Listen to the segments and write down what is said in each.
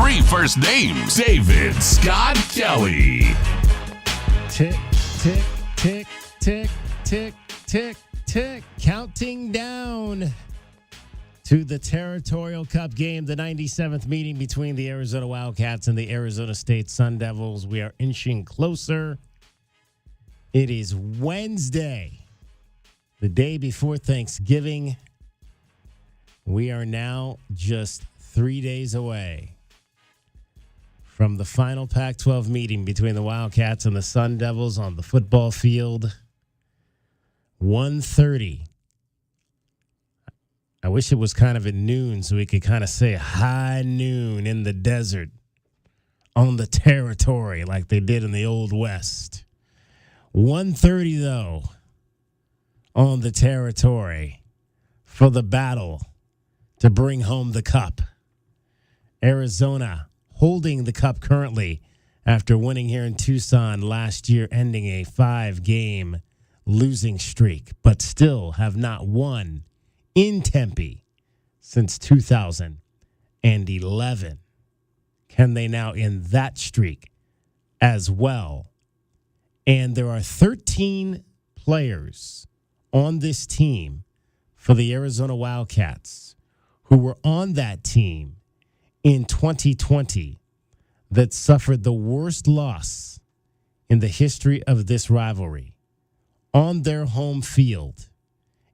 3 first names. David Scott Kelly. Tick, tick, tick, tick, tick, tick, tick. Counting down to the Territorial Cup game, the 97th meeting between the Arizona Wildcats and the Arizona State Sun Devils. We are inching closer. It is Wednesday, the day before Thanksgiving. We are now just 3 days away from the final Pac-12 meeting between the Wildcats and the Sun Devils on the football field. 1:30. I wish it was kind of at noon so we could kind of say high noon in the desert on the territory like they did in the Old West. 1:30, though, on the territory for the battle to bring home the cup. Arizona holding the cup currently after winning here in Tucson last year, ending a 5-game losing streak, but still have not won in Tempe since 2011. Can they now end that streak as well? And there are 13 players on this team for the Arizona Wildcats who were on that team in 2020 that suffered the worst loss in the history of this rivalry on their home field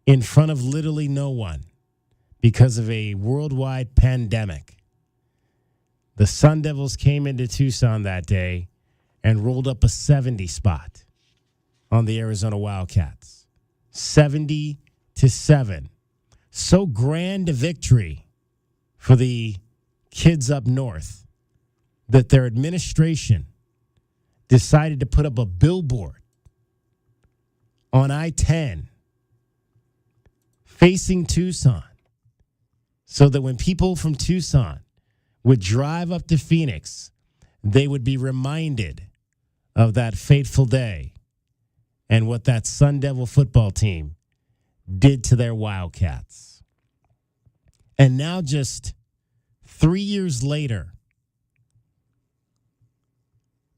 in front of literally no one because of a worldwide pandemic. The Sun Devils came into Tucson that day and rolled up a 70 spot on the Arizona Wildcats. 70-7. So grand a victory for the kids up north that their administration decided to put up a billboard on I-10 facing Tucson so that when people from Tucson would drive up to Phoenix, they would be reminded of that fateful day and what that Sun Devil football team did to their Wildcats. And now just 3 years later,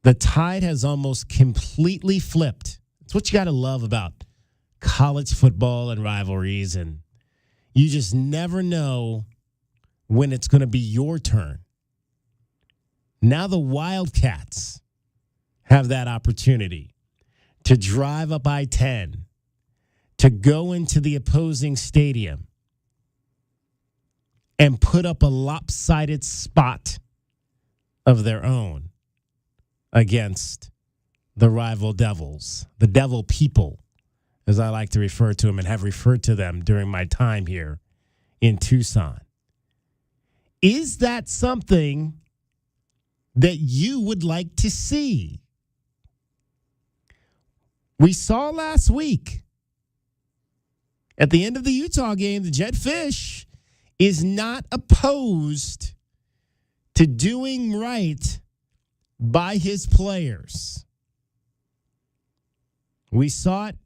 the tide has almost completely flipped. It's what you got to love about college football and rivalries, and you just never know when it's going to be your turn. Now the Wildcats have that opportunity to drive up I-10, to go into the opposing stadium and put up a lopsided spot of their own against the rival Devils, the Devil people, as I like to refer to them and have referred to them during my time here in Tucson. Is that something that you would like to see? We saw last week at the end of the Utah game, the Jetfish is not opposed to doing right by his players. We saw it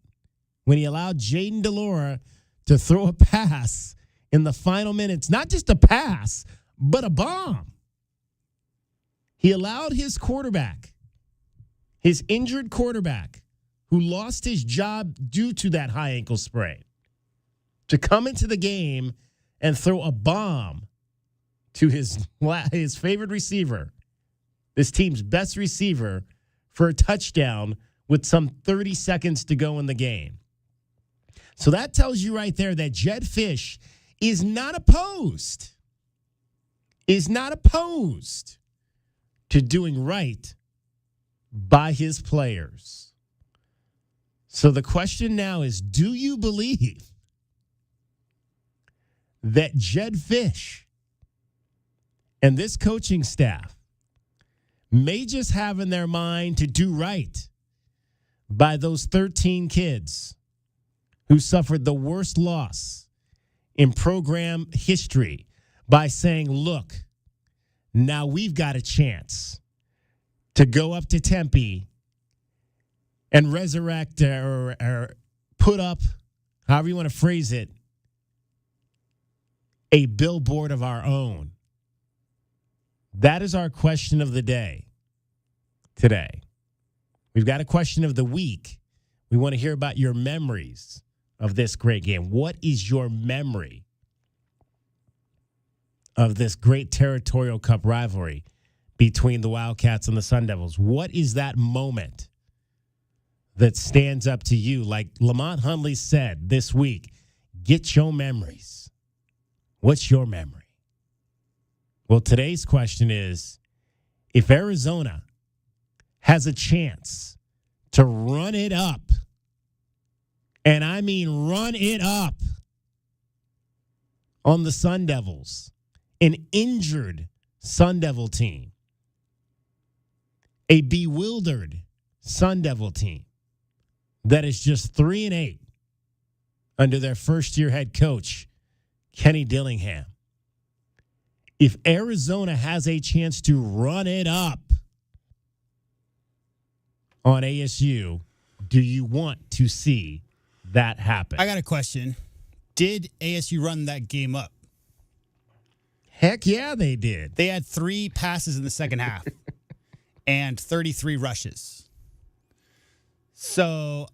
when he allowed Jaden DeLora to throw a pass in the final minutes. Not just a pass, but a bomb. He allowed his quarterback, his injured quarterback, who lost his job due to that high ankle sprain, to come into the game and throw a bomb to his favorite receiver, this team's best receiver, for a touchdown with some 30 seconds to go in the game. So that tells you right there that Jedd Fisch is not opposed to doing right by his players. So the question now is, do you believe that Jedd Fisch and this coaching staff may just have in their mind to do right by those 13 kids who suffered the worst loss in program history by saying, look, now we've got a chance to go up to Tempe and resurrect or put up, however you want to phrase it, a billboard of our own That is our question of the day today. We've got a question of the week. We want to hear about your memories of this great game. What is your memory of this great Territorial Cup rivalry between the Wildcats and the Sun Devils? What is that moment that stands up to you? Like Lamont Hundley said this week, get your memories. What's your memory? Well, today's question is, if Arizona has a chance to run it up, and I mean run it up, on the Sun Devils, an injured Sun Devil team, a bewildered Sun Devil team that is just 3-8 under their first-year head coach, Kenny Dillingham. If Arizona has a chance to run it up on ASU, do you want to see that happen? I got a question. Did ASU run that game up? Heck yeah, they did. They had 3 passes in the second half and 33 rushes. So,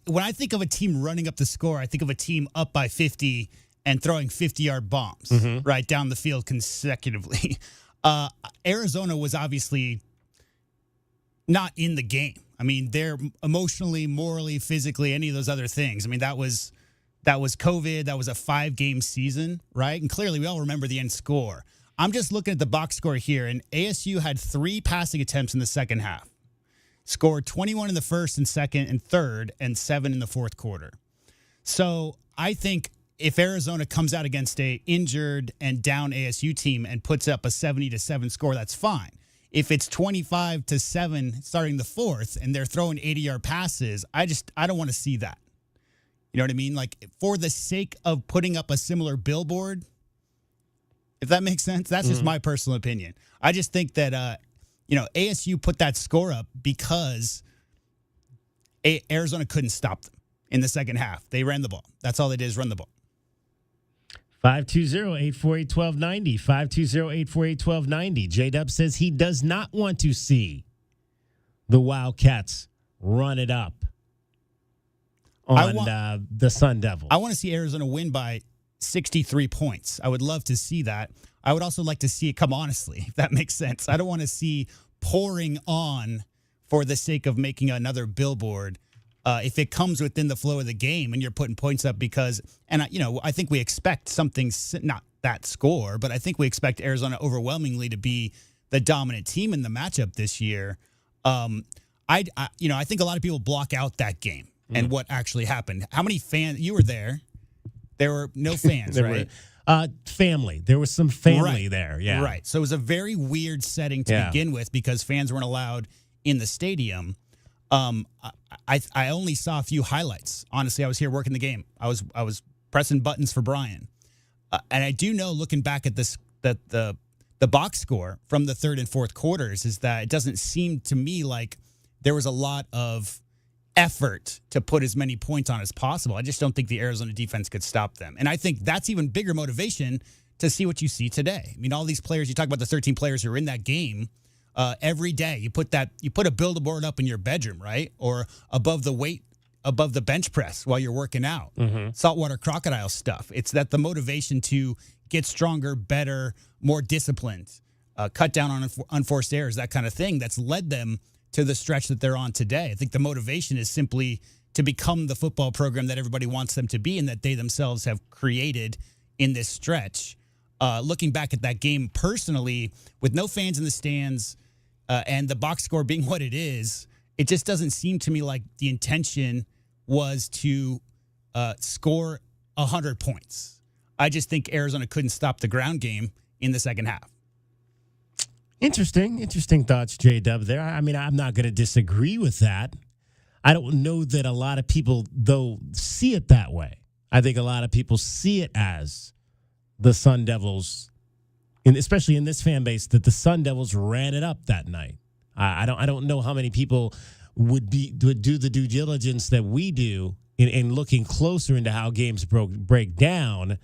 when I think of a team running up the score, I think of a team up by 50 and throwing 50-yard bombs right down the field consecutively. Arizona was obviously not in the game. I mean, they're emotionally, morally, physically, any of those other things. I mean, that was COVID. That was a 5-game season, right? And clearly, we all remember the end score. I'm just looking at the box score here, and ASU had 3 passing attempts in the second half. Scored 21 in the first and second and third, and 7 in the fourth quarter. So I think if Arizona comes out against a injured and down ASU team and puts up a 70-7 score, that's fine. If it's 25-7 starting the fourth and they're throwing 80-yard passes, I don't want to see that. You know what I mean? Like, for the sake of putting up a similar billboard, if that makes sense, that's just my personal opinion. I just think that, ASU put that score up because Arizona couldn't stop them in the second half. They ran the ball. That's all they did is run the ball. 520-848-1290. 520-848-1290. J-Dub says he does not want to see the Wildcats run it up on the Sun Devils. I want to see Arizona win by 63 points. I would love to see that. I would also like to see it come honestly, if that makes sense. I don't want to see pouring on for the sake of making another billboard. If it comes within the flow of the game and you're putting points up because, I think we expect something, not that score, but I think we expect Arizona overwhelmingly to be the dominant team in the matchup this year. I think a lot of people block out that game and what actually happened. How many fans? You were there. There were no fans, right? Family. There was some family there, yeah. Right. So it was a very weird setting to begin with because fans weren't allowed in the stadium. I only saw a few highlights. Honestly, I was here working the game. I was pressing buttons for Brian, and I do know, looking back at this, that the box score from the third and fourth quarters is that it doesn't seem to me like there was a lot of effort to put as many points on as possible. I just don't think the Arizona defense could stop them, and I think that's even bigger motivation to see what you see today. I mean, all these players. You talk about the 13 players who are in that game. Every day you put a billboard up in your bedroom, right? Or above the bench press while you're working out. Saltwater crocodile stuff. It's that the motivation to get stronger, better, more disciplined, cut down on unforced errors, that kind of thing that's led them to the stretch that they're on today. I think the motivation is simply to become the football program that everybody wants them to be and that they themselves have created in this stretch. Looking back at that game personally, with no fans in the stands, and the box score being what it is, it just doesn't seem to me like the intention was to score 100 points. I just think Arizona couldn't stop the ground game in the second half. Interesting thoughts, J-Dub, there. I mean, I'm not going to disagree with that. I don't know that a lot of people, though, see it that way. I think a lot of people see it as the Sun Devils, and especially in this fan base, that the Sun Devils ran it up that night. I don't know how many people would do the due diligence that we do in looking closer into how games break down.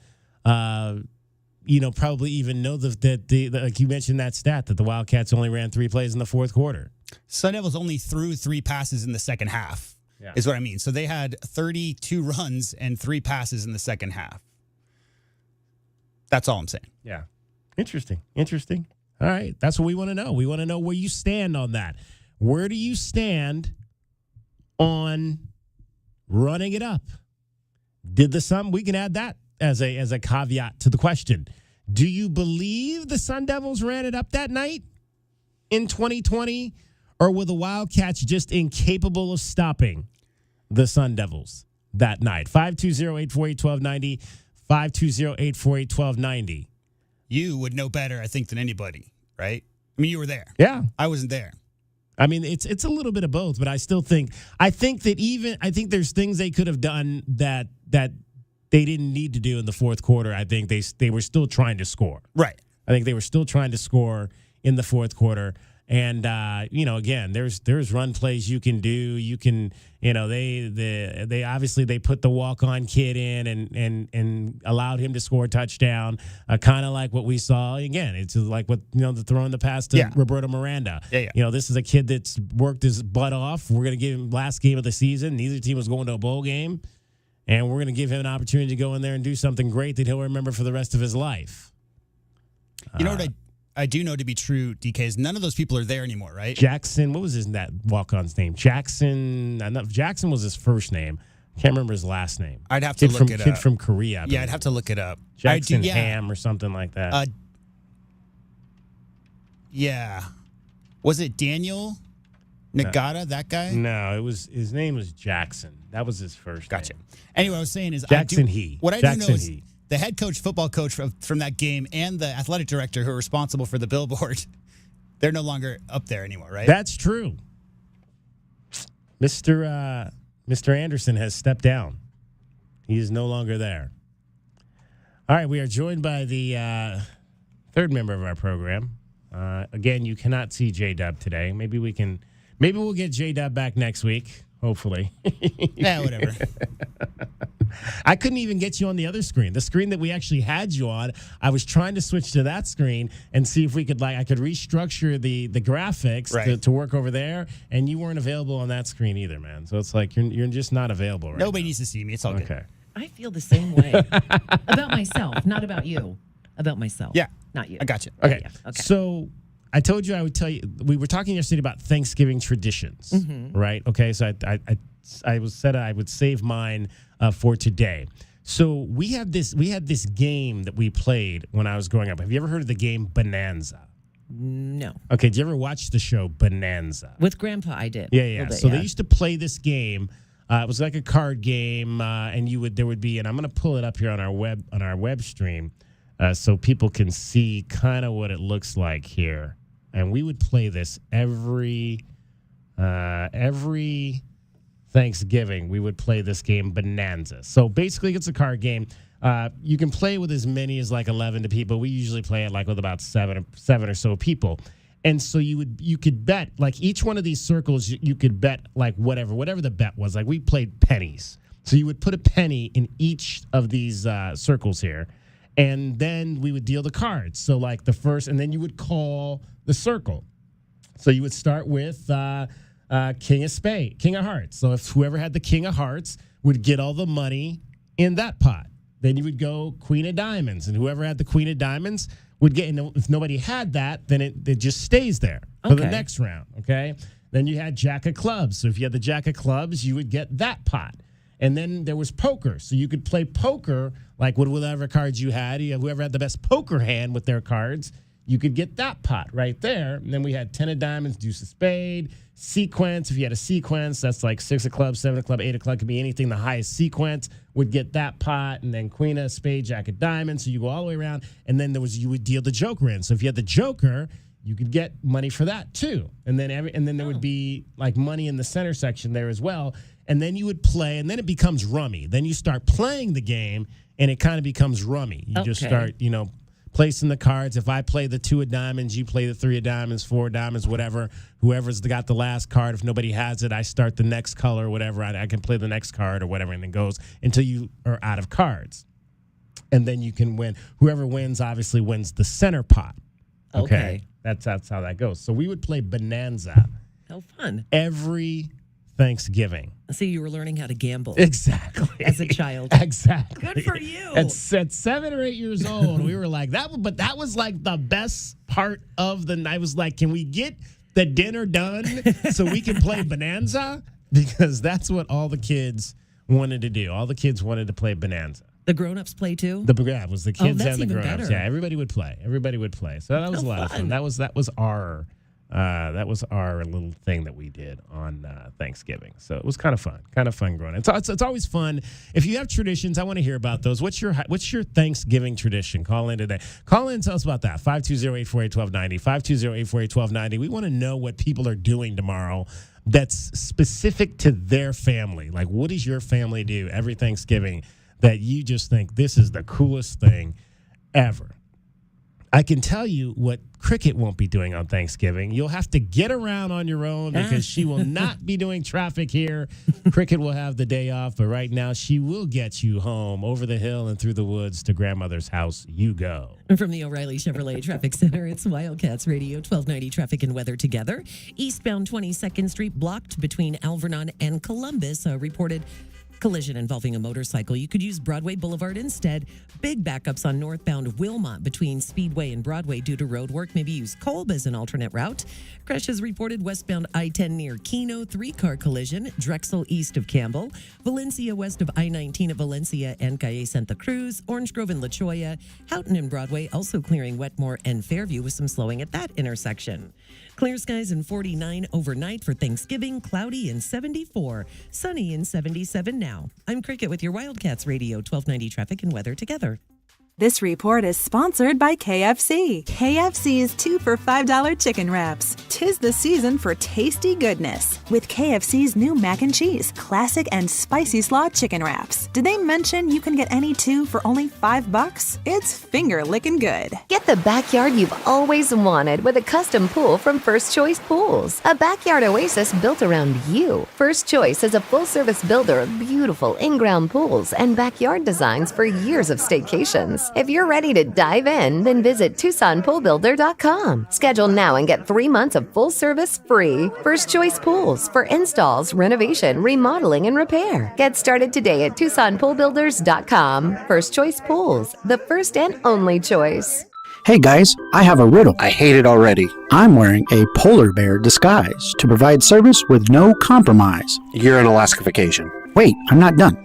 probably even know that like you mentioned that stat that the Wildcats only ran 3 plays in the fourth quarter. Sun Devils only threw 3 passes in the second half, is what I mean. So they had 32 runs and 3 passes in the second half. That's all I'm saying. Yeah. Interesting. All right. That's what we want to know. We want to know where you stand on that. Where do you stand on running it up? Did the Sun? We can add that as a caveat to the question. Do you believe the Sun Devils ran it up that night in 2020, or were the Wildcats just incapable of stopping the Sun Devils that night? 520-848-1290, 520-848-1290. You would know better, I think, than anybody, right? I mean, you were there. Yeah. I wasn't there. I mean, it's a little bit of both, but I think there's things they could have done that they didn't need to do in the fourth quarter. I think they were still trying to score. Right. I think they were still trying to score in the fourth quarter. And again, there's run plays you can do. You can, they obviously they put the walk-on kid in and allowed him to score a touchdown, kind of like what we saw. Again, it's like what the throwing the pass to Roberto Miranda. Yeah. This is a kid that's worked his butt off. We're gonna give him last game of the season. Neither team was going to a bowl game, and we're gonna give him an opportunity to go in there and do something great that he'll remember for the rest of his life. You know what I do know to be true, DK, is none of those people are there anymore, right? Jackson, what was that walk-on's name? Jackson was his first name. Can't remember his last name. I'd have to look it up. Kid from Korea. Yeah, I'd have to look it up. Jackson Ham or something like that. Yeah. Was it Daniel Nagata, that guy? No, his name was Jackson. That was his first Gotcha. name. Anyway, what I was saying is Jackson What I do know is the head coach, football coach from that game, and the athletic director who are responsible for the billboard, they're no longer up there anymore, right? That's true. Mr. Anderson has stepped down. He is no longer there. All right, we are joined by the third member of our program. Again, you cannot see J-Dub today. Maybe we'll get J-Dub back next week, hopefully. Yeah, whatever. I couldn't even get you on the other screen. The screen that we actually had you on, I was trying to switch to that screen and see if we could I could restructure the graphics to work over there, and you weren't available on that screen either, man. So it's like you're just not available right Nobody now. needs to see me. It's all good. Okay. I feel the same way about myself, not about you. About myself. Yeah. Not you. I got you. Okay. Yeah. Okay. So I told you I would tell you. We were talking yesterday about Thanksgiving traditions, right? Okay. So I said I would save mine for today. So we had this game that we played when I was growing up. Have you ever heard of the game Bonanza? No. Okay. Did you ever watch the show Bonanza? With Grandpa, I did. Yeah. So they used to play this game. It was like a card game, and there would be, and I'm going to pull it up here on our web stream, so people can see kind of what it looks like here. And we would play this every Thanksgiving. We would play this game Bonanza. So basically, it's a card game. You can play with as many as 11 people. We usually play it with about seven or so people. And so you could bet each one of these circles. You could bet whatever the bet was. We played pennies. So you would put a penny in each of these circles here, and then we would deal the cards. So the first, and then you would call the circle. So you would start with King of Hearts. So if whoever had the King of Hearts would get all the money in that pot. Then you would go Queen of Diamonds, and whoever had the Queen of Diamonds would get. If nobody had that, then it just stays there for the next round. Okay. Then you had Jack of Clubs. So if you had the Jack of Clubs, you would get that pot. And then there was poker. So you could play poker with whatever cards you had. Whoever had the best poker hand with their cards, you could get that pot right there. And then we had 10 of Diamonds, Deuce of Spade, sequence. If you had a sequence, that's 6 of Clubs, 7 of Clubs, 8 of Clubs. Could be anything. The highest sequence would get that pot. And then Queen of Spade, Jack of Diamonds. So you go all the way around. And then you would deal the Joker in. So if you had the Joker, you could get money for that too. And then there would be money in the center section there as well. And then you would play, and then it becomes rummy. Then you start playing the game, and it kind of becomes rummy. You just start, placing the cards. If I play the 2 of Diamonds, you play the 3 of Diamonds, 4 of Diamonds, whatever. Whoever's got the last card, if nobody has it, I start the next color or whatever. I can play the next card or whatever, and it goes until you are out of cards. And then you can win. Whoever wins obviously wins the center pot. Okay. That's how that goes. So we would play Bonanza. How fun. Every Thanksgiving. So you were learning how to gamble. Exactly. As a child. Exactly. Good for you. At 7 or 8 years old, we were like, but that was like the best part of the night. Was like, can we get the dinner done so we can play Bonanza? Because that's what all the kids wanted to do. All the kids wanted to play Bonanza. The grown-ups play too? It was the kids that's and the even grown-ups. better. Yeah, everybody would play. So that was a lot of fun. That was our little thing that we did on Thanksgiving. So it was kind of fun growing up. It's always fun. If you have traditions, I want to hear about those. What's your Thanksgiving tradition? Call in today. Call in and tell us about that. 520-848-1290. 520-848-1290. We want to know what people are doing tomorrow that's specific to their family. Like, what does your family do every Thanksgiving that you just think this is the coolest thing ever? I can tell you what Cricket won't be doing on Thanksgiving. You'll have to get around on your own because she will not be doing traffic here. Cricket will have the day off, but right now she will get you home over the hill and through the woods to grandmother's house. You go. From the O'Reilly Chevrolet Traffic Center, it's Wildcats Radio 1290 Traffic and Weather together. Eastbound 22nd Street blocked between Alvernon and Columbus. Reported collision involving a motorcycle. You could use Broadway Boulevard instead. Big backups on northbound Wilmot between Speedway and Broadway due to road work. Maybe use Kolb as an alternate route. Crashes reported westbound I-10 near Keno. 3-car collision. Drexel east of Campbell. Valencia west of I-19 at Valencia and Calle Santa Cruz. Orange Grove and La Cholla. Houghton and Broadway also clearing Wetmore and Fairview with some slowing at that intersection. Clear skies and 49 overnight for Thanksgiving. Cloudy and 74. Sunny and 77 now. I'm Cricket with your Wildcats Radio 1290 Traffic and Weather together. This report is sponsored by KFC. KFC's 2 for $5 chicken wraps. 'Tis the season for tasty goodness with KFC's new mac and cheese, classic and spicy slaw chicken wraps. Did they mention you can get any 2 for only $5? It's finger licking good. Get the backyard you've always wanted with a custom pool from First Choice Pools. A backyard oasis built around you. First Choice is a full-service builder of beautiful in-ground pools and backyard designs for years of staycations. If you're ready to dive in, then visit TucsonPoolBuilder.com. Schedule now and get 3 months of full service free. First Choice Pools for installs, renovation, remodeling, and repair. Get started today at TucsonPoolBuilders.com. First Choice Pools, the first and only choice. Hey guys, I have a riddle. I hate it already. I'm wearing a polar bear disguise to provide service with no compromise. You're on Alaska vacation. Wait, I'm not done.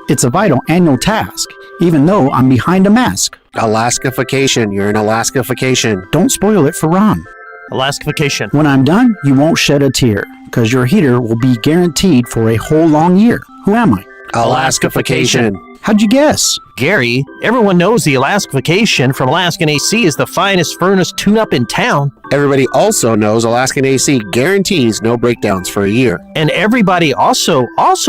It's a vital annual task, even though I'm behind a mask. Alaska vacation. You're in Alaska vacation. Don't spoil it for Ron. Alaska vacation. When I'm done, you won't shed a tear, because your heater will be guaranteed for a whole long year. Who am I? Alaska vacation. How'd you guess? Gary, everyone knows the Alaska Vacation from Alaskan AC is the finest furnace tune-up in town. Everybody also knows Alaskan AC guarantees no breakdowns for a year. And everybody also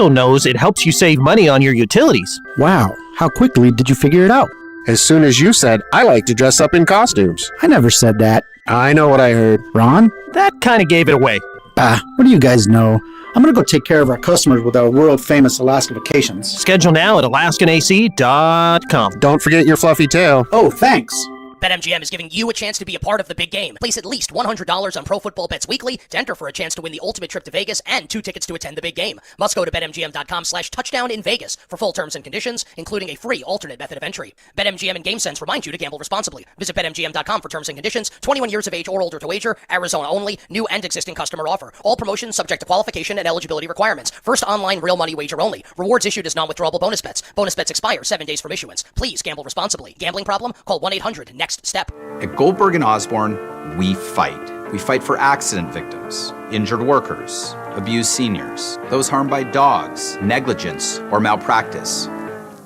knows it helps you save money on your utilities. Wow, how quickly did you figure it out? As soon as you said, I like to dress up in costumes. I never said that. I know what I heard. Ron? That kind of gave it away. What do you guys know? I'm going to go take care of our customers with our world-famous Alaska Vacations. Schedule now at AlaskanAC.com. Don't forget your fluffy tail. Oh, thanks. BetMGM is giving you a chance to be a part of the big game. Place at least $100 on Pro Football Bets Weekly to enter for a chance to win the ultimate trip to Vegas and 2 tickets to attend the big game. Must go to BetMGM.com/touchdown in Vegas for full terms and conditions, including a free alternate method of entry. BetMGM and GameSense remind you to gamble responsibly. Visit BetMGM.com for terms and conditions. 21 years of age or older to wager. Arizona only. New and existing customer offer. All promotions subject to qualification and eligibility requirements. First online real money wager only. Rewards issued as non-withdrawable bonus bets. Bonus bets expire 7 days from issuance. Please gamble responsibly. Gambling problem? Call 1-800-NEXT-STEP. At Goldberg and Osborne, we fight. We fight for accident victims, injured workers, abused seniors, those harmed by dogs, negligence, or malpractice.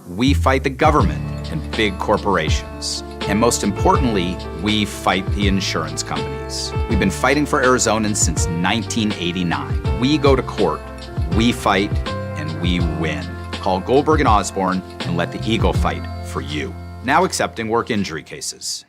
We fight the government and big corporations. And most importantly, we fight the insurance companies. We've been fighting for Arizonans since 1989. We go to court, we fight, and we win. Call Goldberg and Osborne and let the Eagle fight for you. Now accepting work injury cases.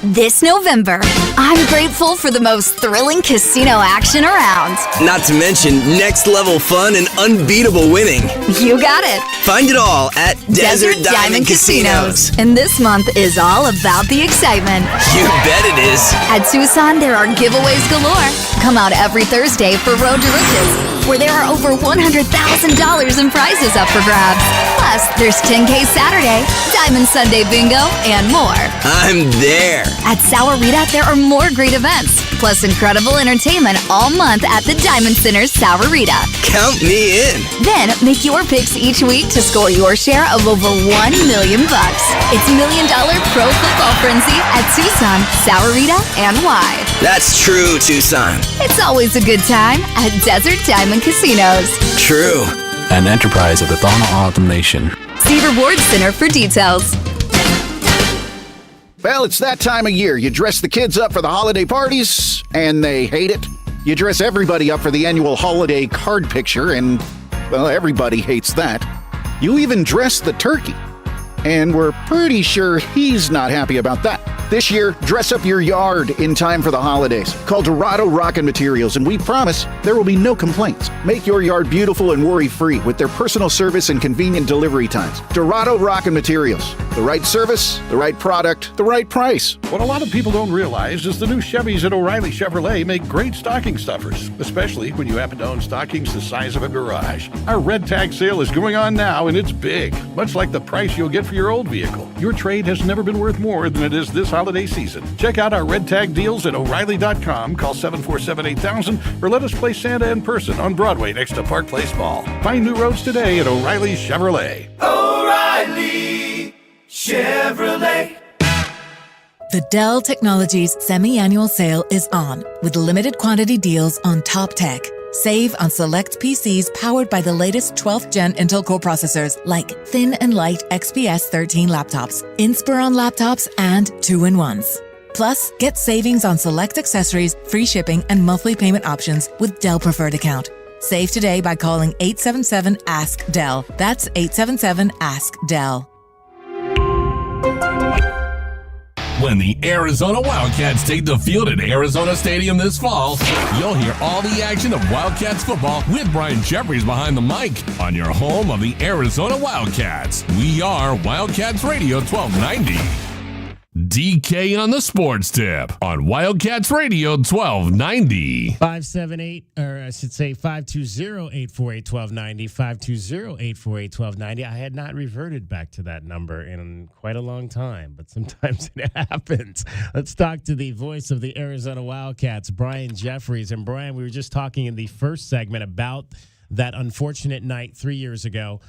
this November. I'm grateful for the most thrilling casino action around. Not to mention next level fun and unbeatable winning. You got it. Find it all at Desert Diamond Casinos. And this month is all about the excitement. You bet it is. At Tucson, there are giveaways galore. Come out every Thursday for Road to Riches, where there are over $100,000 in prizes up for grabs. Plus, there's 10K Saturday, Diamond Sunday Bingo, and more. I'm there. At Sahuarita, there are more great events, plus incredible entertainment all month at the Diamond Center Sahuarita. Count me in. Then make your picks each week to score your share of over $1 million. It's $1 Million Pro Football Frenzy at Tucson, Sahuarita, and Y. That's true, Tucson. It's always a good time at Desert Diamond Casinos. True. An enterprise of the Thana Autumn Nation. See Rewards Center for details. Well, it's that time of year. You dress the kids up for the holiday parties, and they hate it. You dress everybody up for the annual holiday card picture, and, well, everybody hates that. You even dress the turkey, and we're pretty sure he's not happy about that. This year, dress up your yard in time for the holidays. Call Dorado Rockin' Materials, and we promise there will be no complaints. Make your yard beautiful and worry-free with their personal service and convenient delivery times. Dorado Rockin' Materials. The right service, the right product, the right price. What a lot of people don't realize is the new Chevys at O'Reilly Chevrolet make great stocking stuffers, especially when you happen to own stockings the size of a garage. Our red tag sale is going on now, and it's big, much like the price you'll get for your old vehicle. Your trade has never been worth more than it is this holiday season. Check out our red tag deals at O'Reilly.com. Call 747-8000 or let us play Santa in person on Broadway next to Park Place Mall. Find new roads today at O'Reilly Chevrolet. O'Reilly Chevrolet. The Dell Technologies semi-annual sale is on with limited quantity deals on top tech. Save on select PCs powered by the latest 12th gen Intel Core processors like thin and light XPS 13 laptops, Inspiron laptops, and 2-in-1s. Plus, get savings on select accessories, free shipping, and monthly payment options with Dell Preferred Account. Save today by calling 877-ASK-DELL. That's 877-ASK-DELL. When the Arizona Wildcats take the field at Arizona Stadium this fall, you'll hear all the action of Wildcats football with Brian Jeffries behind the mic on your home of the Arizona Wildcats. We are Wildcats Radio 1290. DK on the sports tip on Wildcats Radio 1290. 578, or I should say 520-848-1290, 520-848-1290. I had not reverted back to that number in quite a long time, but sometimes it happens. Let's talk to the voice of the Arizona Wildcats, Brian Jeffries. And Brian, we were just talking in the first segment about that unfortunate night 3 years ago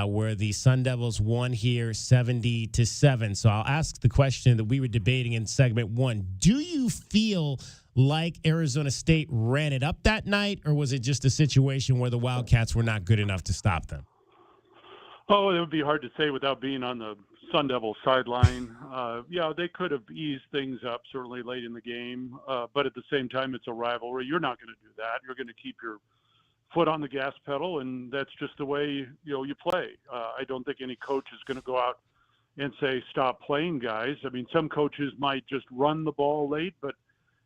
where the Sun Devils won here 70-7. So I'll ask the question that we were debating in segment one. Do you feel like Arizona State ran it up that night, or was it just a situation where the Wildcats were not good enough to stop them? Oh, it would be hard to say without being on the Sun Devils sideline. Yeah, they could have eased things up certainly late in the game, but at the same time, it's a rivalry. You're not going to do that. You're going to keep your foot on the gas pedal, and that's just the way you play. I don't think any coach is going to go out and say stop playing, guys. I mean, some coaches might just run the ball late, but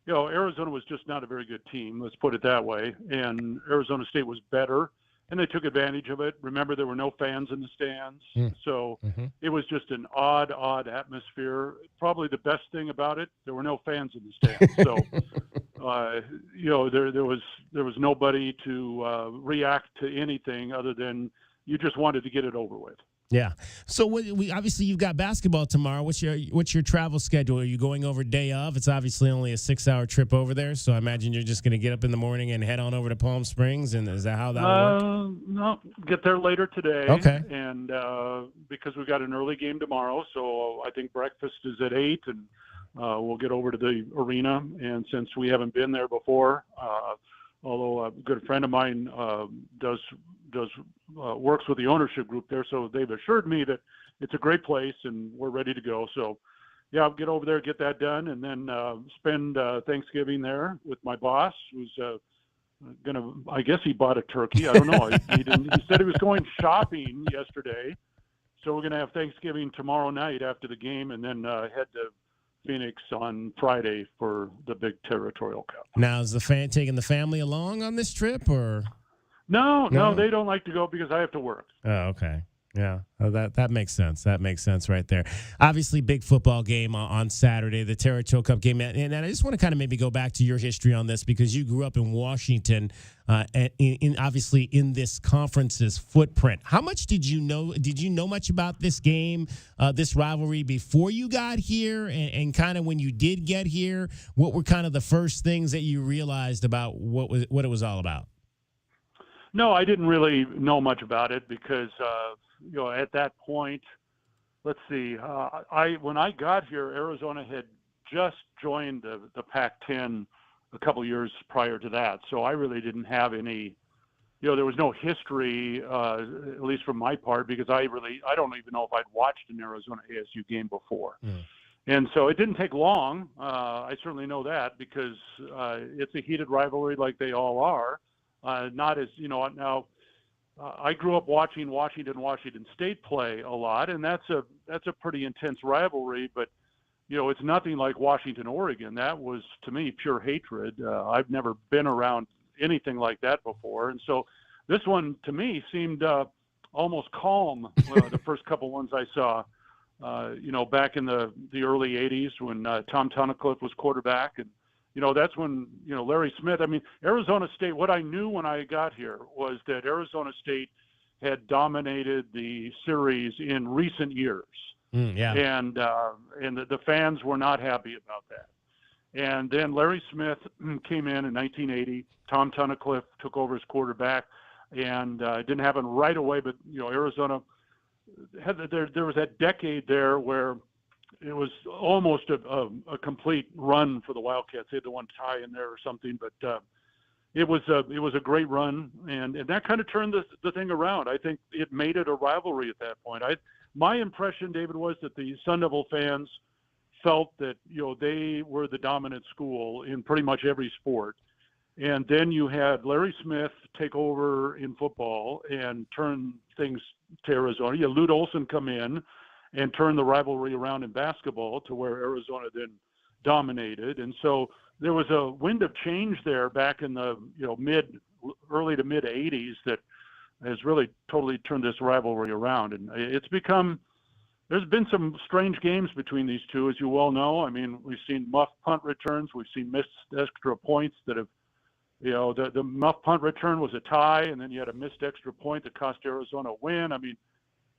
Arizona was just not a very good team. Let's put it that way. And Arizona State was better, and they took advantage of it. Remember, there were no fans in the stands, so it was just an odd atmosphere. Probably the best thing about it, there were no fans in the stands, so. There was nobody to react to anything other than you just wanted to get it over with. Yeah. So obviously you've got basketball tomorrow. What's your travel schedule? Are you going over day of? It's obviously only a 6-hour trip over there, so I imagine you're just going to get up in the morning and head on over to Palm Springs. And is that how that will work? No, get there later today. Okay. And because we've got an early game tomorrow, so I think breakfast is at 8, and we'll get over to the arena. And since we haven't been there before, although a good friend of mine works with the ownership group there, so they've assured me that it's a great place and we're ready to go. So, yeah, I'll get over there, get that done, and then spend Thanksgiving there with my boss, who's I guess he bought a turkey. I don't know. He said he was going shopping yesterday. So we're going to have Thanksgiving tomorrow night after the game, and then head to Phoenix on Friday for the big Territorial Cup. Now, is the fan taking the family along on this trip, or? No, they don't like to go because I have to work. Oh, okay. Yeah, that makes sense. That makes sense right there. Obviously, big football game on Saturday, the Territorial Cup game. And I just want to kind of maybe go back to your history on this because you grew up in Washington, obviously in this conference's footprint. How much did you know? Did you know much about this game, this rivalry before you got here? And kind of when you did get here, what were kind of the first things that you realized about what it was all about? No, I didn't really know much about it because, at that point, let's see, when I got here, Arizona had just joined the Pac-10 a couple years prior to that. So I really didn't have any, there was no history, at least from my part, because I don't even know if I'd watched an Arizona ASU game before. And so it didn't take long. I certainly know that because it's a heated rivalry like they all are. Not as now. I grew up watching Washington State play a lot, and that's a pretty intense rivalry. But it's nothing like Washington Oregon. That was to me pure hatred. I've never been around anything like that before, and so this one to me seemed almost calm. The first couple ones I saw, back in the early '80s when Tom Tunnicliffe was quarterback and. That's when, Larry Smith, Arizona State, what I knew when I got here was that Arizona State had dominated the series in recent years. And the fans were not happy about that. And then Larry Smith came in 1980. Tom Tunnicliffe took over as quarterback, and it didn't happen right away, but, Arizona there was that decade there where it was almost a complete run for the Wildcats. They had the one tie in there or something, but it was a great run, and that kind of turned the thing around. I think it made it a rivalry at that point. My impression, David, was that the Sun Devil fans felt that they were the dominant school in pretty much every sport, and then you had Larry Smith take over in football and turn things to Arizona. You had Lute Olson come in and turn the rivalry around in basketball to where Arizona then dominated. And so there was a wind of change there back in the early to mid 80s that has really totally turned this rivalry around. And there's been some strange games between these two, as you well know. We've seen muff punt returns. We've seen missed extra points that have, the muff punt return was a tie, and then you had a missed extra point that cost Arizona a win.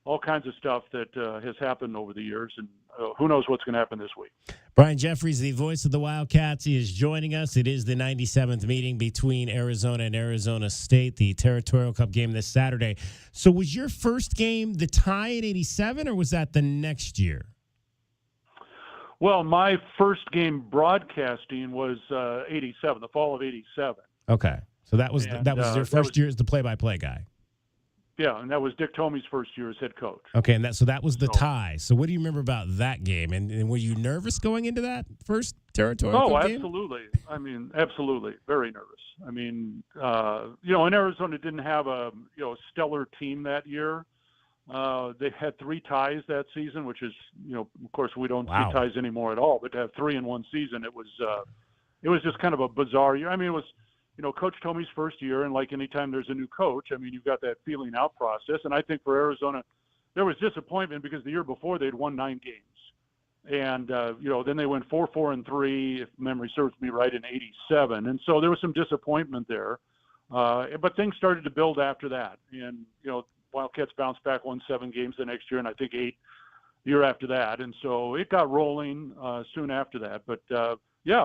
All kinds of stuff that has happened over the years, and who knows what's going to happen this week. Brian Jeffries, the voice of the Wildcats, is joining us. It is the 97th meeting between Arizona and Arizona State, the Territorial Cup game this Saturday. So was your first game the tie in 87, or was that the next year? Well, my first game broadcasting was 87, the fall of 87. Okay. So that was your first year as the play-by-play guy. Yeah, and that was Dick Tomey's first year as head coach. Okay, and that was the tie. So what do you remember about that game? And were you nervous going into that first Territorial Cup game? Absolutely. Absolutely. Very nervous. And Arizona didn't have a stellar team that year. They had 3 ties that season, which is, of course, we don't see ties anymore at all. But to have 3 in one season, it was just kind of a bizarre year. It was. Coach Tomey's first year, and like anytime there's a new coach, you've got that feeling out process. And I think for Arizona, there was disappointment because the year before they'd won 9 games. And, then they went 4-3, if memory serves me right, in 87. And so there was some disappointment there. But things started to build after that. And, Wildcats bounced back, won 7 games the next year, and I think 8 the year after that. And so it got rolling soon after that. But,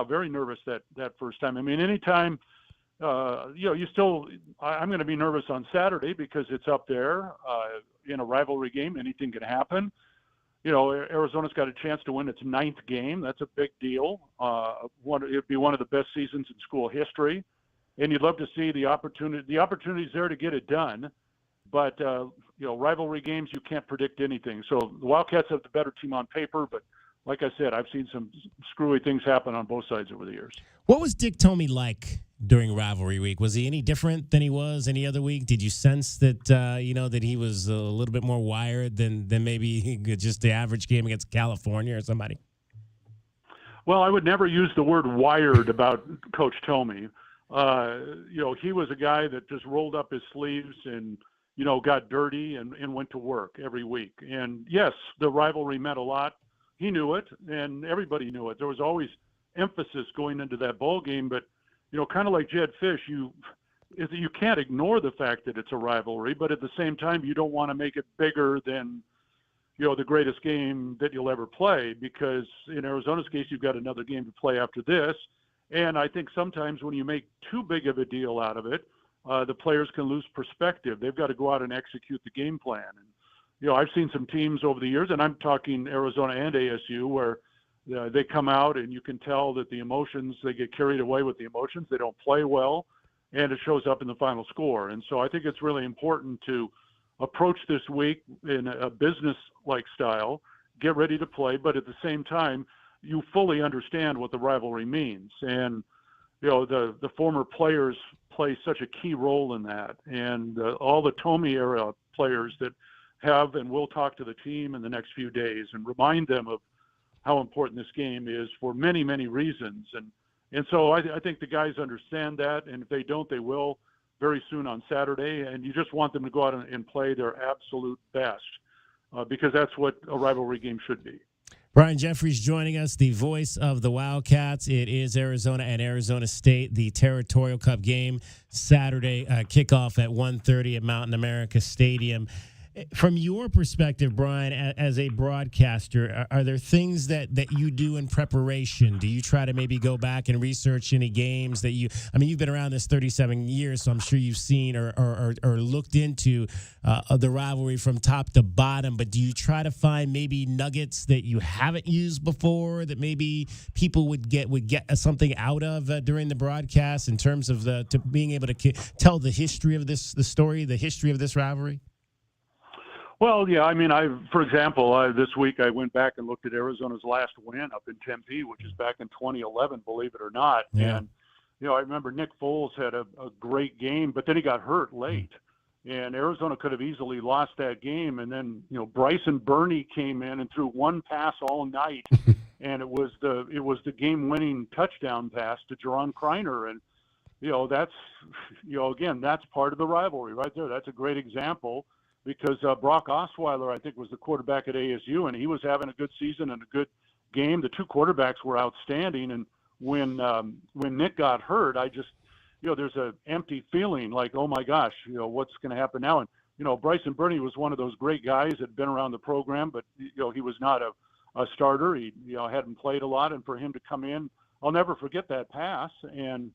very nervous that first time. Anytime – I'm going to be nervous on Saturday because it's up there in a rivalry game. Anything can happen. Arizona's got a chance to win its 9th game. That's a big deal. It'd be one of the best seasons in school history, and you'd love to see the opportunity. The opportunity's there to get it done, but rivalry games, you can't predict anything. So the Wildcats have the better team on paper, but like I said, I've seen some screwy things happen on both sides over the years. What was Dick Tomey like during rivalry week? Was he any different than he was any other week? Did you sense that that he was a little bit more wired than maybe just the average game against California or somebody? Well, I would never use the word wired about Coach Tomey. He was a guy that just rolled up his sleeves and, got dirty and went to work every week. And yes, the rivalry meant a lot. He knew it, and everybody knew it. There was always emphasis going into that ball game, but, kind of like Jed Fish, you can't ignore the fact that it's a rivalry, but at the same time, you don't want to make it bigger than, the greatest game that you'll ever play, because in Arizona's case, you've got another game to play after this. And I think sometimes when you make too big of a deal out of it, the players can lose perspective. They've got to go out and execute the game plan. And, I've seen some teams over the years, and I'm talking Arizona and ASU, where they come out and you can tell that the emotions, they get carried away with the emotions. They don't play well, and it shows up in the final score. And so I think it's really important to approach this week in a business-like style, get ready to play, but at the same time, you fully understand what the rivalry means. And, the former players play such a key role in that. And all the Tomey era players that have and will talk to the team in the next few days and remind them of how important this game is for many, many reasons. And so I think the guys understand that, and if they don't, they will very soon on Saturday. And you just want them to go out and play their absolute best, because that's what a rivalry game should be. Brian Jeffries joining us, the voice of the Wildcats. It is Arizona and Arizona State, the Territorial Cup game, Saturday, kickoff at 1:30 at Mountain America Stadium. From your perspective, Brian, as a broadcaster, are there things that you do in preparation? Do you try to maybe go back and research any games that you've been around this 37 years, so I'm sure you've seen or looked into the rivalry from top to bottom, but do you try to find maybe nuggets that you haven't used before that maybe people would get something out of during the broadcast in terms of to being able to tell the history of the history of this rivalry? Well, yeah, for example, this week I went back and looked at Arizona's last win up in Tempe, which is back in 2011, believe it or not. Yeah. And, I remember Nick Foles had a great game, but then he got hurt late. And Arizona could have easily lost that game. And then, Bryson Burney came in and threw one pass all night, and it was the game-winning touchdown pass to Jaron Kreiner. And, that's, again, that's part of the rivalry right there. That's a great example. Because Brock Osweiler, I think, was the quarterback at ASU, and he was having a good season and a good game. The two quarterbacks were outstanding, and when Nick got hurt, I just, there's an empty feeling like, oh my gosh, what's going to happen now? And Bryson Burney was one of those great guys that had been around the program, but he was not a starter. He hadn't played a lot, and for him to come in, I'll never forget that pass and.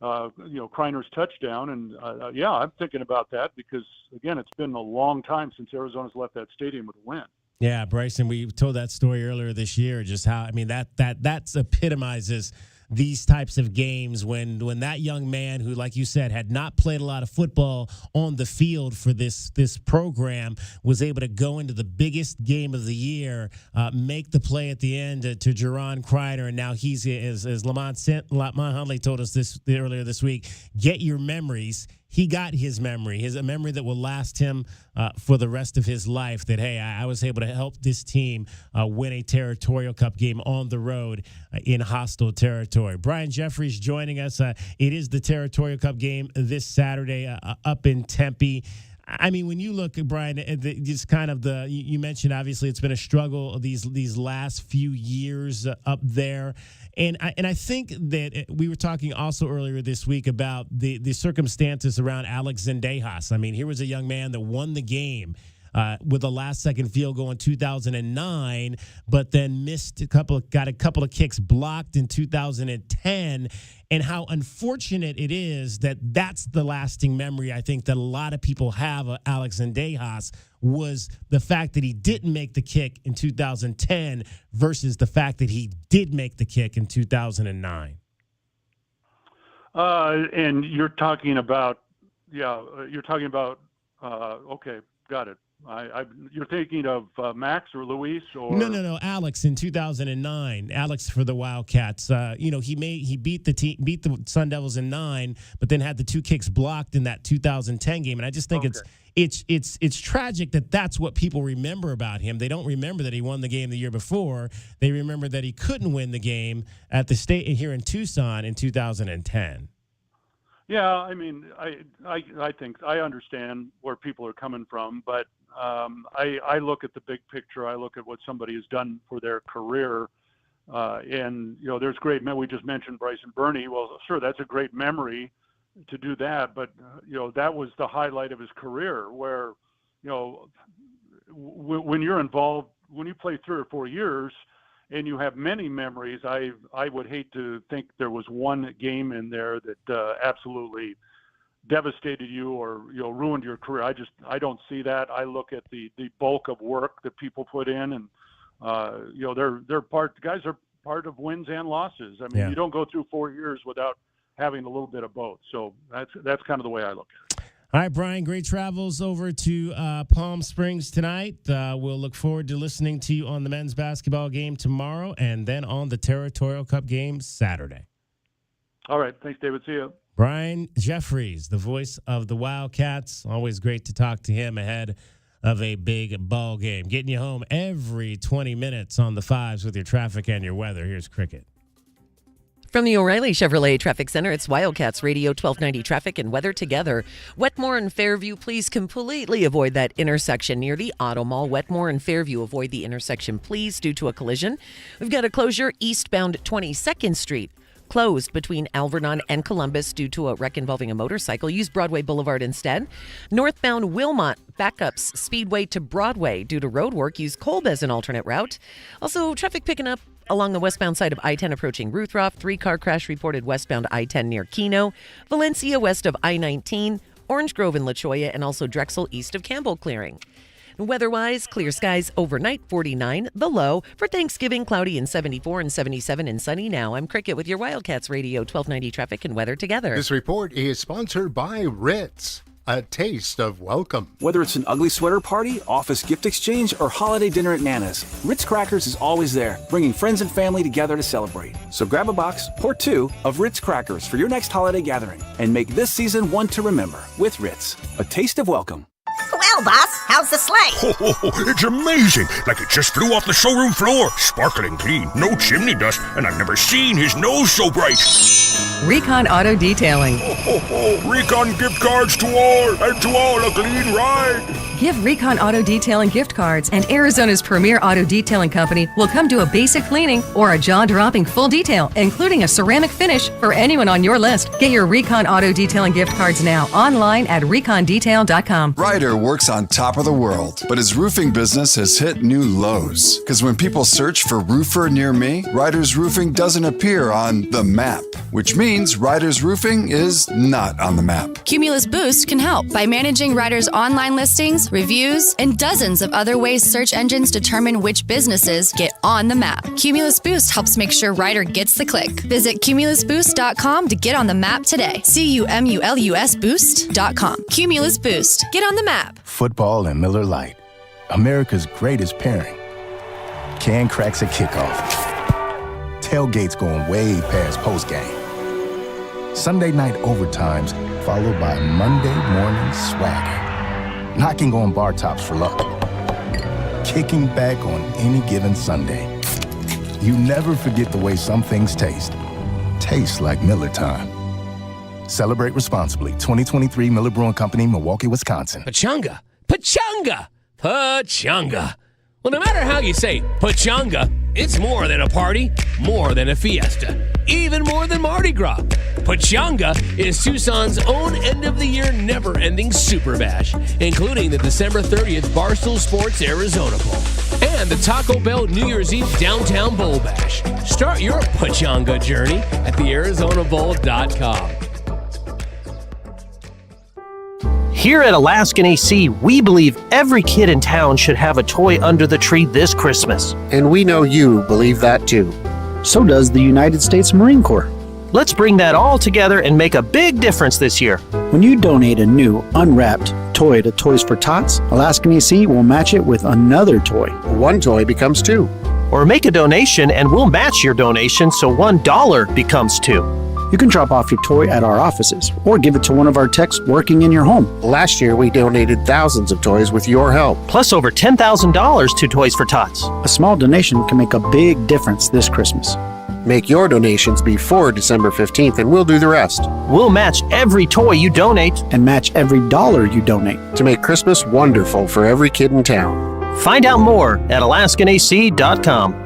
Kreiner's touchdown. And I'm thinking about that because, again, it's been a long time since Arizona's left that stadium with a win. Yeah, Bryson, we told that story earlier this year, just how, that epitomizes these types of games when that young man who, like you said, had not played a lot of football on the field for this program was able to go into the biggest game of the year, make the play at the end to Jaron Kreiner, and now he's, as Lamont Huntley told us earlier this week, get your memories. He got his memory, a memory that will last him for the rest of his life, that, hey, I was able to help this team win a Territorial Cup game on the road in hostile territory. Brian Jeffries joining us. It is the Territorial Cup game this Saturday up in Tempe. When you look at, Brian, just kind of you mentioned, obviously, it's been a struggle these last few years up there. And I think that we were talking also earlier this week about the circumstances around Alex Zendejas. Here was a young man that won the game with a last-second field goal in 2009, but then got a couple of kicks blocked in 2010, and how unfortunate it is that that's the lasting memory I think that a lot of people have of Alex Zendejas, was the fact that he didn't make the kick in 2010 versus the fact that he did make the kick in 2009. And you're talking about, okay, got it. You're thinking of Max or Luis or no, Alex in 2009. Alex for the Wildcats. He beat the Sun Devils in 9, but then had the 2 kicks blocked in that 2010 game. And I just think it's tragic that that's what people remember about him. They don't remember that he won the game the year before. They remember that he couldn't win the game at the state here in Tucson in 2010. Yeah, I mean, I think I understand where people are coming from, but I look at the big picture. I look at what somebody has done for their career, and there's great. We just mentioned Bryson Burney. Well, sure, that's a great memory to do that, but that was the highlight of his career. Where when you're involved, when you play 3 or 4 years, and you have many memories, I would hate to think there was one game in there that absolutely devastated you or ruined your career. I don't see that. I look at the bulk of work that people put in, and guys are part of wins and losses. I mean, you don't go through 4 years without having a little bit of both. So that's kind of the way I look at it. All right, Brian, great travels over to Palm Springs tonight. We'll look forward to listening to you on the men's basketball game tomorrow and then on the Territorial Cup game Saturday. All right. Thanks, David. See you. Brian Jeffries, the voice of the Wildcats. Always great to talk to him ahead of a big ball game. Getting you home every 20 minutes on the 5s with your traffic and your weather. Here's Cricket. From the O'Reilly Chevrolet Traffic Center, it's Wildcats Radio 1290 traffic and weather together. Wetmore and Fairview, please completely avoid that intersection near the Auto Mall. Wetmore and Fairview, avoid the intersection, please, due to a collision. We've got a closure eastbound 22nd Street. Closed between Alvernon and Columbus due to a wreck involving a motorcycle. Use Broadway Boulevard instead. Northbound Wilmot, backups Speedway to Broadway due to road work. Use Kolb as an alternate route. Also, traffic picking up along the westbound side of I-10 approaching Ruthroff. 3-car crash reported westbound I-10 near Keno. Valencia west of I-19. Orange Grove and La Cholla, and also Drexel east of Campbell Clearing. Weather-wise, clear skies overnight, 49. The low for Thanksgiving, cloudy and 74 and 77 and sunny now. I'm Cricket with your Wildcats Radio 1290 traffic and weather together. This report is sponsored by Ritz, a taste of welcome. Whether it's an ugly sweater party, office gift exchange, or holiday dinner at Nana's, Ritz Crackers is always there, bringing friends and family together to celebrate. So grab a box or 2 of Ritz Crackers for your next holiday gathering and make this season one to remember with Ritz, a taste of welcome. Well, boss, how's the sleigh? It's amazing. Like it just flew off the showroom floor. Sparkling clean, no chimney dust, and I've never seen his nose so bright. Recon Auto Detailing. Recon gift cards to all, and to all a clean ride. Give Recon Auto Detailing gift cards, and Arizona's premier auto detailing company will come do a basic cleaning or a jaw-dropping full detail, including a ceramic finish for anyone on your list. Get your Recon Auto Detailing gift cards now online at recondetail.com. Ryder works on top of the world, but his roofing business has hit new lows. Because when people search for roofer near me, Ryder's Roofing doesn't appear on the map, which means Ryder's Roofing is not on the map. Cumulus Boost can help by managing Ryder's online listings, reviews, and dozens of other ways search engines determine which businesses get on the map. Cumulus Boost helps make sure Ryder gets the click. Visit cumulusboost.com to get on the map today. CUMULUS Boost.com. Cumulus Boost. Get on the map. Football and Miller Lite, America's greatest pairing. Can cracks at kickoff. Tailgates going way past postgame. Sunday night overtimes followed by Monday morning swagger. Knocking on bar tops for luck. Kicking back on any given Sunday. You never forget the way some things taste. Tastes like Miller time. Celebrate responsibly. 2023 Miller Brewing Company, Milwaukee, Wisconsin. Pachanga. Pachanga. Pachanga. Well, no matter how you say Pachanga, it's more than a party, more than a fiesta, even more than Mardi Gras. Pachanga is Tucson's own end-of-the-year never-ending Super Bash, including the December 30th Barstool Sports Arizona Bowl and the Taco Bell New Year's Eve Downtown Bowl Bash. Start your Pachanga journey at thearizonabowl.com. Here at Alaskan AC, we believe every kid in town should have a toy under the tree this Christmas. And we know you believe that too. So does the United States Marine Corps. Let's bring that all together and make a big difference this year. When you donate a new, unwrapped toy to Toys for Tots, Alaskan AC will match it with another toy. One toy becomes two. Or make a donation and we'll match your donation so $1 becomes $2. You can drop off your toy at our offices or give it to one of our techs working in your home. Last year, we donated thousands of toys with your help. Plus over $10,000 to Toys for Tots. A small donation can make a big difference this Christmas. Make your donations before December 15th and we'll do the rest. We'll match every toy you donate. And match every dollar you donate. To make Christmas wonderful for every kid in town. Find out more at AlaskanAC.com.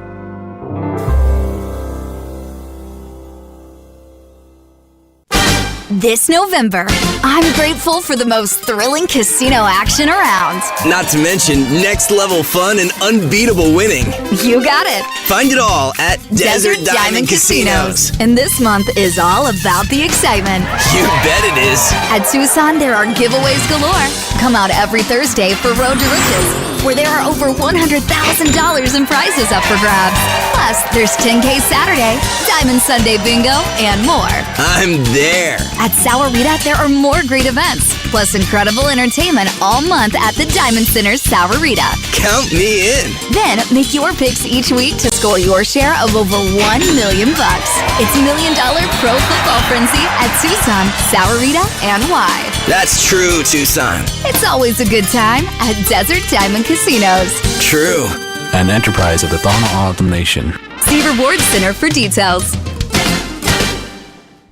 This November, I'm grateful for the most thrilling casino action around. Not to mention next level fun and unbeatable winning. You got it. Find it all at Desert Diamond Casinos. And this month is all about the excitement. You bet it is. At Tucson, there are giveaways galore. Come out every Thursday for Road to Riches, where there are over $100,000 in prizes up for grabs. Plus, there's 10K Saturday, Diamond Sunday Bingo, and more. I'm there. At Sahuarita, there are more great events, plus incredible entertainment all month at the Diamond Center Sahuarita. Count me in. Then make your picks each week to score your share of over $1 million. It's $1 Million Pro Football Frenzy at Tucson, Sahuarita, and Y. That's true, Tucson. It's always a good time at Desert Diamond Casinos. True. An enterprise of the Thana Autumn Nation. See Rewards Center for details.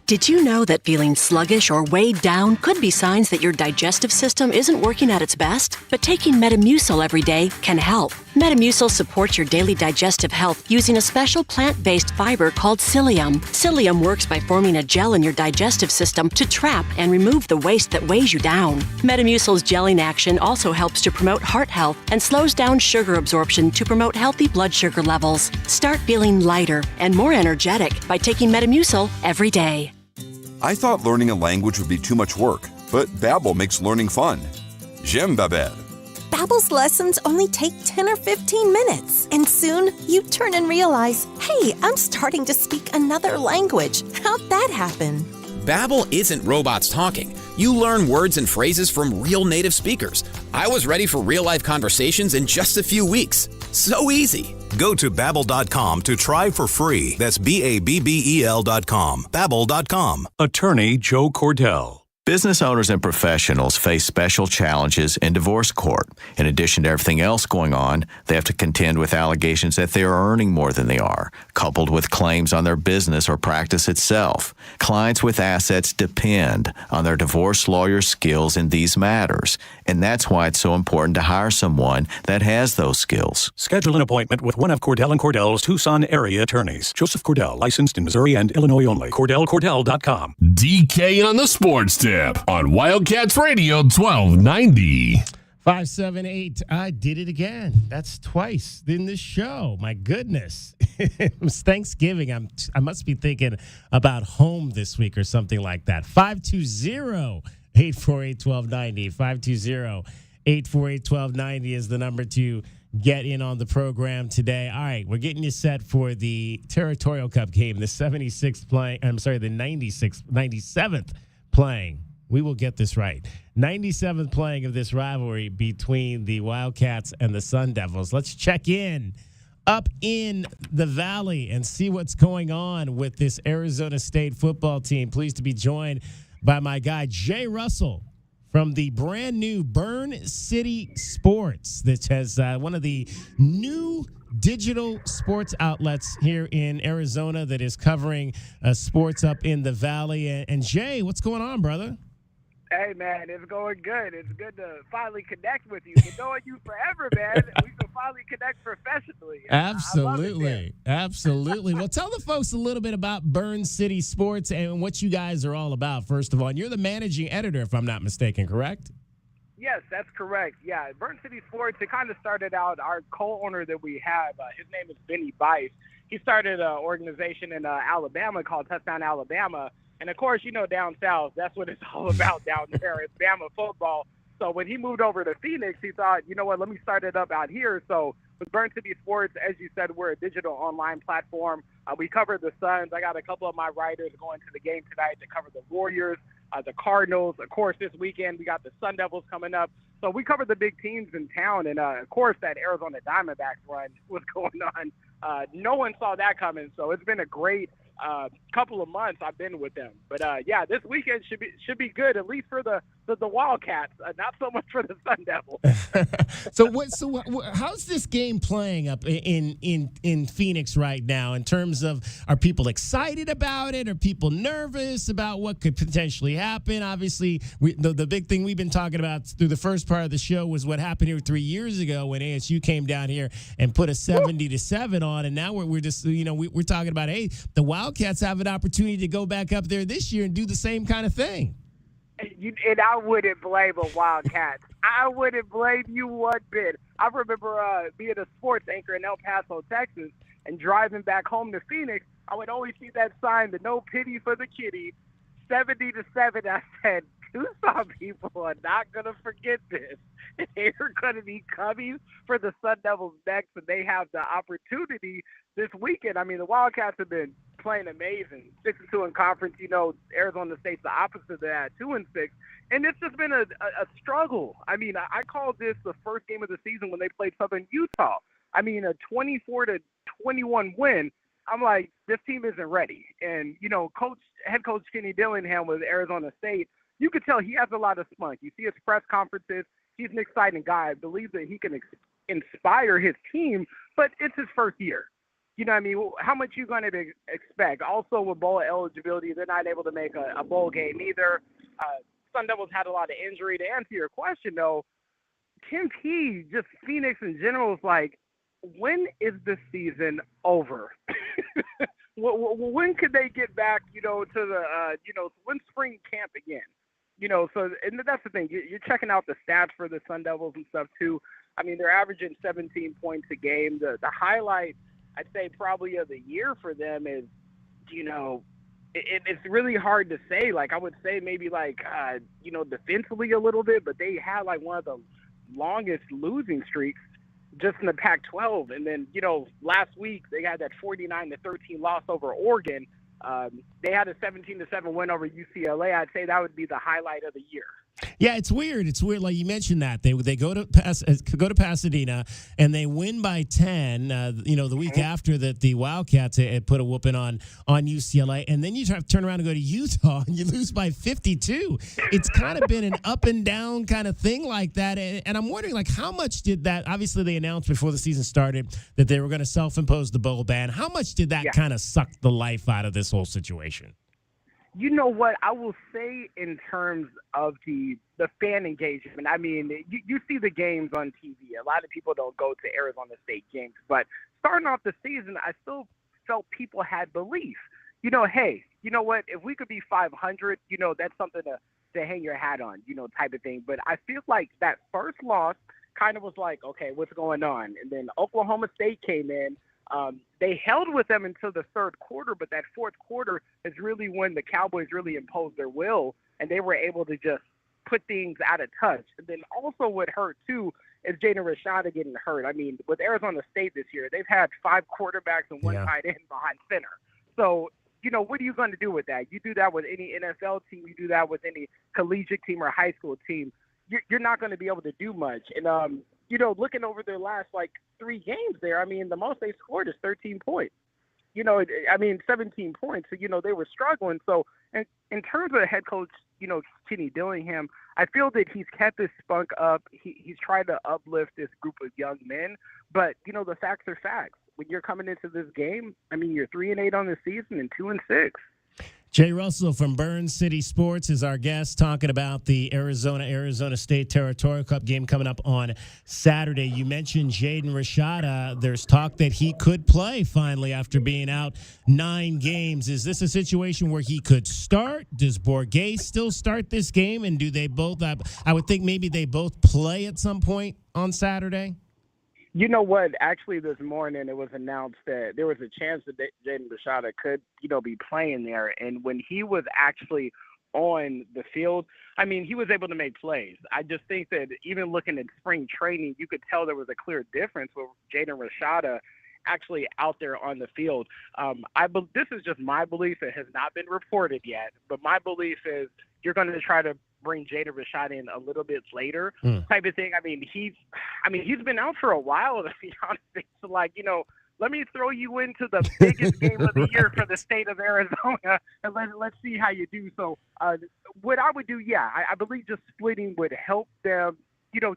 Did you know that feeling sluggish or weighed down could be signs that your digestive system isn't working at its best? But taking Metamucil every day can help. Metamucil supports your daily digestive health using a special plant-based fiber called psyllium. Psyllium works by forming a gel in your digestive system to trap and remove the waste that weighs you down. Metamucil's gelling action also helps to promote heart health and slows down sugar absorption to promote healthy blood sugar levels. Start feeling lighter and more energetic by taking Metamucil every day. I thought learning a language would be too much work, but Babbel makes learning fun. J'aime Babbel. Babbel's lessons only take 10 or 15 minutes, and soon you turn and realize, hey, I'm starting to speak another language. How'd that happen? Babbel isn't robots talking. You learn words and phrases from real native speakers. I was ready for real-life conversations in just a few weeks. So easy. Go to Babbel.com to try for free. That's Babbel.com. Babbel.com. Attorney Joe Cordell. Business owners and professionals face special challenges in divorce court. In addition to everything else going on, they have to contend with allegations that they are earning more than they are, coupled with claims on their business or practice itself. Clients with assets depend on their divorce lawyer's skills in these matters, and that's why it's so important to hire someone that has those skills. Schedule an appointment with one of Cordell & Cordell's Tucson area attorneys. Joseph Cordell, licensed in Missouri and Illinois only. CordellCordell.com. DK on the sports tip on Wildcats Radio 1290. 578. I did it again. That's twice in this show. My goodness. It was Thanksgiving. I must be thinking about home this week or something like that. 520-848-1290. 520-848-1290 is the number to get in on the program today. All right, we're getting you set for the Territorial Cup game, the 97th playing. We will get this right. 97th playing of this rivalry between the Wildcats and the Sun Devils. Let's check in up in the Valley and see what's going on with this Arizona State football team. Pleased to be joined by my guy, Jay Russell, from the brand new Burn City Sports, that has one of the new digital sports outlets here in Arizona that is covering sports up in the Valley. And Jay, what's going on, brother? Hey, man, it's going good. It's good to finally connect with you. Been knowing you forever, man. We can finally connect professionally. Absolutely. Absolutely. Well, tell the folks a little bit about Burn City Sports and what you guys are all about, first of all. And you're the managing editor, if I'm not mistaken, correct? Yes, that's correct. Yeah, Burn City Sports, it kind of started out, our co-owner that we have, his name is Benny Bice. He started an organization in Alabama called Tucson, Alabama. And, of course, you know, down south, that's what it's all about down there. It's Bama football. So when he moved over to Phoenix, he thought, you know what, let me start it up out here. So with Burn City Sports, as you said, we're a digital online platform. We cover the Suns. I got a couple of my writers going to the game tonight to cover the Warriors. the Cardinals. Of course, this weekend we got the Sun Devils coming up. So we covered the big teams in town, and of course that Arizona Diamondbacks run was going on. No one saw that coming, so it's been a great couple of months I've been with them. But yeah, this weekend should be good, at least for the Wildcats, not so much for the Sun Devils. So how's this game playing up in Phoenix right now in terms of, are people excited about it? Are people nervous about what could potentially happen? Obviously, the big thing we've been talking about through the first part of the show was what happened here 3 years ago when ASU came down here and put a 70-7 on, and now we're just we're talking about, hey, the Wildcats have an opportunity to go back up there this year and do the same kind of thing. And I wouldn't blame a Wildcats. I wouldn't blame you one bit. I remember being a sports anchor in El Paso, Texas, and driving back home to Phoenix. I would always see that sign, the no pity for the kitty, 70-7. I said, Tucson people are not going to forget this. They're going to be coming for the Sun Devils next, and they have the opportunity this weekend. I mean, the Wildcats have been playing amazing. 6-2 in conference. Arizona State's the opposite of that, 2-6. And it's just been a struggle. I mean, I called this the first game of the season when they played Southern Utah. I mean, a 24-21 win. I'm like, this team isn't ready. And, head coach Kenny Dillingham with Arizona State, you could tell he has a lot of spunk. You see his press conferences. He's an exciting guy. I believe that he can inspire his team, but it's his first year. You know what I mean? How much you going to expect? Also, with bowl eligibility, they're not able to make a bowl game either. Sun Devils had a lot of injury. To answer your question, though, Tim P, just Phoenix in general, is like, when is the season over? When could they get back, to the, when spring camp again? So and that's the thing. You're checking out the stats for the Sun Devils and stuff, too. I mean, they're averaging 17 points a game. The highlight, I'd say, probably of the year for them is, it's really hard to say. Like, I would say maybe defensively a little bit, but they had like one of the longest losing streaks just in the Pac-12. And then, last week they had that 49-13 loss over Oregon. They had a 17-7 win over UCLA. I'd say that would be the highlight of the year. Yeah, it's weird. It's weird. Like you mentioned that they go to Pasadena and they win by 10. The week after that, the Wildcats had put a whooping on UCLA, and then you turn around and go to Utah and you lose by 52. It's kind of been an up and down kind of thing like that, and I'm wondering, like, how much did that? Obviously, they announced before the season started that they were going to self-impose the bowl ban. How much did that kind of suck the life out of this whole situation? You know what? I will say in terms of the fan engagement, I mean, you see the games on TV. A lot of people don't go to Arizona State games. But starting off the season, I still felt people had belief. Hey, you know what? If we could be 500, that's something to hang your hat on, type of thing. But I feel like that first loss kind of was like, okay, what's going on? And then Oklahoma State came in. They held with them until the third quarter, but that fourth quarter is really when the Cowboys really imposed their will, and they were able to just put things out of touch. And then also what hurt, too, is Jaden Rashada getting hurt. I mean, with Arizona State this year, they've had 5 quarterbacks and 1 tight end behind center. So, what are you going to do with that? You do that with any NFL team. You do that with any collegiate team or high school team. You're not going to be able to do much. And, looking over their last, 3 games there, I mean, the most they scored is 13 points. 17 points. So, they were struggling. So, in terms of the head coach, Kenny Dillingham, I feel that he's kept his spunk up. He's tried to uplift this group of young men. But, the facts are facts. When you're coming into this game, I mean, you're 3-8 on the season and 2-6. Jay Russell from Burn City Sports is our guest, talking about the Arizona State Territorial Cup game coming up on Saturday. You mentioned Jaden Rashada. There's talk that he could play finally after being out 9 games. Is this a situation where he could start? Does Borgay still start this game? And do they both? I would think maybe they both play at some point on Saturday. You know what? Actually, this morning it was announced that there was a chance that Jaden Rashada could, be playing there. And when he was actually on the field, I mean, he was able to make plays. I just think that even looking at spring training, you could tell there was a clear difference with Jaden Rashada actually out there on the field. This is just my belief. It has not been reported yet, but my belief is you're going to try to bring Jaden Rashad in a little bit later, type of thing. I mean, he's been out for a while, to be honest. So, like, let me throw you into the biggest game of the year for the state of Arizona, and let's see how you do. So, what I would do, I believe just splitting would help them.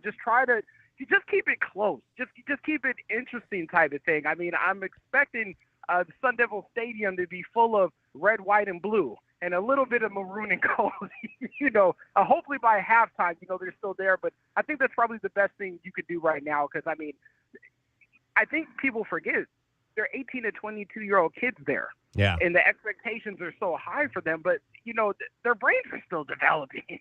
Just try to just keep it close, just keep it interesting, type of thing. I mean, I'm expecting the Sun Devil Stadium to be full of red, white, and blue, and a little bit of maroon and gold. Hopefully by halftime, they're still there. But I think that's probably the best thing you could do right now, because I mean, I think people forget they're 18 to 22-year-old kids there. Yeah. And the expectations are so high for them, but their brains are still developing,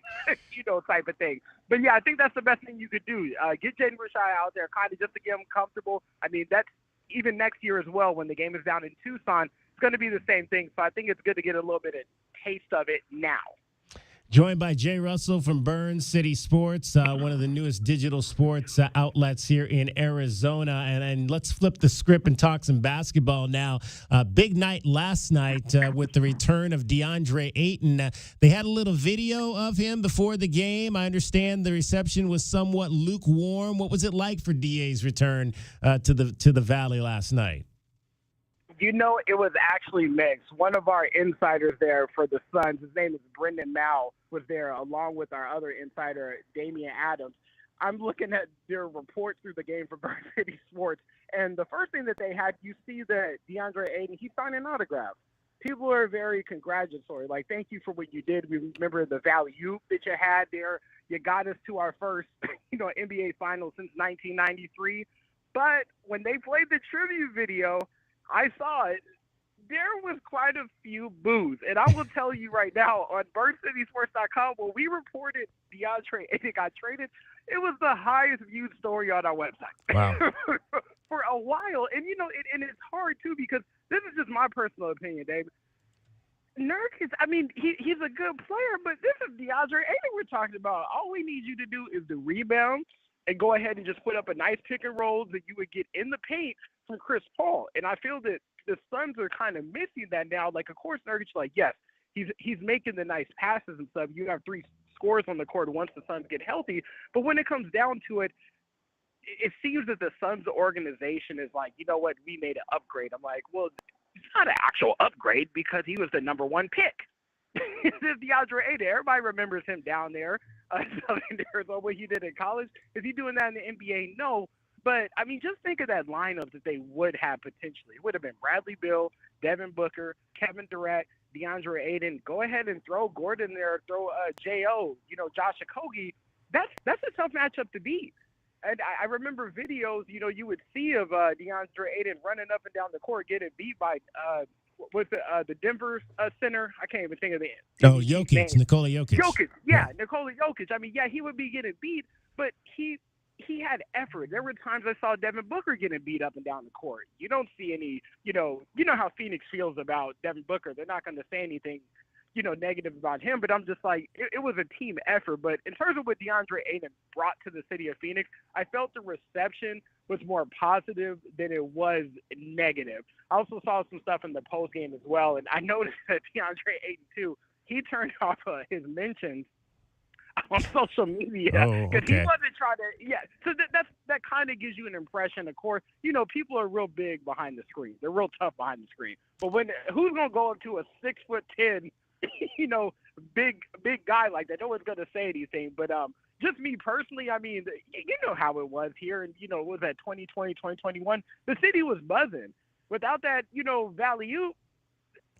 type of thing. But yeah, I think that's the best thing you could do. Get Jaden Rashad out there, kind of just to get him comfortable. I mean, that's even next year as well, when the game is down in Tucson, it's going to be the same thing. So I think it's good to get a little bit of taste of it now. Joined by Jay Russell from Burns City Sports, one of the newest digital sports outlets here in Arizona. And let's flip the script and talk some basketball now. Big night last night with the return of Deandre Ayton. They had a little video of him before the game. I understand the reception was somewhat lukewarm. What was it like for DA's return to the Valley last night? It was actually mixed. One of our insiders there for the Suns, his name is Brendan Mao, was there along with our other insider, Damian Adams. I'm looking at their report through the game for Burns City Sports, and the first thing that they had, you see that Deandre Ayton, he signed an autograph. People are very congratulatory. Like, thank you for what you did. We remember the value that you had there. You got us to our first, NBA Finals since 1993. But when they played the tribute video, I saw it. There was quite a few boos. And I will tell you right now, on BurnCitySports.com, when we reported Deandre Ayton got traded, it was the highest viewed story on our website. Wow. For a while. And, and it's hard, too, because this is just my personal opinion, Dave. Nurk he's a good player, but this is Deandre Ayton we're talking about. All we need you to do is the rebound and go ahead and just put up a nice pick and roll that you would get in the paint from Chris Paul. And I feel that the Suns are kind of missing that now. Like, of course, Nurkic, yes, he's making the nice passes and stuff. You have three scorers on the court once the Suns get healthy. But when it comes down to it, it seems that the Suns organization is like, you know what, we made an upgrade. I'm like, well, it's not an actual upgrade because he was the number one pick. This is Deandre Ayton. Everybody remembers him down there, Southern Arizona, what he did in college. Is he doing that in the NBA? No. But, just think of that lineup that they would have potentially. It would have been Bradley Beal, Devin Booker, Kevin Durant, Deandre Ayton. Go ahead and throw Gordon there, throw J.O., Josh Okogie. That's a tough matchup to beat. And I remember videos, you would see of Deandre Ayton running up and down the court, getting beat by the Denver center. I can't even think of the Jokic, Nikola Jokic. Nikola Jokic. He would be getting beat, but he had effort. There were times I saw Devin Booker getting beat up and down the court. You don't see any, you know how Phoenix feels about Devin Booker. They're not going to say anything, negative about him, but I'm just like, it was a team effort. But in terms of what Deandre Ayton brought to the city of Phoenix, I felt the reception was more positive than it was negative. I also saw some stuff in the post game as well, and I noticed that Deandre Ayton too, he turned off his mentions on social media because he wasn't trying to. So that kind of gives you an impression. Of course, people are real big behind the screen. They're real tough behind the screen. But who's gonna go up to a 6'10", big guy like that? No one's gonna say anything. But just me personally, you know how it was here, and what was that 2020, 2021? The city was buzzing. Without that, value.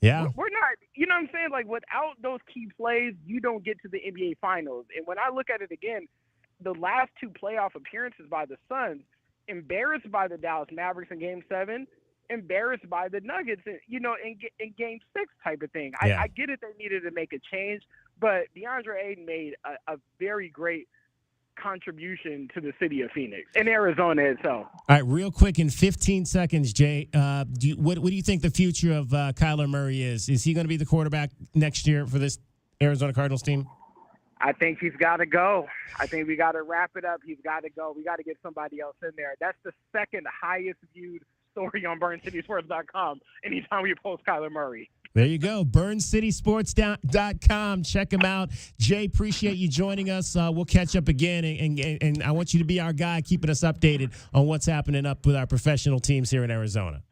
Yeah. We're not, what I'm saying? Like, without those key plays, you don't get to the NBA Finals. And when I look at it again, the last two playoff appearances by the Suns, embarrassed by the Dallas Mavericks in Game 7, embarrassed by the Nuggets, in Game 6 type of thing. Yeah. I get it, they needed to make a change, but Deandre Ayton made a very great contribution to the city of Phoenix and Arizona itself. All right, real quick in 15 seconds, Jay, what do you think the future of Kyler Murray is? Is he going to be the quarterback next year for this Arizona Cardinals team? I think he's got to go. I think we got to wrap it up. He's got to go. We got to get somebody else in there. That's the second highest viewed story on BurnCitySports.com anytime we post Kyler Murray. There you go. BurnCitySports.com. Check him out. Jay, appreciate you joining us. We'll catch up again, and I want you to be our guy, keeping us updated on what's happening up with our professional teams here in Arizona.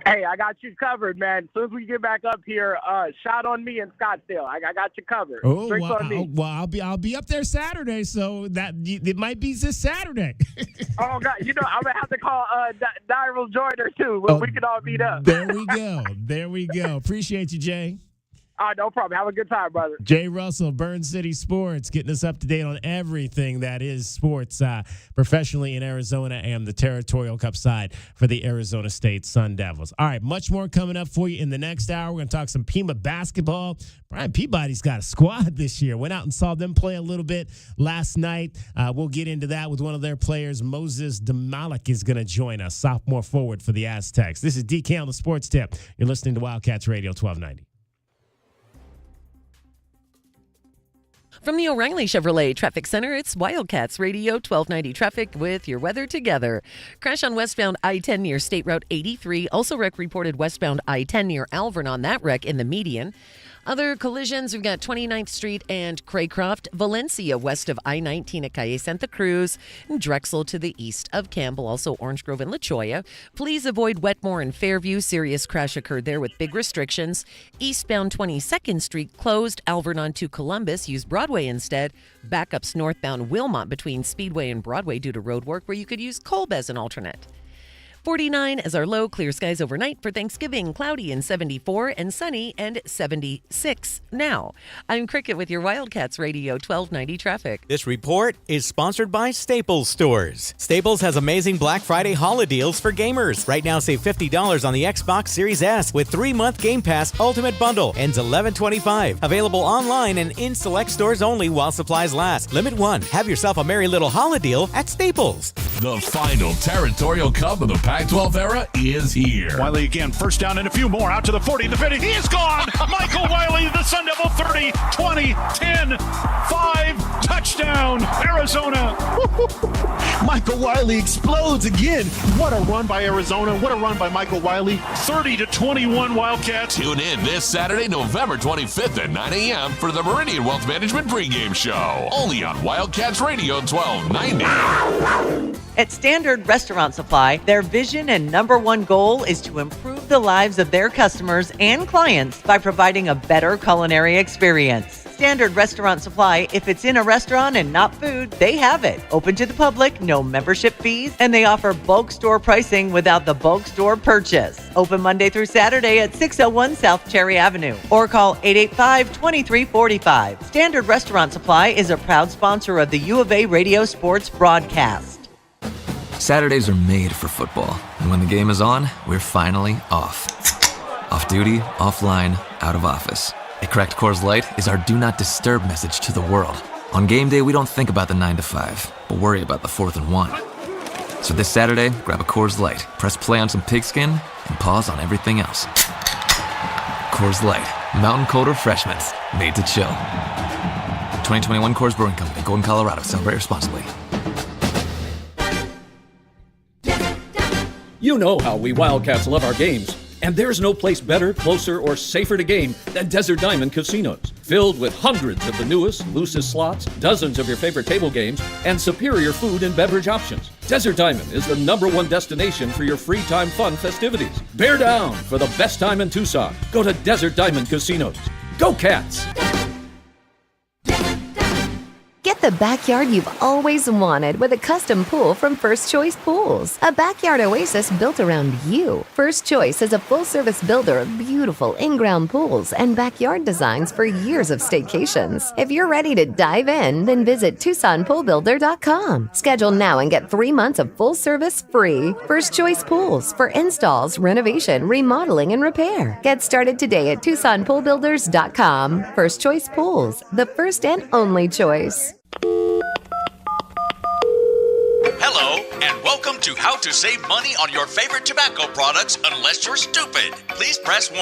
Hey, I got you covered, man. As soon as we get back up here, shout on me in Scottsdale. I got you covered. Oh, Drinks on me. I'll be up there Saturday, so that it might be this Saturday. Oh God, I'm gonna have to call Daryl Joyner too. We can all meet up. There we go. Appreciate you, Jay. No problem. Have a good time, brother. Jay Russell, Burn City Sports, getting us up to date on everything that is sports professionally in Arizona and the Territorial Cup side for the Arizona State Sun Devils. All right, much more coming up for you in the next hour. We're going to talk some Pima basketball. Brian Peabody's got a squad this year. Went out and saw them play a little bit last night. We'll get into that with one of their players. Moses Demalik is going to join us, sophomore forward for the Aztecs. This is DK on the Sports Tip. You're listening to Wildcats Radio 1290. From the O'Reilly Chevrolet Traffic Center, it's Wildcats Radio 1290 traffic with your weather together. Crash on westbound I-10 near State Route 83. Also wreck reported westbound I-10 near Alvern on that wreck in the median. Other collisions, we've got 29th Street and Craycroft, Valencia west of I-19 at Calle Santa Cruz, and Drexel to the east of Campbell, also Orange Grove and La Cholla. Please avoid Wetmore and Fairview. Serious crash occurred there with big restrictions. Eastbound 22nd Street closed. Alvernon to Columbus. Use Broadway instead. Backups northbound Wilmot between Speedway and Broadway due to road work, where you could use Kolb as an alternate. 49 as our low. Clear skies overnight for Thanksgiving. Cloudy and 74 and sunny and 76 now. I'm Cricket with your Wildcats Radio 1290 traffic. This report is sponsored by Staples Stores. Staples has amazing Black Friday holiday deals for gamers. Right now, save $50 on the Xbox Series S with 3-month Game Pass Ultimate Bundle. Ends $11.25. Available online and in select stores only while supplies last. Limit 1. Have yourself a merry little holiday deal at Staples. The final Territorial Cup of the Pac-12 era is here. Wiley again, first down and a few more, out to the 40, the 50, he is gone! Michael Wiley, the Sun Devil, 30, 20, 10, 5, touchdown, Arizona! Michael Wiley explodes again. What a run by Arizona, what a run by Michael Wiley, 30-21 Wildcats. Tune in this Saturday, November 25th at 9 a.m. for the Meridian Wealth Management pregame show, only on Wildcats Radio 1290. At Standard Restaurant Supply, their vision and number one goal is to improve the lives of their customers and clients by providing a better culinary experience. Standard Restaurant Supply, if it's in a restaurant and not food, they have it. Open to the public, no membership fees, and they offer bulk store pricing without the bulk store purchase. Open Monday through Saturday at 601 South Cherry Avenue or call 885-2345. Standard Restaurant Supply is a proud sponsor of the U of A Radio Sports broadcast. Saturdays are made for football, and when the game is on, we're finally off. Off duty, offline, out of office. A cracked Coors Light is our do not disturb message to the world. On game day, we don't think about the 9 to 5, but worry about the 4th and 1. So this Saturday, grab a Coors Light, press play on some pigskin, and pause on everything else. Coors Light, mountain cold refreshments, made to chill. 2021 Coors Brewing Company, Golden, Colorado. Celebrate responsibly. You know how we Wildcats love our games, and there's no place better, closer, or safer to game than Desert Diamond Casinos. Filled with hundreds of the newest, loosest slots, dozens of your favorite table games, and superior food and beverage options. Desert Diamond is the #1 destination for your free time fun festivities. Bear down for the best time in Tucson. Go to Desert Diamond Casinos. Go Cats! Get the backyard you've always wanted with a custom pool from First Choice Pools. A backyard oasis built around you. First Choice is a full-service builder of beautiful in-ground pools and backyard designs for years of staycations. If you're ready to dive in, then visit TucsonPoolBuilder.com. Schedule now and get 3 months of full service free. First Choice Pools for installs, renovation, remodeling, and repair. Get started today at TucsonPoolBuilders.com. First Choice Pools, the first and only choice. Hello, and welcome to How to Save Money on Your Favorite Tobacco Products Unless You're Stupid. Please press 1.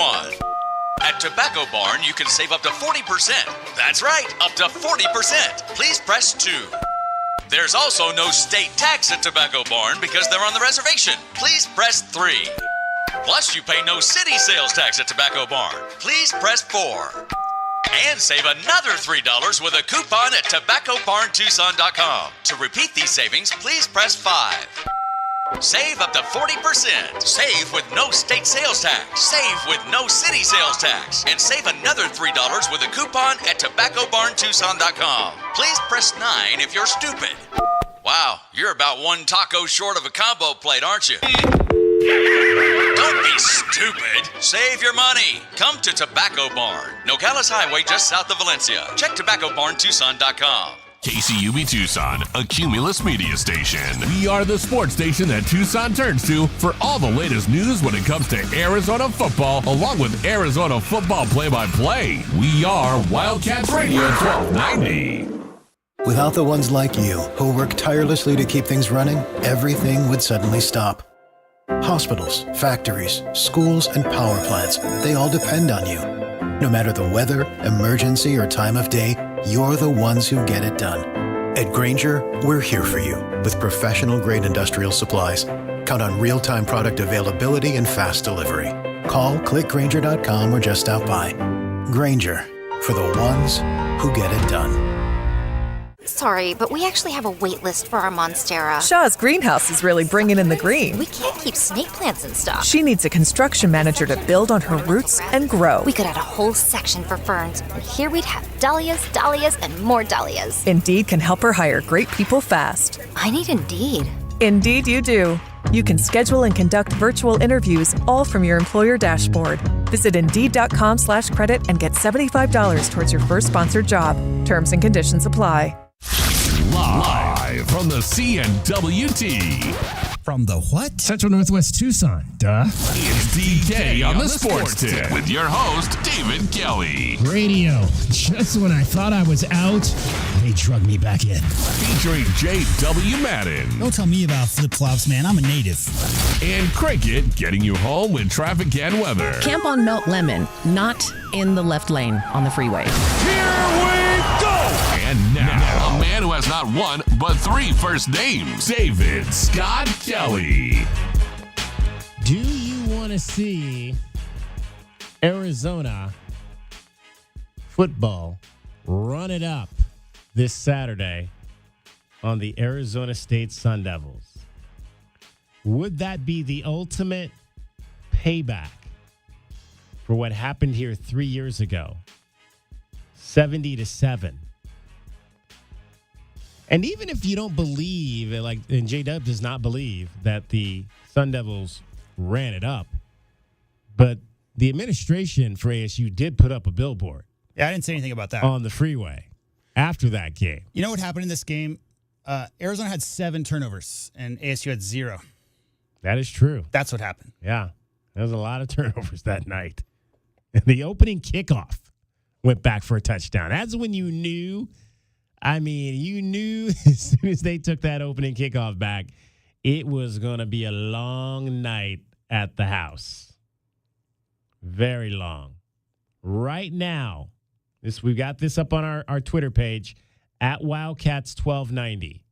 At Tobacco Barn, you can save up to 40%. That's right, up to 40%. Please press 2. There's also no state tax at Tobacco Barn because they're on the reservation. Please press 3. Plus, you pay no city sales tax at Tobacco Barn. Please press 4. And save another $3 with a coupon at tobaccobarntucson.com. To repeat these savings, please press 5. Save up to 40%. Save with no state sales tax. Save with no city sales tax. And save another $3 with a coupon at tobaccobarntucson.com. Please press 9 if you're stupid. Wow, you're about one taco short of a combo plate, aren't you? Don't be stupid. Save your money. Come to Tobacco Barn, Nogales Highway just south of Valencia. Check tobaccobarntucson.com. KCUB Tucson, a Cumulus media station. We are the sports station that Tucson turns to for all the latest news when it comes to Arizona football, along with Arizona football play-by-play. We are Wildcats Radio 1290. Without the ones like you, who work tirelessly to keep things running, everything would suddenly stop. Hospitals, factories, schools, and power plants, they all depend on you. No matter the weather, emergency, or time of day, you're the ones who get it done. At Grainger, we're here for you with professional-grade industrial supplies. Count on real-time product availability and fast delivery. Call, click Grainger.com, or just stop by. Grainger, for the ones who get it done. Sorry, but we actually have a wait list for our Monstera. Shaw's greenhouse is really bringing in the green. We can't keep snake plants in stock. She needs a construction manager to build on her roots and grow. We could add a whole section for ferns, and here we'd have dahlias, dahlias, and more dahlias. Indeed can help her hire great people fast. I need Indeed. Indeed you do. You can schedule and conduct virtual interviews all from your employer dashboard. Visit Indeed.com/credit and get $75 towards your first sponsored job. Terms and conditions apply. Live from the CNWT. From the what? Central Northwest Tucson. Duh. It's DK on the Sports Tip with your host, David Kelly. Radio. Just when I thought I was out, they drug me back in. Featuring J.W. Madden. Don't tell me about flip-flops, man. I'm a native. And Cricket getting you home with traffic and weather. Camp on Melt Lemon, not in the left lane on the freeway. Here we go! And now, a man who has not one, but 3 first names, David Scott Kelly. Do you want to see Arizona football run it up this Saturday on the Arizona State Sun Devils? Would that be the ultimate payback for what happened here 3 years ago? 70-7. And even if you don't believe, and J-Dub does not believe that the Sun Devils ran it up, but the administration for ASU did put up a billboard. Yeah, I didn't say anything about that. On the freeway after that game. You know what happened in this game? Arizona had 7 turnovers, and ASU had 0. That is true. That's what happened. Yeah, there was a lot of turnovers that night. And the opening kickoff went back for a touchdown. That's when you knew. I mean, you knew as soon as they took that opening kickoff back, it was going to be a long night at the house. Very long. Right now, we've got this up on our Twitter page, at Wildcats1290.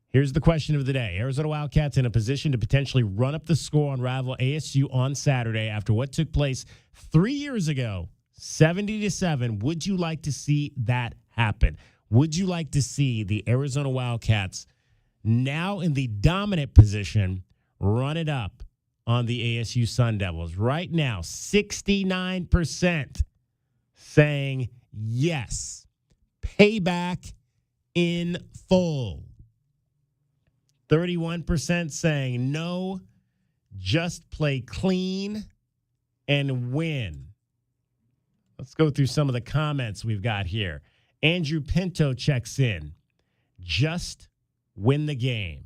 Here's the question of the day. Arizona Wildcats in a position to potentially run up the score and rival ASU on Saturday after what took place 3 years ago, 70-7. Would you like to see that happen? Would you like to see the Arizona Wildcats, now in the dominant position, run it up on the ASU Sun Devils? Right now, 69% saying yes. Payback in full. 31% saying no, just play clean and win. Let's go through some of the comments we've got here. Andrew Pinto checks in. Just win the game.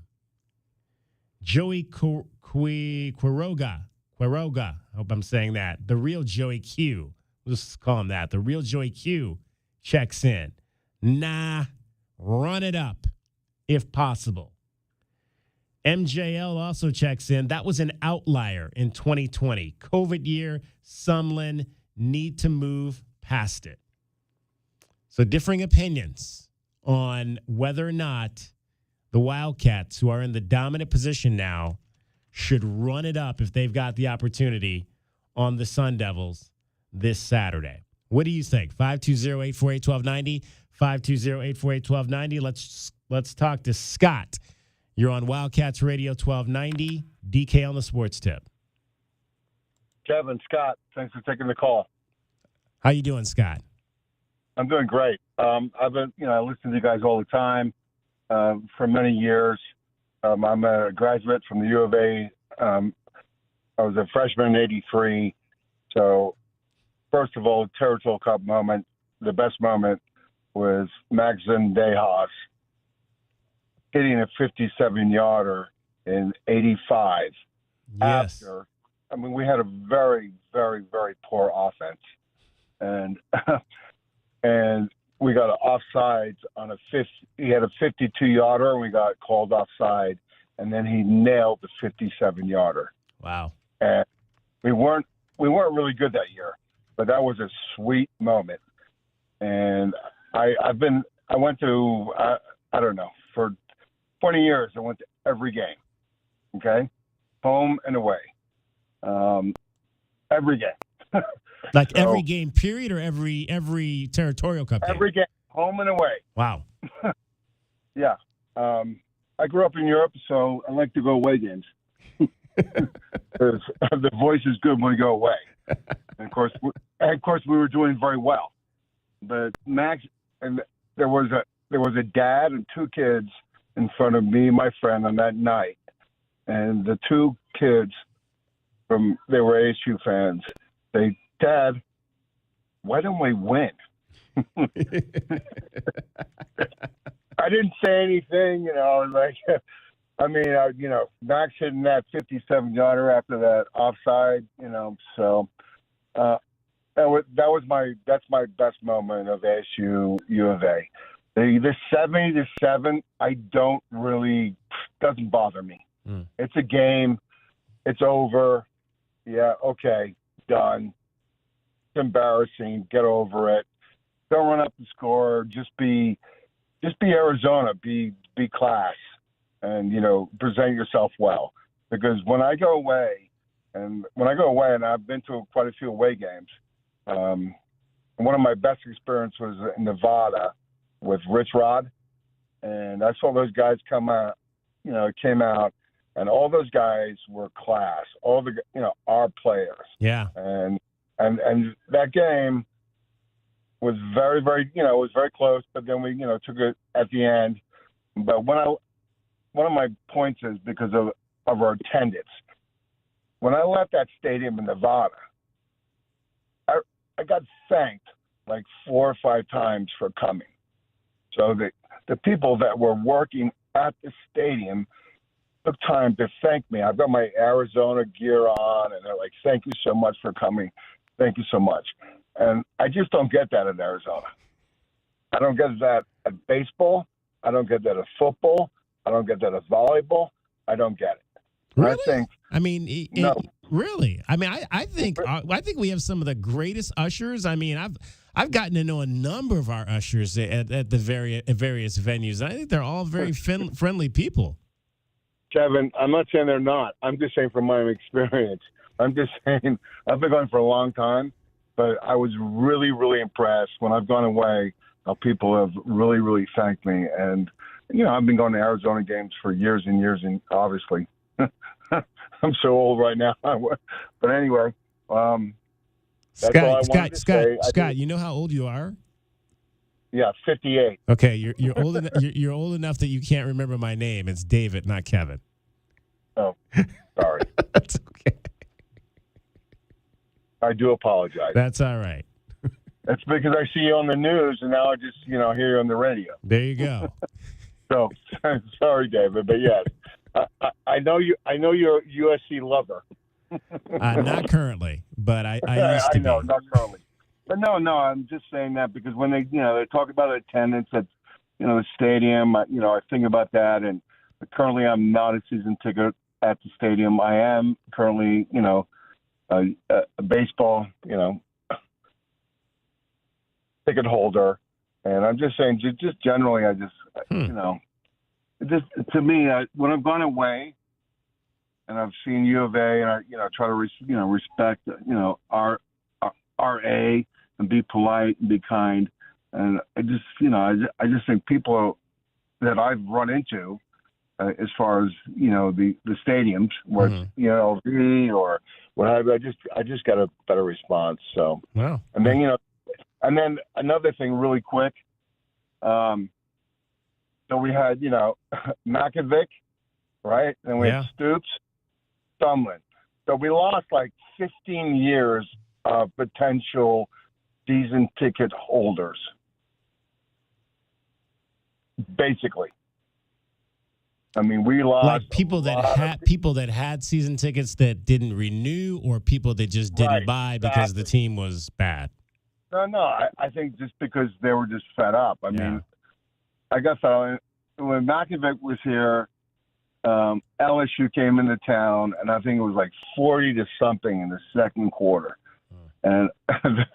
Joey Quiroga. I hope I'm saying that. The real Joey Q. Let's call him that. The real Joey Q checks in. Nah, run it up if possible. MJL also checks in. That was an outlier in 2020. COVID year, Sumlin need to move past it. So differing opinions on whether or not the Wildcats, who are in the dominant position now, should run it up if they've got the opportunity on the Sun Devils this Saturday. What do you think? 520-848-1290, 520-848-1290. Let's talk to Scott. You're on Wildcats Radio 1290, DK on the Sports Tip. Kevin, Scott, thanks for taking the call. How you doing, Scott? I'm doing great. I've been, I listen to you guys all the time for many years. I'm a graduate from the U of A. I was a freshman in '83. So, first of all, Territorial Cup moment, the best moment was Maxson Dejas hitting a 57-yarder in '85. Yes. We had a very, very, very poor offense. And and we got an offsides on he had a 52-yarder, and we got called offside, and then he nailed the 57-yarder. Wow. And we weren't really good that year, but that was a sweet moment. And I went to, I don't know, for 20 years, I went to every game, okay? Home and away. Every game. Like every game, period, or every Territorial Cup game? Every game, home and away. Wow. Yeah. I grew up in Europe, so I like to go away games. The voice is good when we go away. And of course, we were doing very well. But Max, and there was a dad and two kids in front of me and my friend on that night. And the two kids they were ASU fans. They, Dad, why don't we win? I didn't say anything, Max hitting that 57-yarder after that offside, so that's my best moment of ASU U of A. The 70-7, doesn't bother me. It's a game. It's over. Yeah, okay, done. It's embarrassing. Get over it. Don't run up the score. Just be Arizona. Be class, and present yourself well. Because when I go away, and I've been to quite a few away games. One of my best experiences was in Nevada with Rich Rod, and I saw those guys come out. Came out. And all those guys were class. All the our players. Yeah. And that game was very, very it was very close. But then we took it at the end. But one of my points is because of our attendance. When I left that stadium in Nevada, I got thanked like 4 or 5 times for coming. So the people that were working at the stadium took time to thank me. I've got my Arizona gear on, and they're like, thank you so much for coming. Thank you so much. And I just don't get that in Arizona. I don't get that at baseball. I don't get that at football. I don't get that at volleyball. I don't get it. Really? No. Really? I think we have some of the greatest ushers. I've gotten to know a number of our ushers at the various venues. And I think they're all very friendly people. Kevin, I'm not saying they're not. I'm just saying from my experience. I'm just saying I've been going for a long time, but I was really, really impressed when I've gone away how people have really, really thanked me. And, I've been going to Arizona games for years and years, and obviously I'm so old right now. But anyway, that's all I wanted to say. Scott, you know how old you are? Yeah, 58. Okay, you're old enough. You're old enough that you can't remember my name. It's David, not Kevin. Oh, sorry. That's okay. I do apologize. That's all right. That's because I see you on the news, and now I just hear you on the radio. There you go. So sorry, David, but yes, I know you. I know you're a USC lover. Not currently, but I used to I know, be. not currently. But no, I'm just saying that because when they talk about attendance at, the stadium, I think about that. And currently I'm not a season ticket at the stadium. I am currently, a baseball, ticket holder. And I'm just saying, just generally, I just, just to me, when I've gone away and I've seen U of A, and I, try to, respect, our A and be polite and be kind. And I just, I just think people that I've run into, as far as, the stadiums where it's, LV or what have you, I just got a better response. So, wow. And then, and then another thing really quick. So we had, Makovic, right? And we had Stoops, Sumlin. So we lost like 15 years of potential season ticket holders. Basically. I mean, we lost like people that had season tickets that didn't renew, or people that just didn't buy because the team was bad. No. I think just because they were just fed up. I mean, I got fed up. When Makovic was here, LSU came into town, and I think it was like 40 to something in the second quarter. And the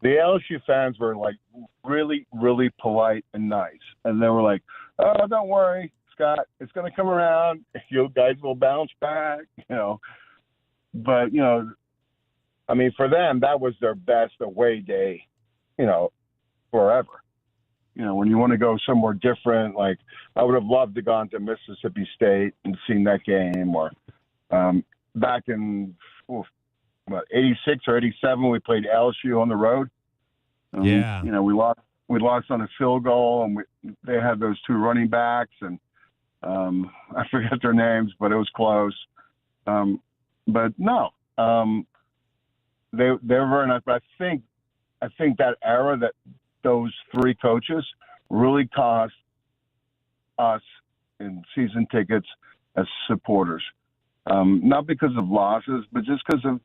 LSU fans were like really, really polite and nice. And they were like, "Oh, don't worry, Scott, it's going to come around. You guys will bounce back," But, I mean, for them, that was their best away day, forever. When you want to go somewhere different, like I would have loved to gone to Mississippi State and seen that game, or back in 86 or 87, we played LSU on the road. We lost on a field goal, and they had those two running backs, and I forget their names, but it was close. But no, they were very nice. But I think that era, that those three coaches really cost us in season tickets as supporters. Not because of losses, but just because of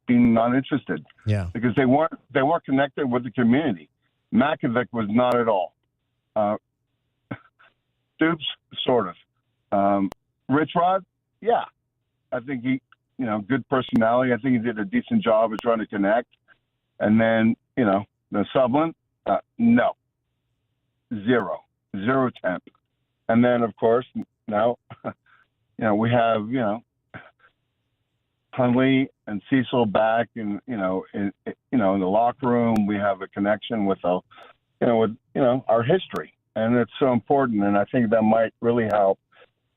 being not interested. Yeah. Because they weren't connected with the community. Makovic was not at all. Stoops, sort of. Rich Rod, yeah. I think he, good personality. I think he did a decent job of trying to connect. And then, the Sumlin, no. Zero temp. And then, of course, now, we have, Hunley and Cecil back in the locker room. We have a connection with our history, and it's so important. And I think that might really help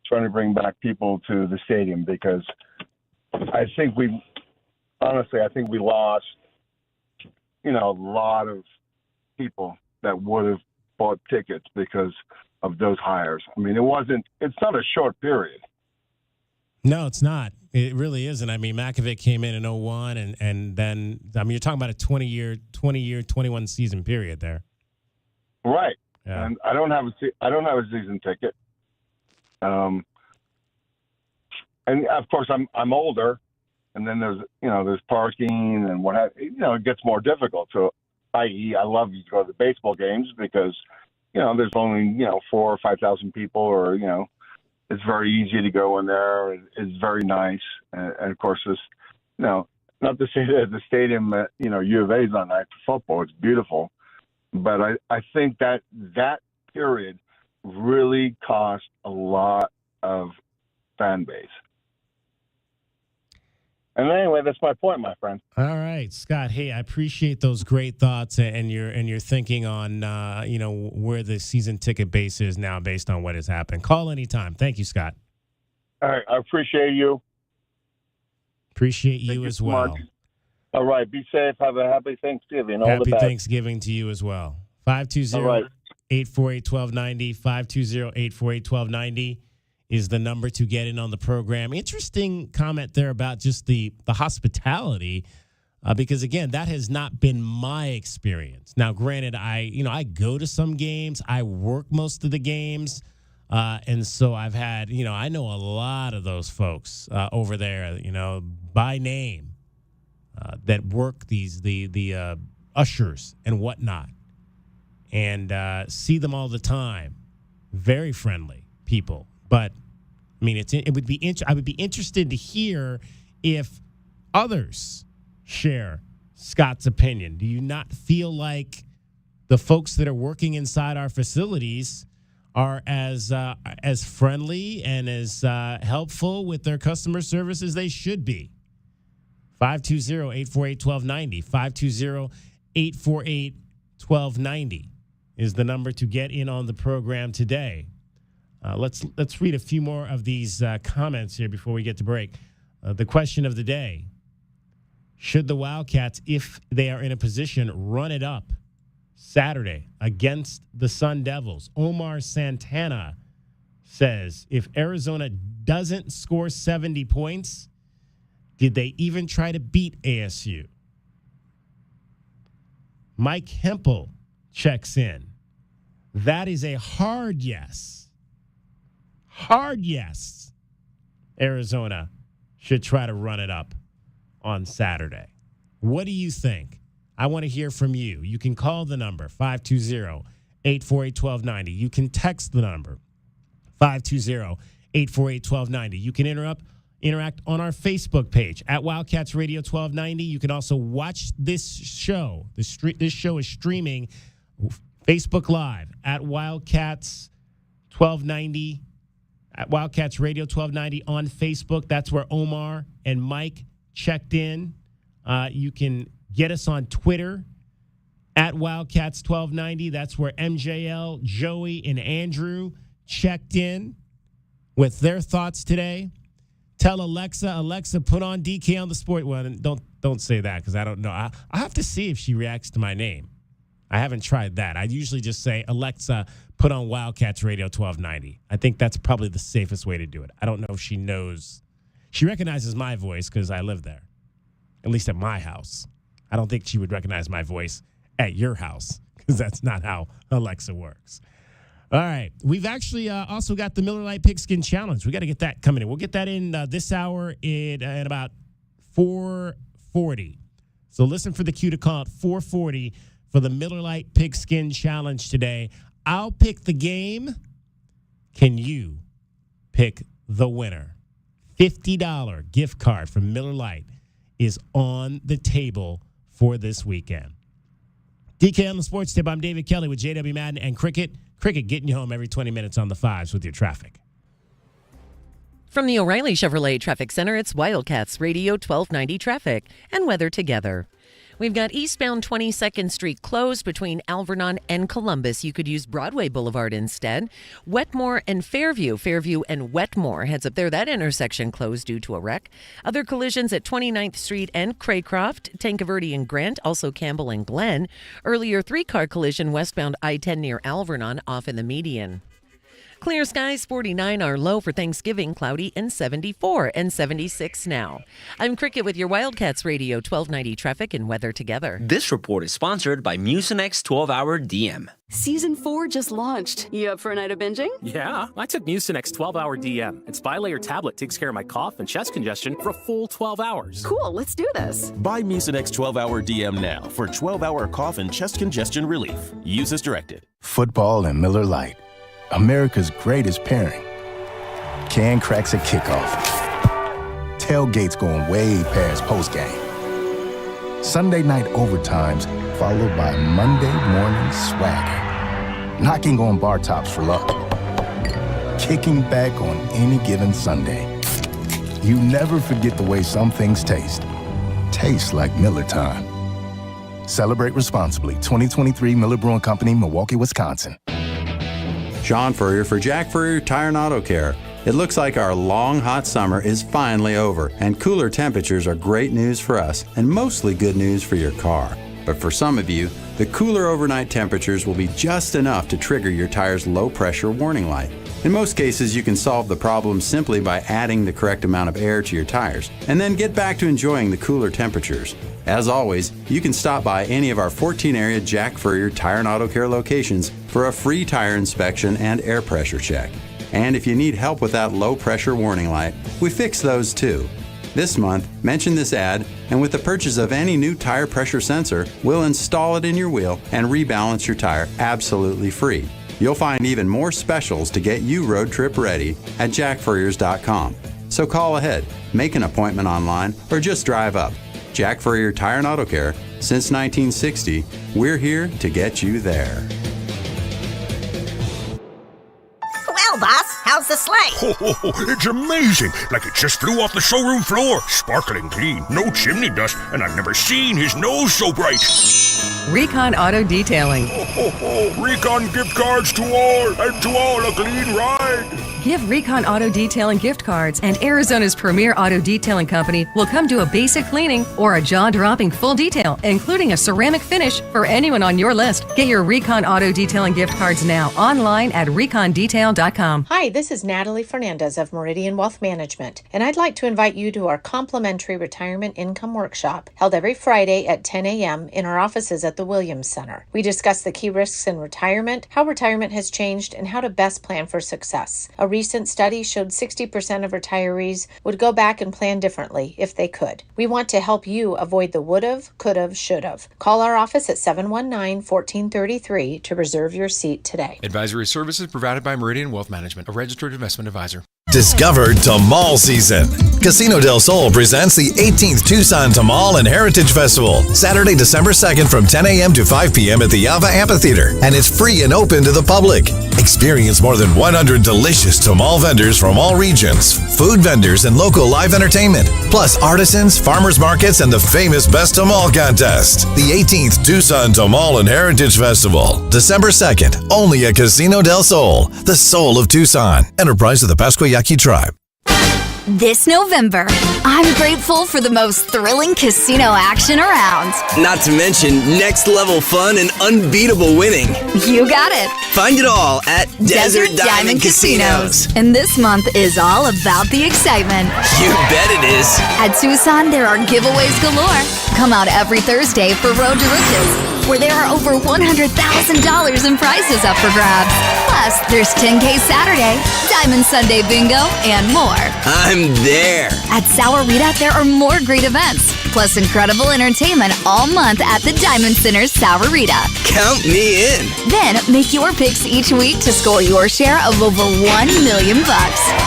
trying to bring back people to the stadium, because I think we lost, a lot of people that would have bought tickets because of those hires. I mean, it's not a short period. No, it's not. It really isn't. I mean, Makovic came in 2001, and then, I mean, you're talking about a 21 season period there. Right. Yeah. And I don't have a season ticket. And of course I'm older, and then there's parking and what have it gets more difficult. So, i.e., I love to go to the baseball games because, there's only, 4,000 or 5,000 people, or, it's very easy to go in there. It's very nice. And of course, this, not to say that the stadium at, U of A is not nice for football. It's beautiful. But I think that period really cost a lot of fan base. And anyway, that's my point, my friend. All right, Scott. Hey, I appreciate those great thoughts and your thinking on where the season ticket base is now based on what has happened. Call anytime. Thank you, Scott. All right, I appreciate you. Appreciate you as well. Much. All right, be safe. Have a happy Thanksgiving. All happy the best. Thanksgiving to you as well. 520-848-1290. 520-848-1290. Is the number to get in on the program. Interesting comment there about just the hospitality, because again, that has not been my experience. Now, granted, I go to some games, I work most of the games, and so I've had I know a lot of those folks over there, by name, that work the ushers and whatnot, and see them all the time. Very friendly people. But I mean, I would be interested to hear if others share Scott's opinion. Do you not feel like the folks that are working inside our facilities are as friendly and as helpful with their customer service as they should be. 520-848-1290. 520-848-1290 is the number to get in on the program today. Let's read a few more of these comments here before we get to break. The question of the day: should the Wildcats, if they are in a position, run it up Saturday against the Sun Devils? Omar Santana says, if Arizona doesn't score 70 points, did they even try to beat ASU? Mike Hempel checks in. That is a hard yes. Hard yes. Arizona should try to run it up on Saturday. What do you think? I want to hear from you. You can call the number, 520-848-1290. You can text the number, 520-848-1290. You can interact on our Facebook page at Wildcats Radio 1290. You can also watch this show. This show is streaming Facebook Live at Wildcats 1290, at Wildcats Radio 1290 on Facebook. That's where Omar and Mike checked in. You can get us on Twitter at Wildcats 1290. That's where MJL, Joey, and Andrew checked in with their thoughts today. Tell Alexa, put on DK on the Sport. Well, don't say that because I don't know. I have to see if she reacts to my name. I haven't tried that. I usually just say, Alexa, put on Wildcats Radio 1290. I think that's probably the safest way to do it. I don't know if she knows. She recognizes my voice because I live there, at least at my house. I don't think she would recognize my voice at your house because that's not how Alexa works. All right. We've actually also got the Miller Lite Pigskin Challenge. We got to get that coming in. We'll get that in this hour at about 4:40. So listen for the cue to call at 4:40 for the Miller Lite Pigskin Challenge today. I'll pick the game. Can you pick the winner? $50 gift card from Miller Lite is on the table for this weekend. DK on the Sports Tip. I'm David Kelly with JW Madden and Cricket. Cricket getting you home every 20 minutes on the fives with your traffic. From the O'Reilly Chevrolet Traffic Center, it's Wildcats Radio 1290 traffic and weather together. We've got eastbound 22nd Street closed between Alvernon and Columbus. You could use Broadway Boulevard instead. Wetmore and Fairview and Wetmore heads up there. That intersection closed due to a wreck. Other collisions at 29th Street and Craycroft, Tankerverde and Grant, also Campbell and Glen. Earlier, 3-car collision westbound I-10 near Alvernon off in the median. Clear skies, 49 are low for Thanksgiving, cloudy, and 74 and 76 now. I'm Cricket with your Wildcats Radio 1290 traffic and weather together. This report is sponsored by Mucinex 12-Hour DM. Season 4 just launched. You up for a night of binging? Yeah, I took Mucinex 12-Hour DM. Its bi-layer tablet takes care of my cough and chest congestion for a full 12 hours. Cool, let's do this. Buy Mucinex 12-Hour DM now for 12-hour cough and chest congestion relief. Use as directed. Football and Miller Lite. America's greatest pairing. Can cracks at kickoff. Tailgates going way past postgame. Sunday night overtimes followed by Monday morning swagger. Knocking on bar tops for luck. Kicking back on any given Sunday. You never forget the way some things taste. Tastes like Miller time. Celebrate responsibly. 2023 Miller Brewing Company, Milwaukee, Wisconsin. Sean Furrier for Jack Furrier Tire and Auto Care. It looks like our long, hot summer is finally over, and cooler temperatures are great news for us and mostly good news for your car. But for some of you, the cooler overnight temperatures will be just enough to trigger your tire's low-pressure warning light. In most cases, you can solve the problem simply by adding the correct amount of air to your tires, and then get back to enjoying the cooler temperatures. As always, you can stop by any of our 14-area Jack Furrier Tire and Auto Care locations for a free tire inspection and air pressure check. And if you need help with that low-pressure warning light, we fix those too. This month, mention this ad, and with the purchase of any new tire pressure sensor, we'll install it in your wheel and rebalance your tire absolutely free. You'll find even more specials to get you road trip ready at jackfurriers.com. So call ahead, make an appointment online, or just drive up. Jack Furrier Tire and Auto Care, Since 1960, we're here to get you there. Well, boss, how's the sleigh? Oh, it's amazing. Like it just flew off the showroom floor. Sparkling clean, no chimney dust, and I've never seen his nose so bright. Recon Auto Detailing. Recon gift cards to all, and to all a clean ride. Give Recon Auto Detailing gift cards, and Arizona's premier auto detailing company will come do a basic cleaning or a jaw-dropping full detail, including a ceramic finish for anyone on your list. Get your Recon Auto Detailing gift cards now online at recondetail.com. Hi, this is Natalie Fernandez of Meridian Wealth Management, and I'd like to invite you to our complimentary retirement income workshop held every Friday at 10 a.m. in our offices at the Williams Center. We discuss the key risks in retirement, how retirement has changed, and how to best plan for success. A recent study showed 60% of retirees would go back and plan differently if they could. We want to help you avoid the would've, could've, should've. Call our office at 719-1433 to reserve your seat today. Advisory services provided by Meridian Wealth Management, a registered investment advisor. Discover Tamal season. Casino del Sol presents the 18th Tucson Tamal and Heritage Festival, Saturday, December 2nd from 10 a.m. to 5 p.m. at the Alva Amphitheater, and it's free and open to the public. Experience more than 100 delicious Tamal vendors from all regions, food vendors, and local live entertainment, plus artisans, farmers markets, and the famous Best Tamal contest. The 18th Tucson Tamal and Heritage Festival, December 2nd, only at Casino del Sol, the soul of Tucson. Enterprise of the Pasquayaqui Tribe. This November, I'm grateful for the most thrilling casino action around. Not to mention next level fun and unbeatable winning. You got it. Find it all at Desert Diamond Casinos. And this month is all about the excitement. You bet it is. At Tucson, there are giveaways galore. Come out every Thursday for Road to Riches, where there are over $100,000 in prizes up for grabs. Plus, there's 10K Saturday, Diamond Sunday Bingo, and more. I'm there. At Saurita, there are more great events, plus incredible entertainment all month at the Diamond Center's Saurita. Count me in. Then make your picks each week to score your share of over $1 million.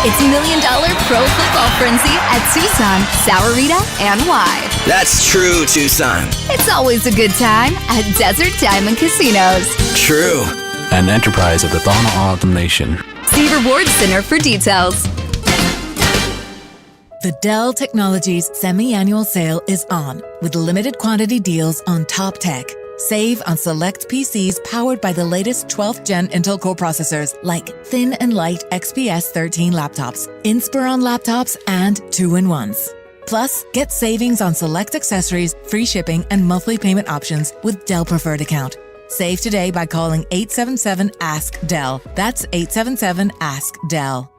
It's $1 Million Pro Football Frenzy at Tucson, Saurita, and Y. That's true, Tucson. It's always a good time at Desert Diamond Casinos. True. An enterprise of the Thana Autumn Nation. See Rewards Center for details. The Dell Technologies semi-annual sale is on, with limited quantity deals on top tech. Save on select PCs powered by the latest 12th gen Intel Core processors like thin and light XPS 13 laptops, Inspiron laptops, and 2-in-1s. Plus, get savings on select accessories, free shipping, and monthly payment options with Dell Preferred Account. Save today by calling 877-ASK-DELL. That's 877-ASK-DELL.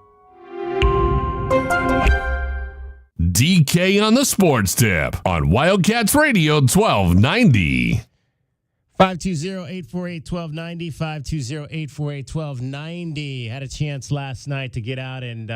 DK on the Sports Tip on Wildcats Radio 1290. 520-848-1290, 520-848-1290. Had a chance last night to get out and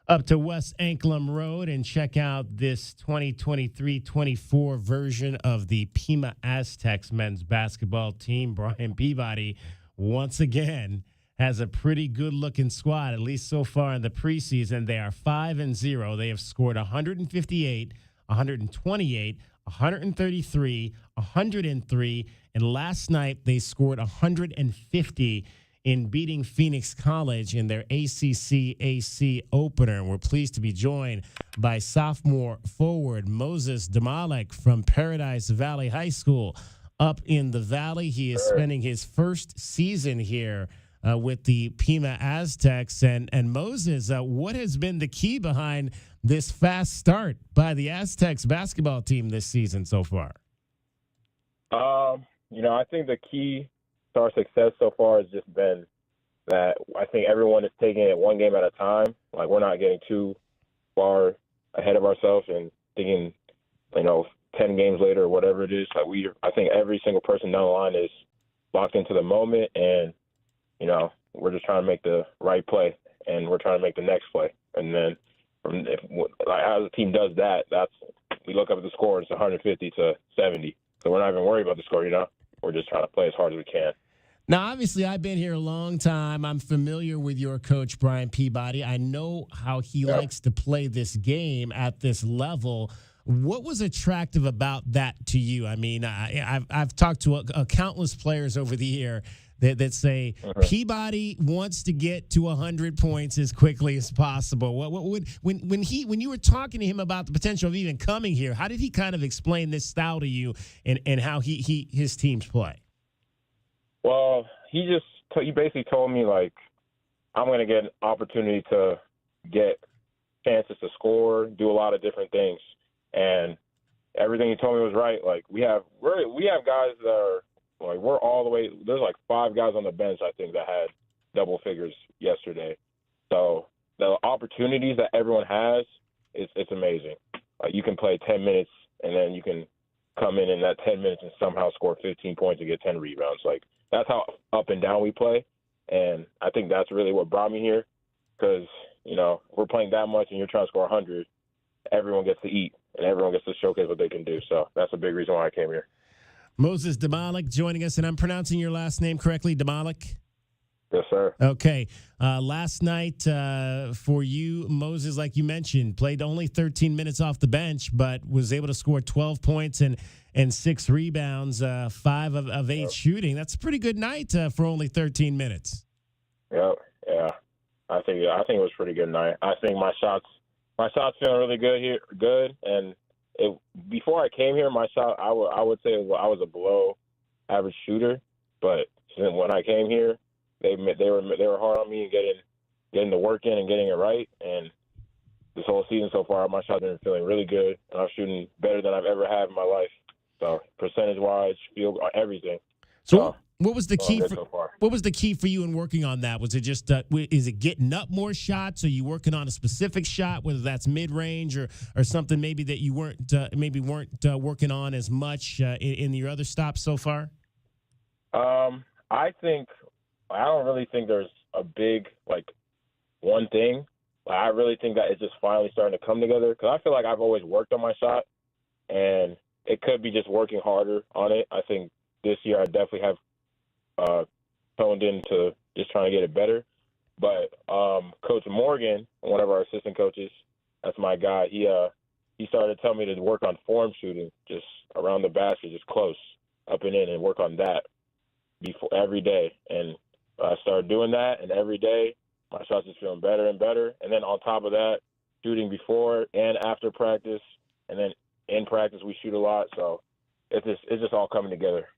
up to West Anklam Road and check out this 2023-24 version of the Pima Aztecs men's basketball team. Brian Peabody, once again, has a pretty good-looking squad, at least so far in the preseason. They are 5-0. They have scored 158, 128, 133, 103, and last night they scored 150 in beating Phoenix College in their ACC opener. We're pleased to be joined by sophomore forward Moses Demalek from Paradise Valley High School up in the Valley. He is spending his first season here with the Pima Aztecs. And Moses, what has been the key behind this fast start by the Aztecs basketball team this season so far? I think the key to our success so far has just been that I think everyone is taking it one game at a time. Like, we're not getting too far ahead of ourselves and thinking, 10 games later or whatever it is. I think every single person down the line is locked into the moment, and we're just trying to make the right play, and we're trying to make the next play. And then how the team does that, we look up at the score, it's 150-70. So we're not even worried about the score, We're just trying to play as hard as we can. Now, obviously, I've been here a long time. I'm familiar with your coach, Brian Peabody. I know how he likes to play this game at this level. What was attractive about that to you? I mean, I've talked to countless players over the year that say Peabody wants to get to 100 points as quickly as possible. What would when you were talking to him about the potential of even coming here, how did he kind of explain this style to you and how his teams play? Well, he basically told me, like, I'm going to get an opportunity to get chances to score, do a lot of different things, and everything he told me was right. Like, we have guys that are, like, we're all the way. There's like 5 guys on the bench, I think, that had double figures yesterday. So the opportunities that everyone has, it's amazing. Like, you can play 10 minutes and then you can come in that 10 minutes and somehow score 15 points and get 10 rebounds. Like, that's how up and down we play. And I think that's really what brought me here, because, we're playing that much and you're trying to score 100, everyone gets to eat and everyone gets to showcase what they can do. So that's a big reason why I came here. Moses Damalik joining us, and I'm pronouncing your last name correctly, Damalik? Yes, sir. Okay. Last night for you, Moses, like you mentioned, played only 13 minutes off the bench, but was able to score 12 points and 6 rebounds, 5 of 8 shooting. That's a pretty good night for only 13 minutes. Yep. Yeah. I think it was a pretty good night. I think my shots feeling really good here. Good. And before I came here, my shot, I would say I was a below average shooter, but when I came here, they were hard on me and getting the work in and getting it right. And this whole season so far, my shots have been feeling really good, and I'm shooting better than I've ever had in my life. So percentage wise, field, everything. So what was the key? What was the key for you in working on that? Was it just is it getting up more shots? Are you working on a specific shot, whether that's mid range or something maybe that you weren't working on as much in your other stops so far? I don't really think there's a big one thing. I really think that it's just finally starting to come together, because I feel like I've always worked on my shot, and it could be just working harder on it. I think this year I definitely have toned into just trying to get it better. But Coach Morgan, one of our assistant coaches, that's my guy, he started telling me to work on form shooting, just around the basket, just close, up and in, and work on that every day. And I started doing that, and every day my shots is feeling better and better. And then on top of that, shooting before and after practice, and then in practice we shoot a lot. So it's just all coming together.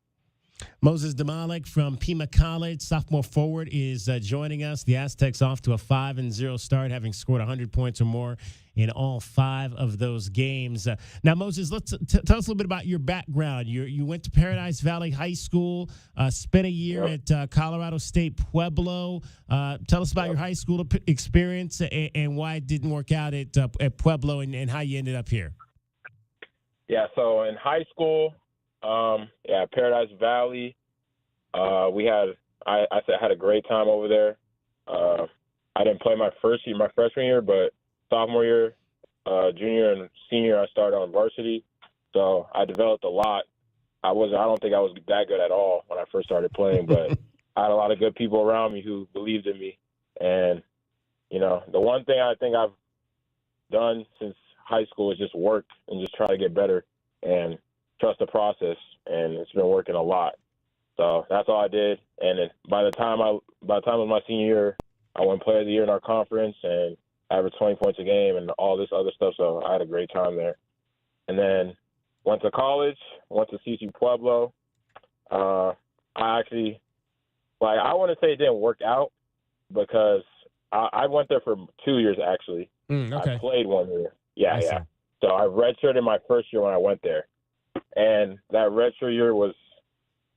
Moses Damalik from Pima College, sophomore forward, is joining us. The Aztecs off to a 5-0 start, having scored 100 points or more in all 5 of those games. Now, Moses, let's tell us a little bit about your background. You went to Paradise Valley High School, spent a year at Colorado State Pueblo. Tell us about your high school experience and why it didn't work out at Pueblo and how you ended up here. Yeah, so in high school, Paradise Valley. I had a great time over there. I didn't play my freshman year, but sophomore year, junior and senior, I started on varsity. So I developed a lot. I don't think I was that good at all when I first started playing, but I had a lot of good people around me who believed in me. And, the one thing I think I've done since high school is just work and just try to get better and trust the process, and it's been working a lot. So that's all I did. And then by the time it was my senior year, I won Player of the Year in our conference and averaged 20 points a game and all this other stuff. So I had a great time there. And then went to college, went to CC Pueblo. I actually, I want to say it didn't work out because I went there for 2 years actually. Okay. I played 1 year. Yeah. So I redshirted my first year when I went there. And that redshirt year was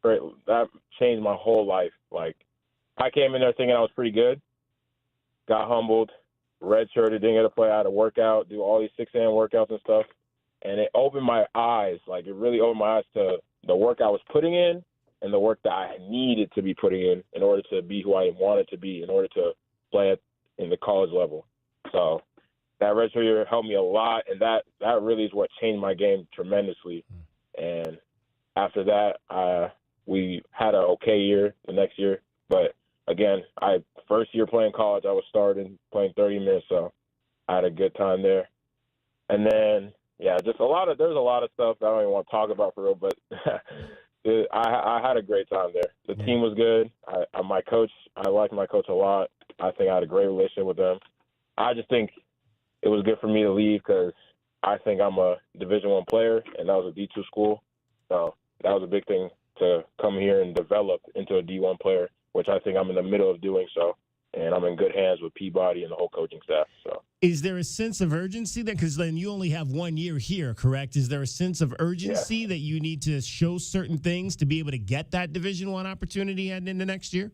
great. That changed my whole life. I came in there thinking I was pretty good, got humbled, redshirted, didn't get to play, I had to work out, do all these 6 a.m. workouts and stuff. And it opened my eyes. It really opened my eyes to the work I was putting in and the work that I needed to be putting in order to be who I wanted to be, in order to play in the college level. So that redshirt year helped me a lot, and that really is what changed my game tremendously. And after that, we had an okay year the next year. But, again, first year playing college, I was starting playing 30 minutes, so I had a good time there. And then yeah, just there's a lot of stuff that I don't even want to talk about for real, but I had a great time there. The team was good. My coach, I liked my coach a lot. I think I had a great relationship with them. I just think it was good for me to leave because I think I'm a Division I player, and that was a D2 school. So that was a big thing to come here and develop into a D1 player, which I think I'm in the middle of doing so. And I'm in good hands with Peabody and the whole coaching staff. So, is there a sense of urgency then? Because then you only have 1 year here, correct? Is there a sense of urgency that you need to show certain things to be able to get that Division I opportunity heading into next year?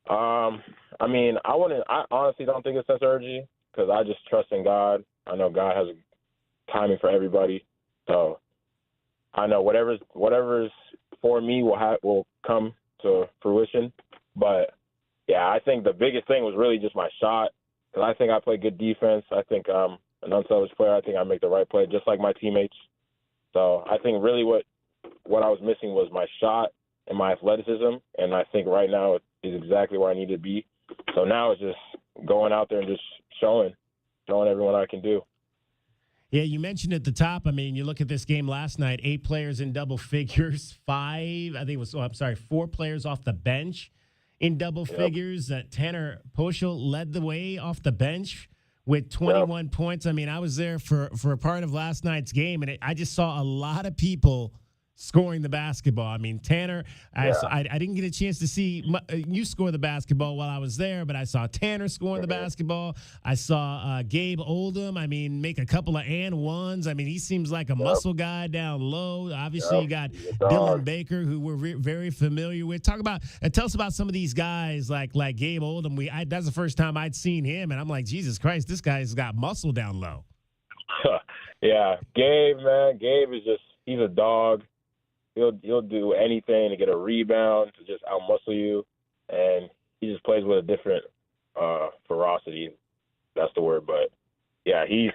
I mean, I honestly don't think it's sense of urgency because I just trust in God. I know God has timing for everybody, so I know whatever's for me will come to fruition. But yeah, I think the biggest thing was really just my shot because I think I play good defense. I think I'm an unselfish player. I think I make the right play, just like my teammates. So I think really what I was missing was my shot and my athleticism, and I think right now is exactly where I need to be. So now it's just going out there and just showing everyone I can do. Yeah, you mentioned at the top, I mean, you look at this game last night, 8 players in double figures, 4 players off the bench in double figures. Tanner Poschel led the way off the bench with 21 points. I mean, I was there for a part of last night's game, and I just saw a lot of people scoring the basketball. I mean, Tanner, I didn't get a chance to see you score the basketball while I was there, but I saw Tanner scoring the basketball. I saw Gabe Oldham, make a couple of and ones. I mean, he seems like a muscle guy down low. Obviously, you got Dylan Baker, who we're very familiar with. Tell us about some of these guys like Gabe Oldham. That's the first time I'd seen him, and I'm like, Jesus Christ, this guy's got muscle down low. Yeah, Gabe is he's a dog. He'll do anything to get a rebound, to just outmuscle you, and he just plays with a different ferocity. That's the word, but yeah, he's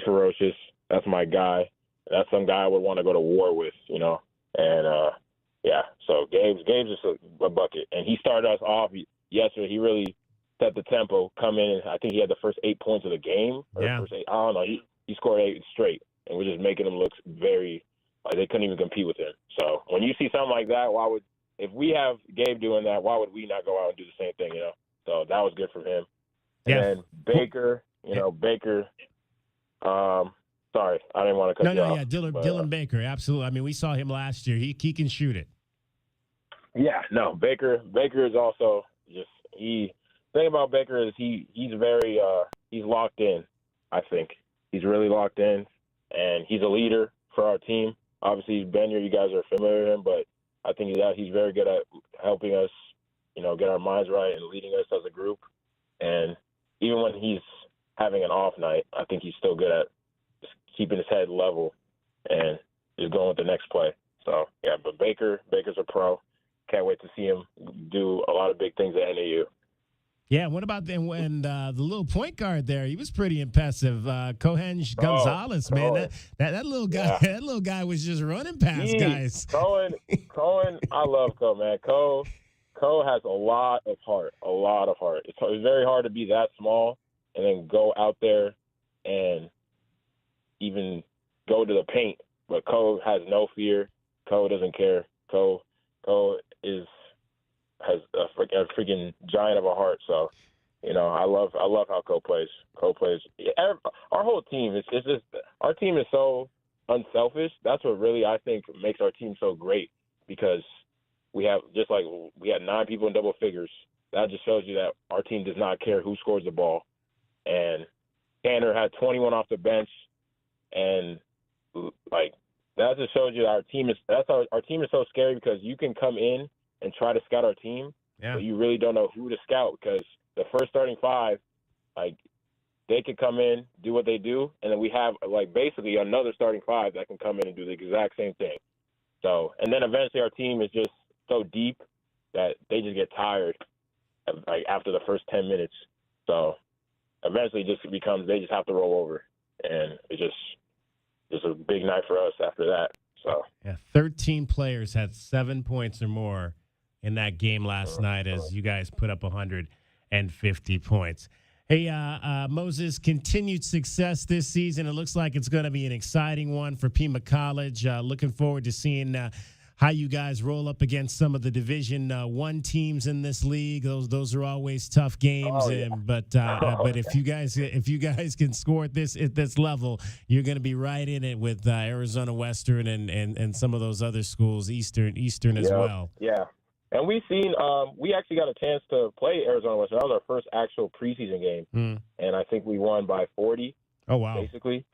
ferocious. That's my guy. That's some guy I would want to go to war with, And so Gabe's just a bucket, and he started us off yesterday. He really set the tempo. Come in, I think he had the first 8 points of the game. First 8, I don't know. He scored 8 straight, and we're just making him look very. Like they couldn't even compete with him. So when you see something like that, if we have Gabe doing that, why would we not go out and do the same thing, So that was good for him. Yeah. And then Baker, Baker, sorry, I didn't want to cut you off. Dylan Baker, absolutely. I mean, we saw him last year. He can shoot it. Yeah, no, Baker is also the thing about Baker is he's very he's locked in, I think. He's really locked in, and he's a leader for our team. Obviously, he's been here. You guys are familiar with him, but I think he's very good at helping us, get our minds right and leading us as a group. And even when he's having an off night, I think he's still good at just keeping his head level and just going with the next play. So, yeah, but Baker's a pro. Can't wait to see him do a lot of big things at NAU. Yeah, what about the little point guard there? He was pretty impressive. Cohen Gonzalez, man. That little guy, that little guy was just running past guys. Cohen, I love Cohen, man. Cohen has a lot of heart. It's very hard to be that small and then go out there and even go to the paint. But Cohen has no fear. Cohen doesn't care. Cohen has a freaking giant of a heart. So, I love how Cole plays. Our whole team is just our team is so unselfish. That's what really I think makes our team so great because we had 9 people in double figures. That just shows you that our team does not care who scores the ball. And Tanner had 21 off the bench, and that just shows you that our team is so scary because you can come in and try to scout our team, but you really don't know who to scout because the first starting 5, they could come in, do what they do, and then we have basically another starting 5 that can come in and do the exact same thing. So, and then eventually our team is just so deep that they just get tired after the first 10 minutes. So eventually it just becomes they just have to roll over, and it's just a big night for us after that. So 13 players had 7 points or more in that game last night as you guys put up 150 points. Hey, Moses, continued success this season. It looks like it's going to be an exciting one for Pima College. Looking forward to seeing how you guys roll up against some of the Division I teams in this league. Those are always tough games. But if you guys can score at this level, you're going to be right in it with Arizona Western and some of those other schools, Eastern as well. Yeah. And we actually got a chance to play Arizona Western. That was our first actual preseason game, and I think we won by 40. Oh wow! Basically,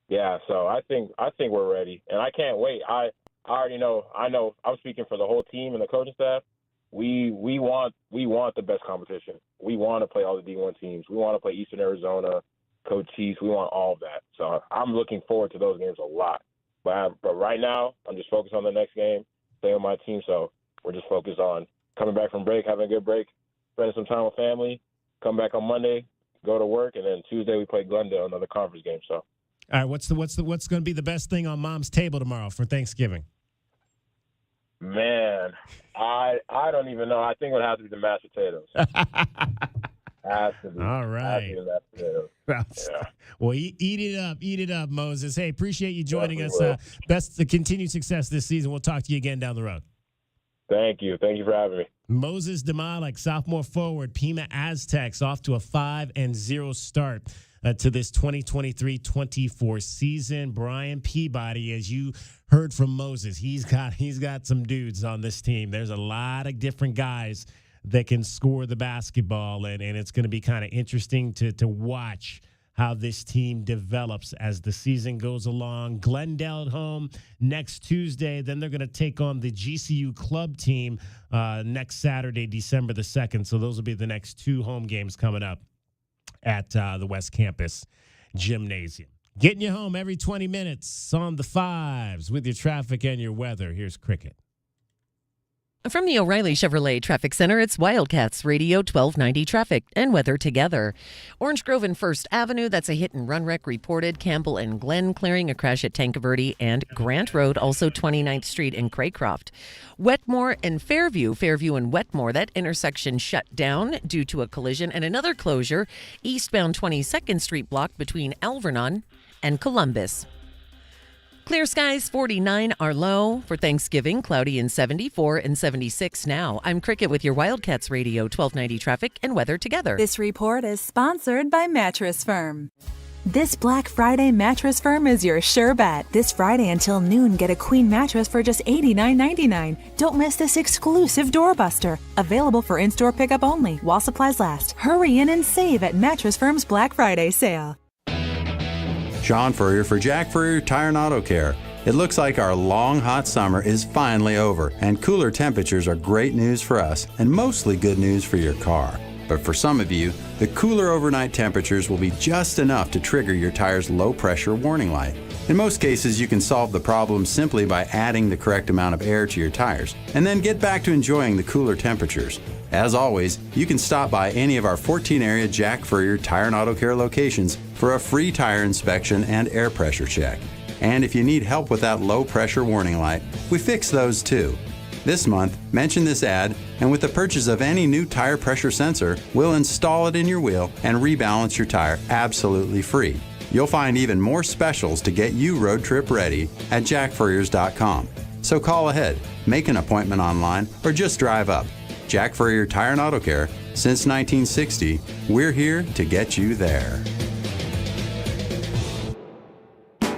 yeah. So I think we're ready, and I can't wait. I already know. I know. I'm speaking for the whole team and the coaching staff. We want the best competition. We want to play all the D1 teams. We want to play Eastern Arizona, Coach Chiefs. We want all of that. So I'm looking forward to those games a lot. But right now, I'm just focused on the next game, stay on my team. So. We're just focused on coming back from break, having a good break, spending some time with family, come back on Monday, go to work, and then Tuesday we play Glendale, another conference game. So, all right, what's going to be the best thing on Mom's table tomorrow for Thanksgiving? Man, I don't even know. I think it would have to be the mashed potatoes. Has to be. All right. Has to be the mashed potatoes. Yeah. Well, eat it up, Moses. Hey, appreciate you joining us. Best to continued success this season. We'll talk to you again down the road. Thank you. Thank you for having me. Moses Demalik, sophomore forward, Pima Aztecs, off to a 5-0 start to this 2023-24 season. Brian Peabody, as you heard from Moses, he's got some dudes on this team. There's a lot of different guys that can score the basketball, and it's going to be kind of interesting to watch how this team develops as the season goes along. Glendale at home next Tuesday. Then they're going to take on the GCU club team next Saturday, December the 2nd. So those will be the next two home games coming up at the West Campus Gymnasium. Getting you home every 20 minutes on the fives with your traffic and your weather. Here's Cricket. From the O'Reilly Chevrolet Traffic Center, it's Wildcats Radio 1290 traffic and weather together. Orange Grove and First Avenue, that's a hit-and-run wreck reported. Campbell and Glen clearing a crash at Tankaverde and Grant Road, also 29th Street in Craycroft. Wetmore and Fairview and Wetmore, that intersection shut down due to a collision and another closure. Eastbound 22nd Street block between Alvernon and Columbus. Clear skies, 49 are low. For Thanksgiving, cloudy and 74 and 76 now. I'm Cricket with your Wildcats Radio 1290 traffic and weather together. This report is sponsored by Mattress Firm. This Black Friday, Mattress Firm is your sure bet. This Friday until noon, get a queen mattress for just $89.99. Don't miss this exclusive doorbuster. Available for in-store pickup only while supplies last. Hurry in and save at Mattress Firm's Black Friday sale. Sean Furrier for Jack Furrier Tire and Auto Care. It looks like our long, hot summer is finally over, and cooler temperatures are great news for us and mostly good news for your car. But for some of you, the cooler overnight temperatures will be just enough to trigger your tire's low-pressure warning light. In most cases, you can solve the problem simply by adding the correct amount of air to your tires, and then get back to enjoying the cooler temperatures. As always, you can stop by any of our 14-area Jack Furrier Tire and Auto Care locations for a free tire inspection and air pressure check. And if you need help with that low-pressure warning light, we fix those too. This month, mention this ad, and with the purchase of any new tire pressure sensor, we'll install it in your wheel and rebalance your tire absolutely free. You'll find even more specials to get you road trip ready at jackfurriers.com. So call ahead, make an appointment online, or just drive up. Jack Furrier Tire and Auto Care. Since 1960, we're here to get you there.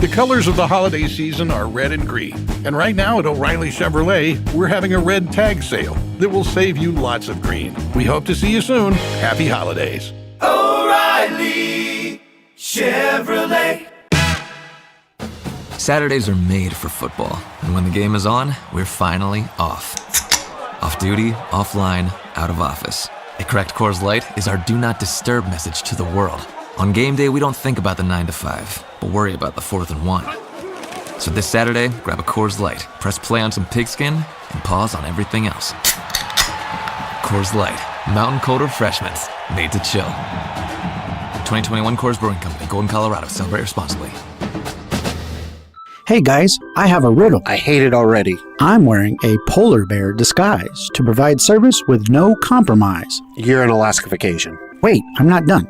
The colors of the holiday season are red and green. And right now at O'Reilly Chevrolet, we're having a red tag sale that will save you lots of green. We hope to see you soon. Happy holidays. O'Reilly Chevrolet. Saturdays are made for football. And when the game is on, we're finally off. Off duty, offline, out of office. A correct Coors Light is our do not disturb message to the world. On game day, we don't think about the 9 to 5, but worry about the 4th and 1. So this Saturday, grab a Coors Light, press play on some pigskin, and pause on everything else. Coors Light, mountain cold refreshment, made to chill. 2021 Coors Brewing Company, Golden, Colorado. Celebrate responsibly. Hey guys, I have a riddle. I hate it already. I'm wearing a polar bear disguise to provide service with no compromise. You're an Alaska vacation. Wait, I'm not done.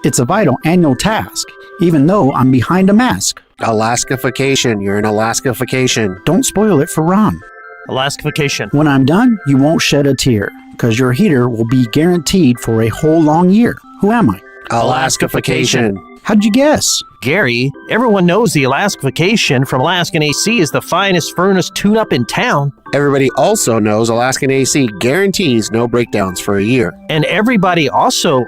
It's a vital annual task, even though I'm behind a mask. Alaskification. You're an Alaskification. Don't spoil it for Ron. Alaskification. When I'm done, you won't shed a tear, because your heater will be guaranteed for a whole long year. Who am I? Alaskification. How'd you guess? Gary, everyone knows the Alaskification from Alaskan AC is the finest furnace tune-up in town. Everybody also knows Alaskan AC guarantees no breakdowns for a year. And everybody also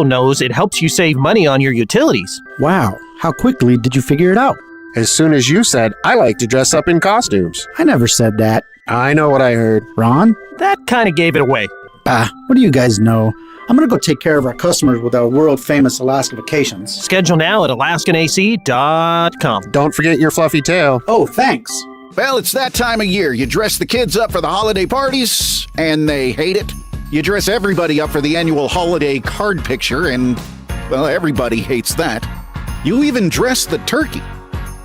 knows it helps you save money on your utilities. Wow, how quickly did you figure it out? As soon as you said, I like to dress up in costumes. I never said that. I know what I heard. Ron? That kind of gave it away. Bah, what do you guys know? I'm going to go take care of our customers with our world-famous Alaskifications. Schedule now at alaskanac.com. Don't forget your fluffy tail. Oh, thanks. Well, it's that time of year. You dress the kids up for the holiday parties, and they hate it. You dress everybody up for the annual holiday card picture, and, well, everybody hates that. You even dress the turkey,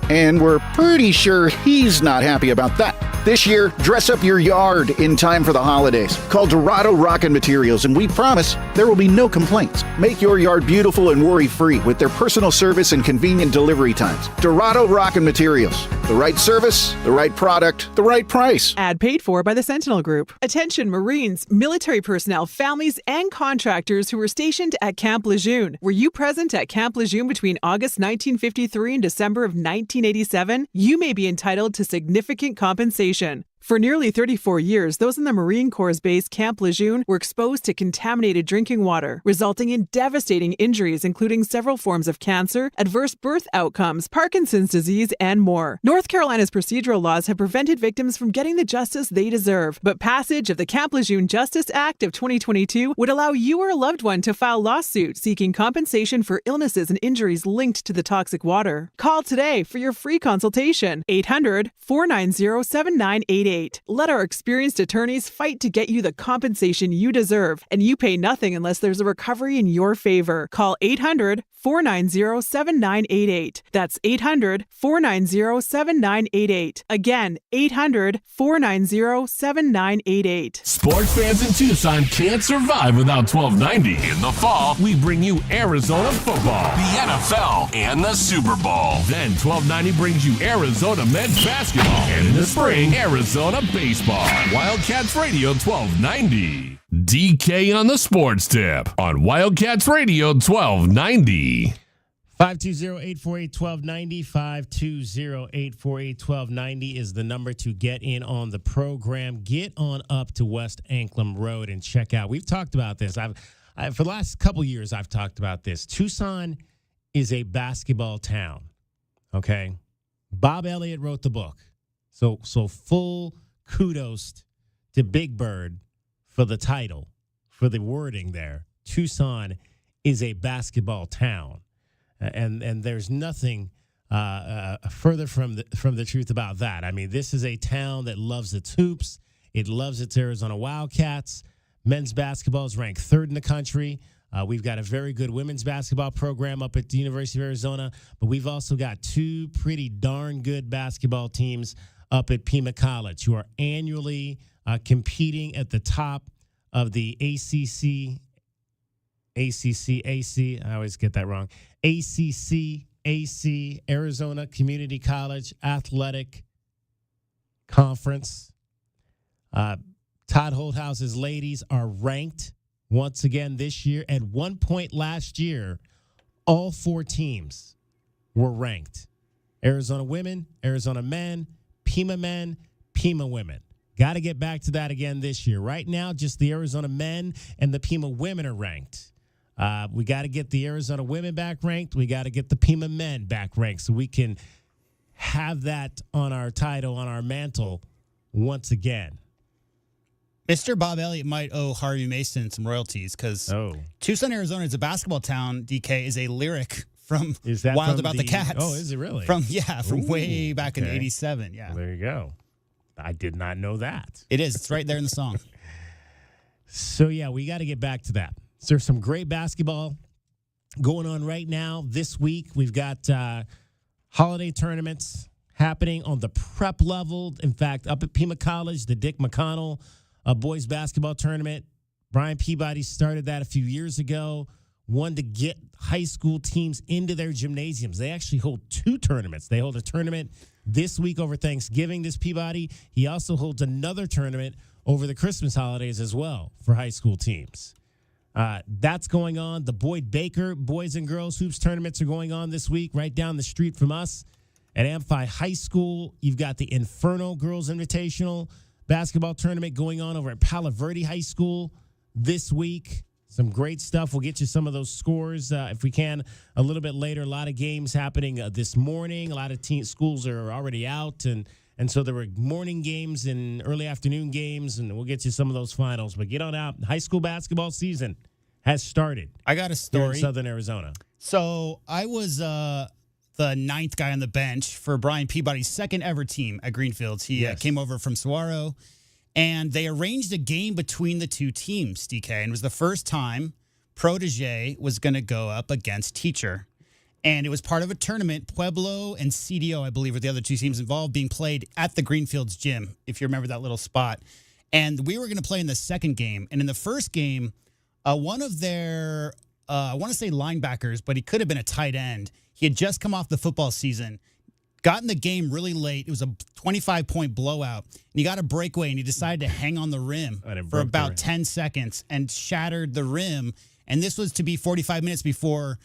and we're pretty sure he's not happy about that. This year, dress up your yard in time for the holidays. Call Dorado Rockin' Materials, and we promise there will be no complaints. Make your yard beautiful and worry-free with their personal service and convenient delivery times. Dorado Rockin' Materials. The right service, the right product, the right price. Ad paid for by the Sentinel Group. Attention Marines, military personnel, families, and contractors who were stationed at Camp Lejeune. Were you present at Camp Lejeune between August 1953 and December of 1987? You may be entitled to significant compensation. For nearly 34 years, those in the Marine Corps' base Camp Lejeune were exposed to contaminated drinking water, resulting in devastating injuries, including several forms of cancer, adverse birth outcomes, Parkinson's disease, and more. North Carolina's procedural laws have prevented victims from getting the justice they deserve, but passage of the Camp Lejeune Justice Act of 2022 would allow you or a loved one to file lawsuits seeking compensation for illnesses and injuries linked to the toxic water. Call today for your free consultation. 800-490-7988. Let our experienced attorneys fight to get you the compensation you deserve, and you pay nothing unless there's a recovery in your favor. Call 800-490-7988. That's 800-490-7988. Again, 800-490-7988. Sports fans in Tucson can't survive without 1290. In the fall, we bring you Arizona football, the NFL, and the Super Bowl. Then 1290 brings you Arizona men's basketball, and in the spring, Arizona baseball. Wildcats Radio 1290. DK on the sports tip on Wildcats Radio 1290. 520-848-1290. 520-848-1290 is the number to get in on the program. Get on up to West Anklam Road and check out. We've talked about this. I've for the last couple years, I've talked about this. Tucson is a basketball town. Okay, Bob Elliott wrote the book. So full kudos to Big Bird for the title, for the wording there. Tucson is a basketball town, and there's nothing further from the truth about that. I mean, this is a town that loves its hoops. It loves its Arizona Wildcats. Men's basketball is ranked third in the country. We've got a very good women's basketball program up at the University of Arizona, but we've also got two pretty darn good basketball teams up at Pima College, who are annually competing at the top of the ACC, I always get that wrong, ACC, Arizona Community College Athletic Conference. Todd Holthouse's ladies are ranked once again this year. At one point last year, all four teams were ranked. Arizona women, Arizona men, Pima men, Pima women. Got to get back to that again this year. Right now, just the Arizona men and the Pima women are ranked. We got to get the Arizona women back ranked. We got to get the Pima men back ranked so we can have that on our title, on our mantle once again. Mr. Bob Elliott might owe Harvey Mason some royalties because Tucson, Arizona is a basketball town. DK is a lyric from Wild About the Cats. Oh, is it really? From way back in '87. Yeah. Well, there you go. I did not know that. It is. It's right there in the song. So, yeah, we got to get back to that. So there's some great basketball going on right now. This week, we've got holiday tournaments happening on the prep level. In fact, up at Pima College, the Dick McConnell boys basketball tournament. Brian Peabody started that a few years ago wanted to get high school teams into their gymnasiums. They actually hold 2 tournaments. They hold a tournament this week over Thanksgiving, this Peabody. He also holds another tournament over the Christmas holidays as well for high school teams. That's going on. The Boyd Baker Boys and Girls Hoops tournaments are going on this week right down the street from us at Amphi High School. You've got the Inferno Girls Invitational basketball tournament going on over at Palo Verde High School this week. Some great stuff. We'll get you some of those scores if we can a little bit later. A lot of games happening this morning. A lot of schools are already out, and so there were morning games and early afternoon games, and we'll get you some of those finals. But get on out. High school basketball season has started. I got a story. Here in Southern Arizona. So I was the 9th guy on the bench for Brian Peabody's second ever team at Greenfields. He came over from Saguaro, and they arranged a game between the 2 teams, DK, and it was the first time Protege was going to go up against Teacher. And it was part of a tournament. Pueblo and CDO, I believe, were the other 2 teams involved, being played at the Greenfields gym, if you remember that little spot. And we were going to play in the second game. And in the first game, one of their, I want to say linebackers, but he could have been a tight end. He had just come off the football season, got in the game really late. It was a 25-point blowout. And he got a breakaway, and he decided to hang on the rim for about 10 seconds and shattered the rim. And this was to be 45 minutes before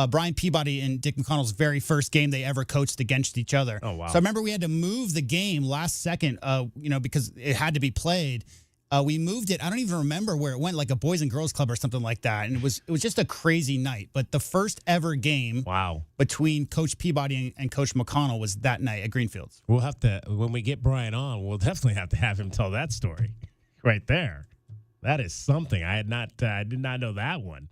Brian Peabody and Dick McConnell's very first game they ever coached against each other. Oh, wow. So I remember we had to move the game last second, because it had to be played. We moved it. I don't even remember where it went, like a Boys and Girls Club or something like that. And it was just a crazy night. But the first ever game between Coach Peabody and Coach McConnell was that night at Greenfields. We'll have to, when we get Brian on, we'll definitely have to have him tell that story right there. That is something. I did not know that one.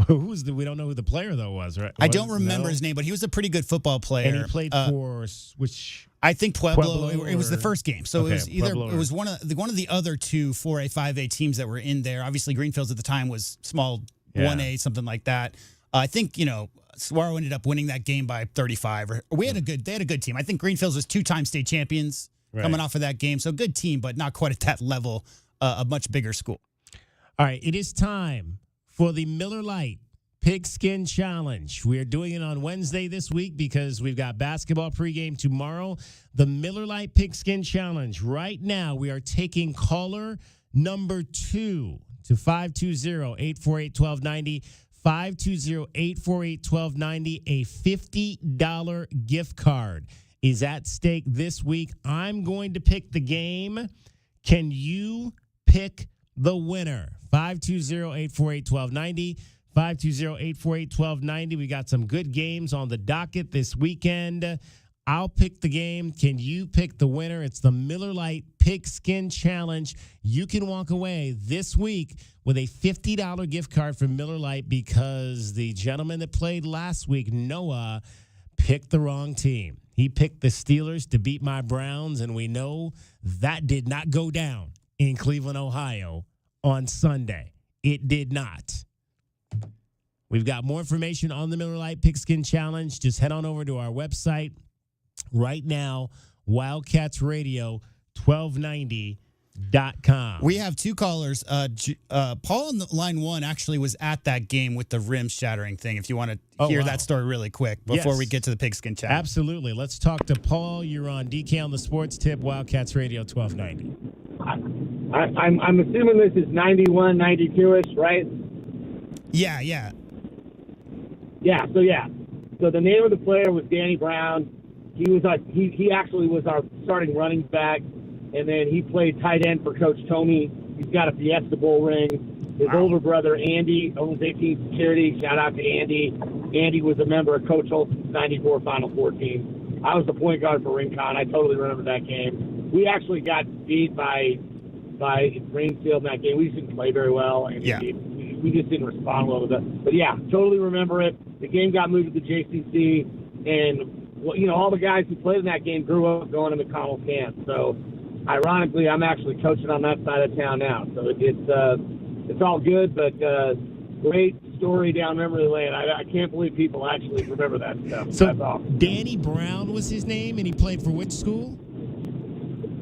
We don't know who the player, though, was, right? I don't remember his name, but he was a pretty good football player. And he played for which? I think Pueblo. It was the first game, so okay, it was one of the other 2 4A 5A teams that were in there. Obviously, Greenfields at the time was small 1A, something like that. I think Saguaro ended up winning that game by 35. They had a good team. I think Greenfields was 2-time state champions coming off of that game, so good team, but not quite at that level. A much bigger school. All right, it is time for the Miller Lite Pigskin Challenge. We are doing it on Wednesday this week because we've got basketball pregame tomorrow. The Miller Lite Pigskin Challenge. Right now, we are taking caller number 2 to 520-848-1290. 520-848-1290. A $50 gift card is at stake this week. I'm going to pick the game. Can you pick the winner? 520-848-1290. 520-848-1290. We got some good games on the docket this weekend. I'll pick the game. Can you pick the winner? It's the Miller Lite Pigskin Challenge. You can walk away this week with a $50 gift card from Miller Lite because the gentleman that played last week, Noah, picked the wrong team. He picked the Steelers to beat my Browns, and we know that did not go down in Cleveland, Ohio on Sunday. It did not. We've got more information on the Miller Lite Pigskin Challenge. Just head on over to our website right now, WildcatsRadio1290.com. We have 2 callers. Paul on line 1 actually was at that game with the rim shattering thing, if you want to hear that story really quick before we get to the Pigskin Challenge. Absolutely. Let's talk to Paul. You're on DK on the Sports Tip, Wildcats Radio 1290. I'm assuming this is 91, 92-ish, right? Yeah. So the name of the player was Danny Brown. He actually was our starting running back, and then he played tight end for Coach Tomey. He's got a Fiesta Bowl ring. His older brother Andy owns 18 Security. Shout out to Andy. Andy was a member of Coach Olson's '94 Final Four team. I was the point guard for Rincon. I totally remember that game. We actually got beat by Greenfield in that game. We just didn't play very well, and we just didn't respond well to that. But yeah, totally remember it. The game got moved to the JCC, and all the guys who played in that game grew up going to McConnell's camp. So, ironically, I'm actually coaching on that side of town now. So it's all good, but great story down memory lane. I can't believe people actually remember that stuff. So that's awesome. Danny Brown was his name, and he played for which school?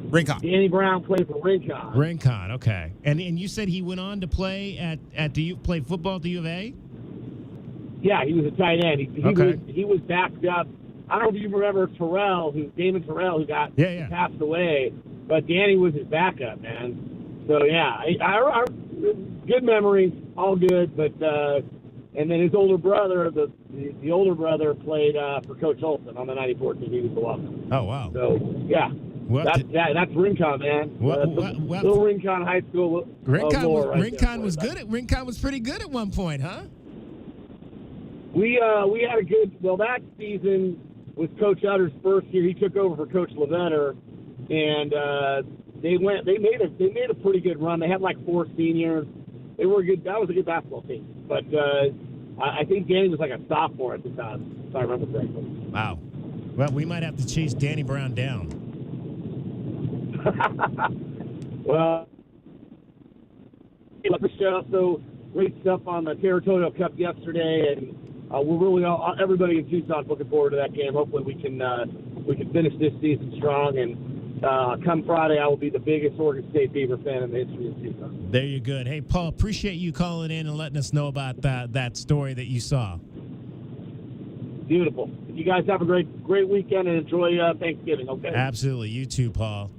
Rincon. Danny Brown played for Rincon. Rincon, okay. And you said he went on to play at do you play football at the U of A? Yeah, he was a tight end. Okay. He was backed up. I don't know if you remember Damon Terrell, who passed away, but Danny was his backup, man. So, yeah, I good memories, all good. But and then his older brother, the older brother, played for Coach Olson on the '94 team. He was the one. Oh, wow. So, yeah. That's Rincon, man. Little Rincon High School. Rincon was good. Rincon was pretty good at one point, huh? We had a good. Well, that season was Coach Utter's first year. He took over for Coach Levetter, and they made a pretty good run. They had like 4 seniors. They were good. That was a good basketball team. But I think Danny was like a sophomore at the time, if I remember correctly. Wow. Well, we might have to chase Danny Brown down. Well, also great stuff on the Territorial Cup yesterday, and we're really everybody in Tucson looking forward to that game. Hopefully, we can finish this season strong. And come Friday, I will be the biggest Oregon State Beaver fan in the history of Tucson. There you go. Hey, Paul, appreciate you calling in and letting us know about that story that you saw. Beautiful. You guys have a great weekend and enjoy Thanksgiving. Okay. Absolutely. You too, Paul.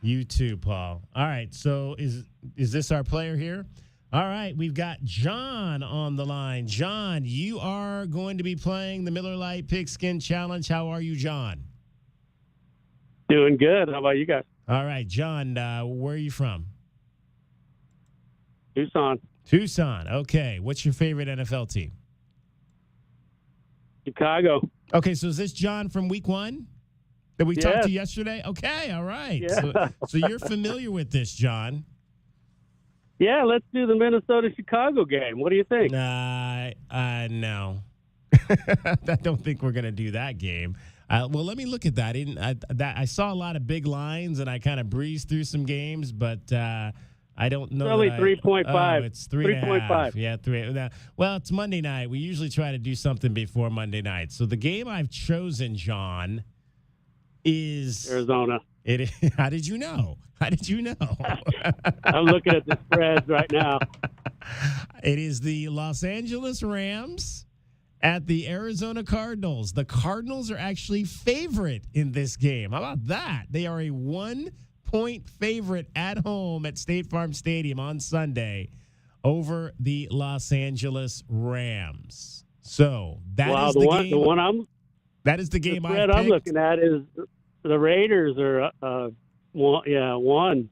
You too, Paul. All right. So is this our player here? All right. We've got John on the line. John, you are going to be playing the Miller Lite Pigskin Challenge. How are you, John? Doing good. How about you guys? All right, John, where are you from? Tucson. Tucson. Okay. What's your favorite NFL team? Chicago. Okay, so is this John from week 1 that we talked to yesterday? Okay, all right. Yeah. So you're familiar with this, John. Yeah, let's do the Minnesota-Chicago game. What do you think? No. I don't think we're going to do that game. Well, let me look at that. I saw a lot of big lines, and I kind of breezed through some games, but I don't know. It's only 3.5. It's 3.5. Yeah, 3. Well, it's Monday night. We usually try to do something before Monday night. So the game I've chosen, John, is Arizona. It is. How did you know? How did you know? I'm looking at the spreads right now. It is the Los Angeles Rams at the Arizona Cardinals. The Cardinals are actually favorite in this game. How about that? They are a 1-point favorite at home at State Farm Stadium on Sunday over the Los Angeles Rams. So that is the game. That is the game the spread I'm looking at is the Raiders are -1.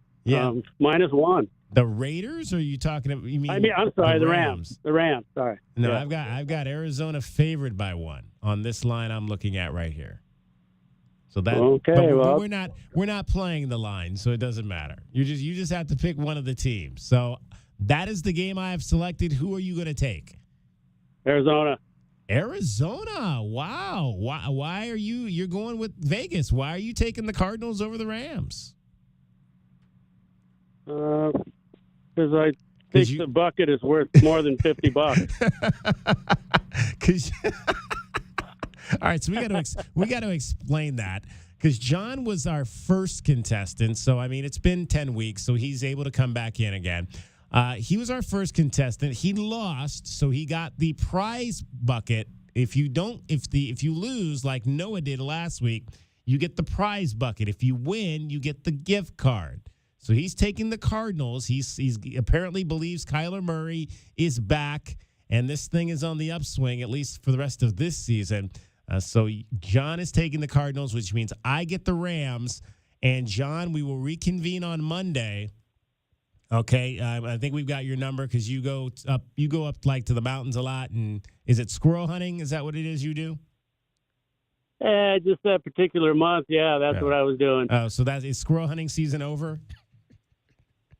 The Raiders, or are you talking about? I'm sorry, the Rams. The Rams. Sorry. No, yeah. I've got Arizona favored by 1 on this line I'm looking at right here. So that but we're not playing the line, so it doesn't matter. You just have to pick one of the teams. So that is the game I have selected. Who are you going to take? Arizona. Wow. Why are you're going with Vegas? Why are you taking the Cardinals over the Rams? Because I think the bucket is worth more than $50. All right, so we got to explain that, because John was our first contestant. So it's been 10 weeks, so he's able to come back in again. He was our first contestant. He lost, so he got the prize bucket. If you lose, like Noah did last week, you get the prize bucket. If you win, you get the gift card. So he's taking the Cardinals. He's apparently believes Kyler Murray is back, and this thing is on the upswing, at least for the rest of this season. So John is taking the Cardinals, which means I get the Rams. And John, we will reconvene on Monday. Okay, I think we've got your number, because you go up like to the mountains a lot. And is it squirrel hunting? Is that what it is you do? Just that particular month. Yeah, that's what I was doing. Oh, so is squirrel hunting season over?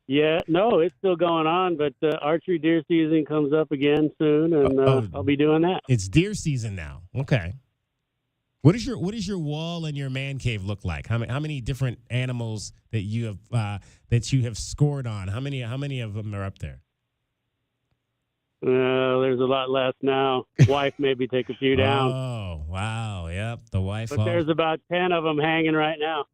Yeah, no, it's still going on, but archery deer season comes up again soon, and I'll be doing that. It's deer season now. Okay. What is your wall and your man cave look like? How many different animals that you have scored on? How many of them are up there? There's a lot less now. Wife maybe take a few down. Oh, wow. Yep, the wife. But there's about 10 of them hanging right now.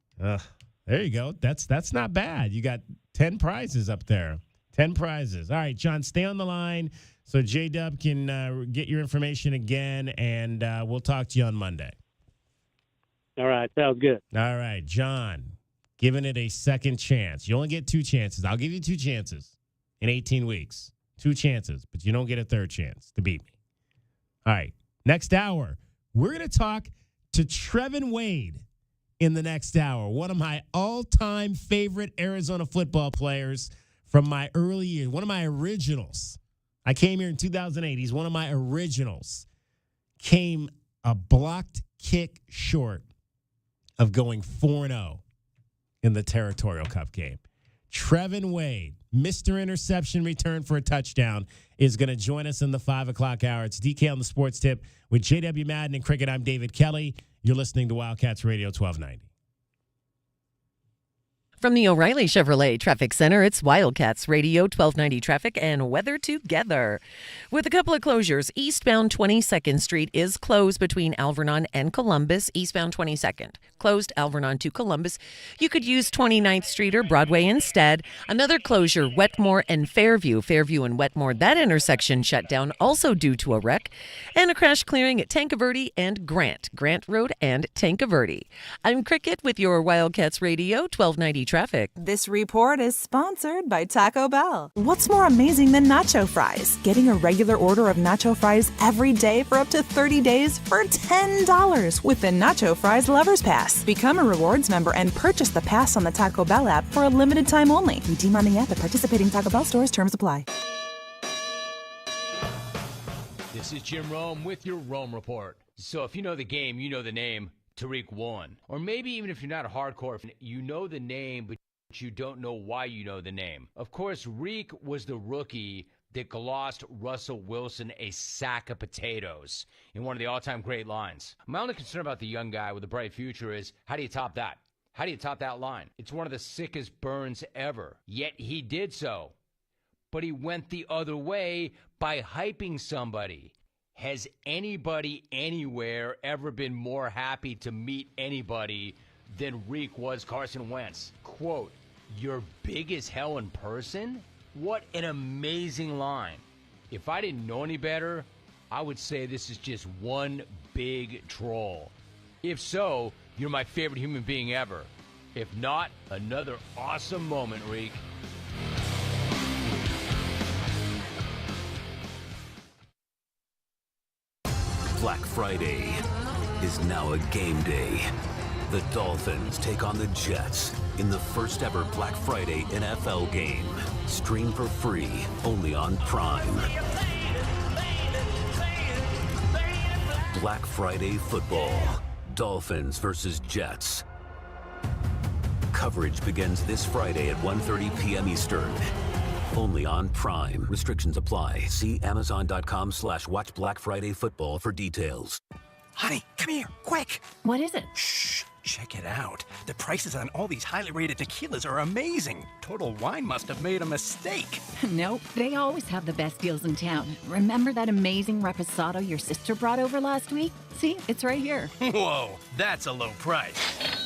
There you go. That's not bad. You got 10 prizes up there. 10 prizes. All right, John, stay on the line. So J-Dub can get your information again, and we'll talk to you on Monday. All right. Sounds good. All right, John, giving it a second chance. You only get 2 chances. I'll give you 2 chances in 18 weeks. 2 chances, but you don't get a third chance to beat me. All right, next hour, we're going to talk to Trevin Wade in the next hour, one of my all-time favorite Arizona football players from my early years, one of my originals. I came here in 2008. He's one of my originals. Came a blocked kick short of going 4-0 in the Territorial Cup game. Trevin Wade, Mr. Interception return for a touchdown, is going to join us in the 5 o'clock hour. It's DK on the Sports Tip with J.W. Madden and Cricket. I'm David Kelly. You're listening to Wildcats Radio 1290. From the O'Reilly Chevrolet Traffic Center, it's Wildcats Radio 1290 traffic and weather together. With a couple of closures, eastbound 22nd Street is closed between Alvernon and Columbus. Eastbound 22nd, closed Alvernon to Columbus. You could use 29th Street or Broadway instead. Another closure, Wetmore and Fairview. Fairview and Wetmore, that intersection shut down also due to a wreck. And a crash clearing at Tankaverde and Grant Road and Tankaverde. I'm Cricket with your Wildcats Radio 1290 traffic. This report is sponsored by Taco Bell. What's more amazing than nacho fries? Getting a regular order of nacho fries every day for up to 30 days for $10 with the Nacho Fries Lovers Pass. Become a rewards member and purchase the pass on the Taco Bell app for a limited time only. Redeem on the app at participating Taco Bell stores. Terms apply. This is Jim Rome with your Rome Report. So if you know the game, you know the name. Tariq won. Or maybe even if you're not a hardcore fan, you know the name, but you don't know why you know the name. Of course, Reek was the rookie that lost Russell Wilson a sack of potatoes in one of the all-time great lines. My only concern about the young guy with a bright future is, how do you top that? How do you top that line? It's one of the sickest burns ever. Yet he did so. But he went the other way by hyping somebody. Has anybody anywhere ever been more happy to meet anybody than Reek was Carson Wentz? Quote, "You're big as hell in person?" What an amazing line. If I didn't know any better, I would say this is just one big troll. If so, you're my favorite human being ever. If not, another awesome moment, Reek. Black Friday is now a game day. The Dolphins take on the Jets in the first ever Black Friday NFL game. Stream for free only on Prime. Black Friday football. Dolphins versus Jets. Coverage begins this Friday at 1:30 p.m. Eastern. Only on Prime. Restrictions apply. See Amazon.com/watch Black Friday football for details. Honey, come here, quick. What is it? Shh, check it out. The prices on all these highly rated tequilas are amazing. Total Wine must have made a mistake. Nope, they always have the best deals in town. Remember that amazing reposado your sister brought over last week? See, it's right here. Whoa, that's a low price.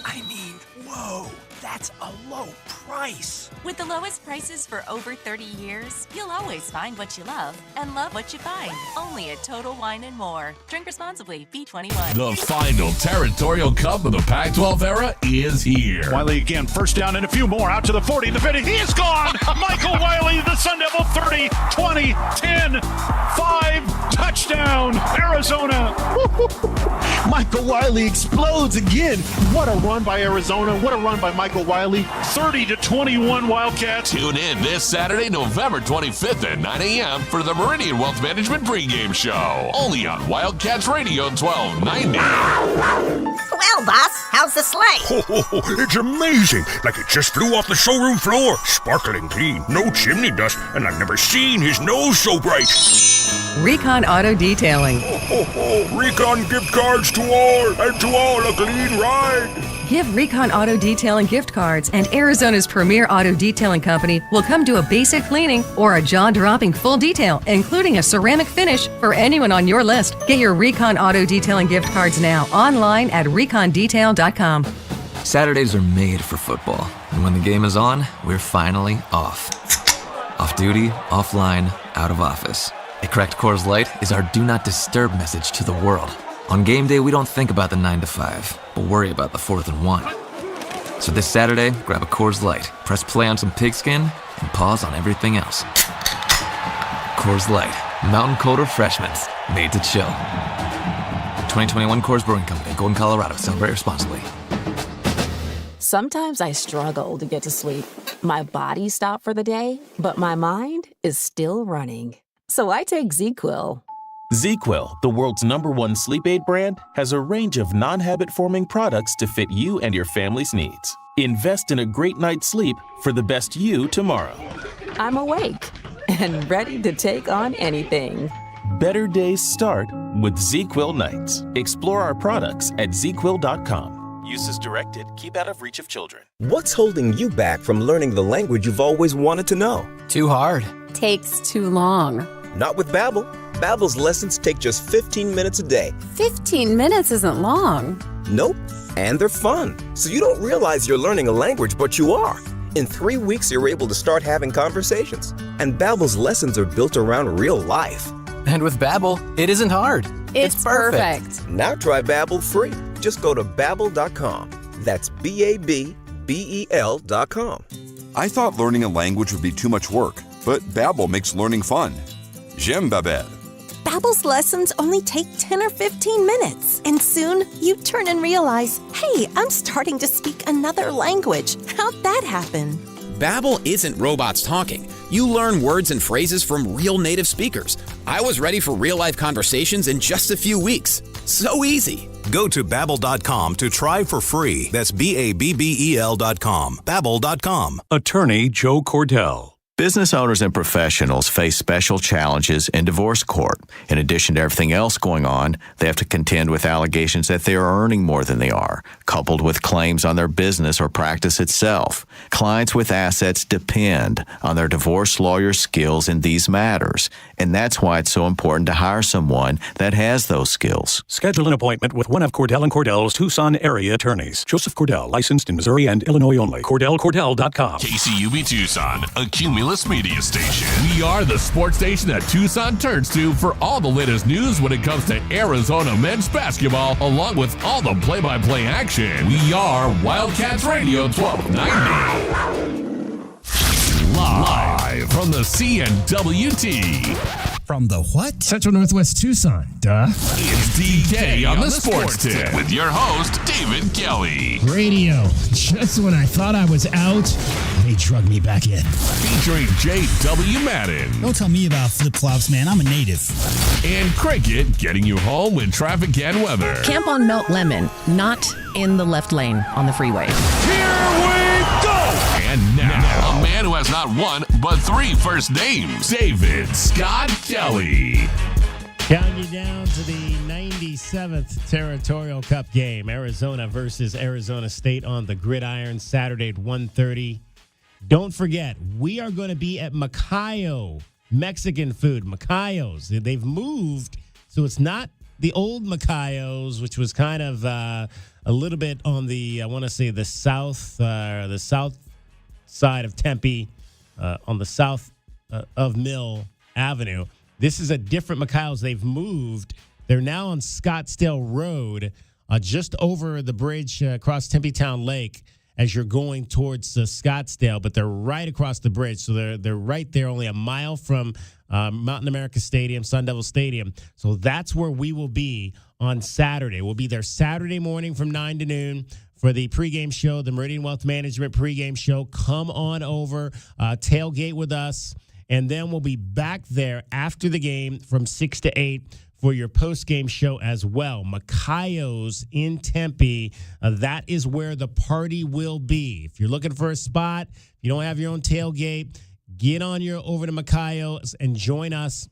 I mean, whoa, that's a low price. With the lowest prices for over 30 years, you'll always find what you love and love what you find. Only at Total Wine & More. Drink responsibly. B21. The final Territorial Cup of the Pac-12 era is here. Wiley again, first down and a few more, out to the 40, the 50, he is gone! Michael Wiley, the Sun Devil, 30, 20, 10, 5, touchdown, Arizona! Michael Wiley explodes again. What a run by Arizona. What a run by Michael Wiley. 30-21 Wildcats. Tune in this Saturday, November 25th at 9 a.m. for the Meridian Wealth Management pregame show. Only on Wildcats Radio 1290. Well, boss, how's the sleigh? It's amazing. Like it just flew off the showroom floor. Sparkling clean, no chimney dust, and I've never seen his nose so bright. Recon Auto Detailing. Recon gift cards to all, and to all a clean ride. Give Recon Auto Detailing gift cards, and Arizona's premier auto detailing company will come do a basic cleaning or a jaw-dropping full detail, including a ceramic finish for anyone on your list. Get your Recon Auto Detailing gift cards now online at recondetail.com. Saturdays are made for football, and when the game is on, we're finally off. Off duty, offline, out of office. A cracked Coors Light is our do not disturb message to the world. On game day, we don't think about the 9 to 5, but worry about the 4th and 1. So this Saturday, grab a Coors Light, press play on some pigskin, and pause on everything else. Coors Light, mountain cold refreshments, made to chill. 2021 Coors Brewing Company, Golden, Colorado. Celebrate responsibly. Sometimes I struggle to get to sleep. My body stopped for the day, but my mind is still running. So I take ZzzQuil. ZzzQuil, the world's #1 sleep aid brand, has a range of non-habit-forming products to fit you and your family's needs. Invest in a great night's sleep for the best you tomorrow. I'm awake and ready to take on anything. Better days start with ZzzQuil nights. Explore our products at ZzzQuil.com. Use as directed. Keep out of reach of children. What's holding you back from learning the language you've always wanted to know? Too hard. Takes too long. Not with Babbel. Babbel's lessons take just 15 minutes a day. 15 minutes isn't long. Nope. And they're fun. So you don't realize you're learning a language, but you are. In 3 weeks, you're able to start having conversations. And Babbel's lessons are built around real life. And with Babbel, it isn't hard. It's perfect. Now try Babbel free. Just go to Babbel.com. That's BABBEL.com. I thought learning a language would be too much work, but Babbel makes learning fun. J'aime Babbel. Babbel's lessons only take 10 or 15 minutes. And soon, you turn and realize, hey, I'm starting to speak another language. How'd that happen? Babbel isn't robots talking. You learn words and phrases from real native speakers. I was ready for real-life conversations in just a few weeks. So easy. Go to Babbel.com to try for free. That's BABBEL.com. Babbel.com. Attorney Joe Cordell. Business owners and professionals face special challenges in divorce court. In addition to everything else going on, they have to contend with allegations that they are earning more than they are, coupled with claims on their business or practice itself. Clients with assets depend on their divorce lawyer's skills in these matters, and that's why it's so important to hire someone that has those skills. Schedule an appointment with one of Cordell & Cordell's Tucson area attorneys. Joseph Cordell, licensed in Missouri and Illinois only. CordellCordell.com. KCUB Tucson, a Cumulus media station. We are the sports station that Tucson turns to for all the latest news when it comes to Arizona men's basketball, along with all the play-by-play action. We are Wildcats Radio 1290. Live from the CNWT. From the what? Central Northwest Tucson. Duh. It's DK on the Sports Tip with your host, David Kelly. Radio. Just when I thought I was out, they drug me back in. Featuring J.W. Madden. Don't tell me about flip-flops, man. I'm a native. And Cricket getting you home with traffic and weather. Camp on Melt Lemon, not in the left lane on the freeway. Here we go! And now, a man who has not one, but 3 first names, David Scott Kelly. Counting you down to the 97th Territorial Cup game. Arizona versus Arizona State on the gridiron Saturday at 1:30. Don't forget, we are going to be at Macayo, Mexican food, Macayo's. They've moved, so it's not the old Macayo's, which was kind of a little bit on the, I want to say, the south side of Tempe, on the south of Mill Avenue. This is a different Macayo's. They've moved. They're now on Scottsdale Road, just over the bridge across Tempe Town Lake as you're going towards Scottsdale, but they're right across the bridge. So they're right there, only a mile from Mountain America Stadium, Sun Devil Stadium. So that's where we will be on Saturday. We'll be there Saturday morning from 9 to noon for the pregame show, the Meridian Wealth Management pregame show. Come on over, tailgate with us, and then we'll be back there after the game from 6 to 8 for your post-game show as well. Macayo's in Tempe. That is where the party will be. If you're looking for a spot, if you don't have your own tailgate, get on over to Macayo's and join us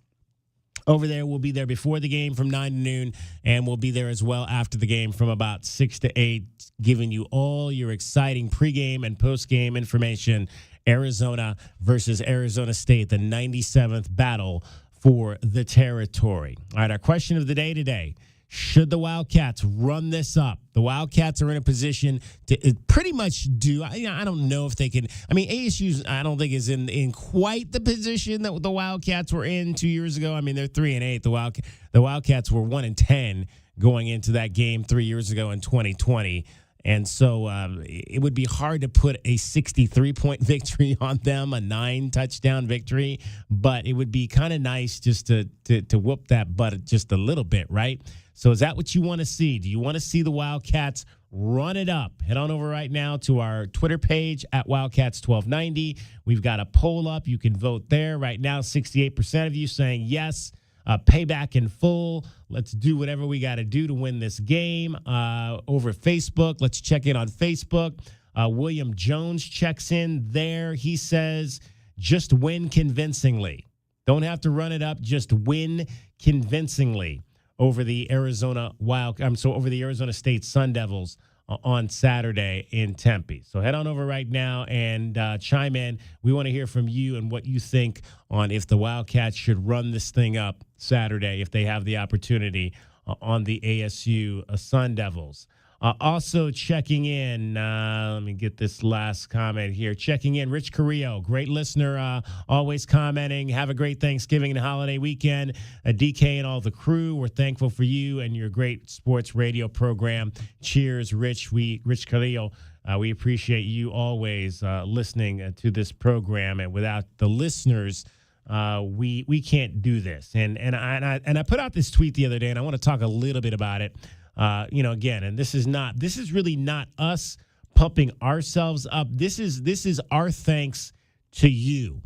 over there. We'll be there before the game from 9 to noon, and we'll be there as well after the game from about 6 to 8, giving you all your exciting pregame and postgame information. Arizona versus Arizona State, the 97th battle for the territory. All right, our question of the day today. Should the Wildcats run this up? The Wildcats are in a position to pretty much do. I don't know if they can. I mean, ASU, I don't think is in quite the position that the Wildcats were in 2 years ago. I mean, they're 3-8. The Wildcats were 1-10 going into that game 3 years ago in 2020. And so it would be hard to put a 63-point victory on them, a 9-touchdown victory. But it would be kind of nice just to whoop that butt just a little bit, right? So is that what you want to see? Do you want to see the Wildcats run it up? Head on over right now to our Twitter page at Wildcats1290. We've got a poll up. You can vote there. Right now, 68% of you saying yes. Payback in full. Let's do whatever we got to do to win this game. Over Facebook, let's check in on Facebook. William Jones checks in there. He says, just win convincingly. Don't have to run it up. Just win convincingly over the Arizona State Sun Devils on Saturday in Tempe. So head on over right now and chime in. We want to hear from you and what you think on if the Wildcats should run this thing up Saturday if they have the opportunity on the ASU Sun Devils. Also checking in, let me get this last comment here. Checking in, Rich Carrillo, great listener, always commenting. Have a great Thanksgiving and holiday weekend. DK and all the crew, we're thankful for you and your great sports radio program. Cheers, Rich Carrillo. We appreciate you always listening to this program. And without the listeners, we can't do this. And I put out this tweet the other day, and I want to talk a little bit about it. Again, and this is really not us pumping ourselves up. This is our thanks to you.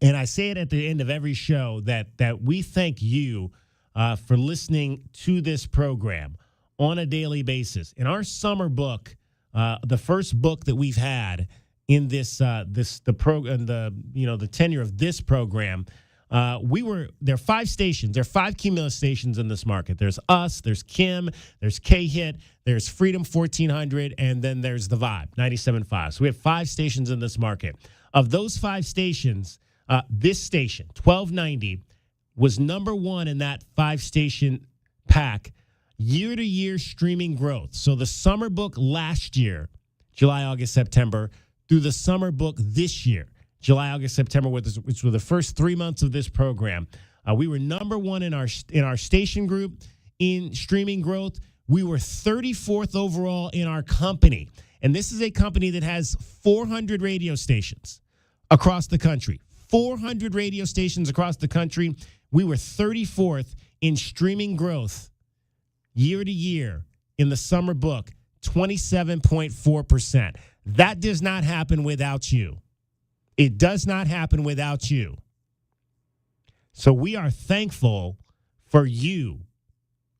And I say it at the end of every show that we thank you for listening to this program on a daily basis. In our summer book, the first book that we've had in the tenure of this program, there are 5 stations. There are 5 Cumulus stations in this market. There's us, there's Kim, there's K-Hit, there's Freedom 1400, and then there's The Vibe, 97.5. So we have 5 stations in this market. Of those 5 stations, this station, 1290, was number 1 in that 5-station pack, year-to-year streaming growth. So the summer book last year, July, August, September, through the summer book this year, July, August, September, which were the first 3 months of this program. We were number 1 in our station group in streaming growth. We were 34th overall in our company. And this is a company that has 400 radio stations across the country. 400 radio stations across the country. We were 34th in streaming growth year to year in the summer book, 27.4%. That does not happen without you. It does not happen without you. So we are thankful for you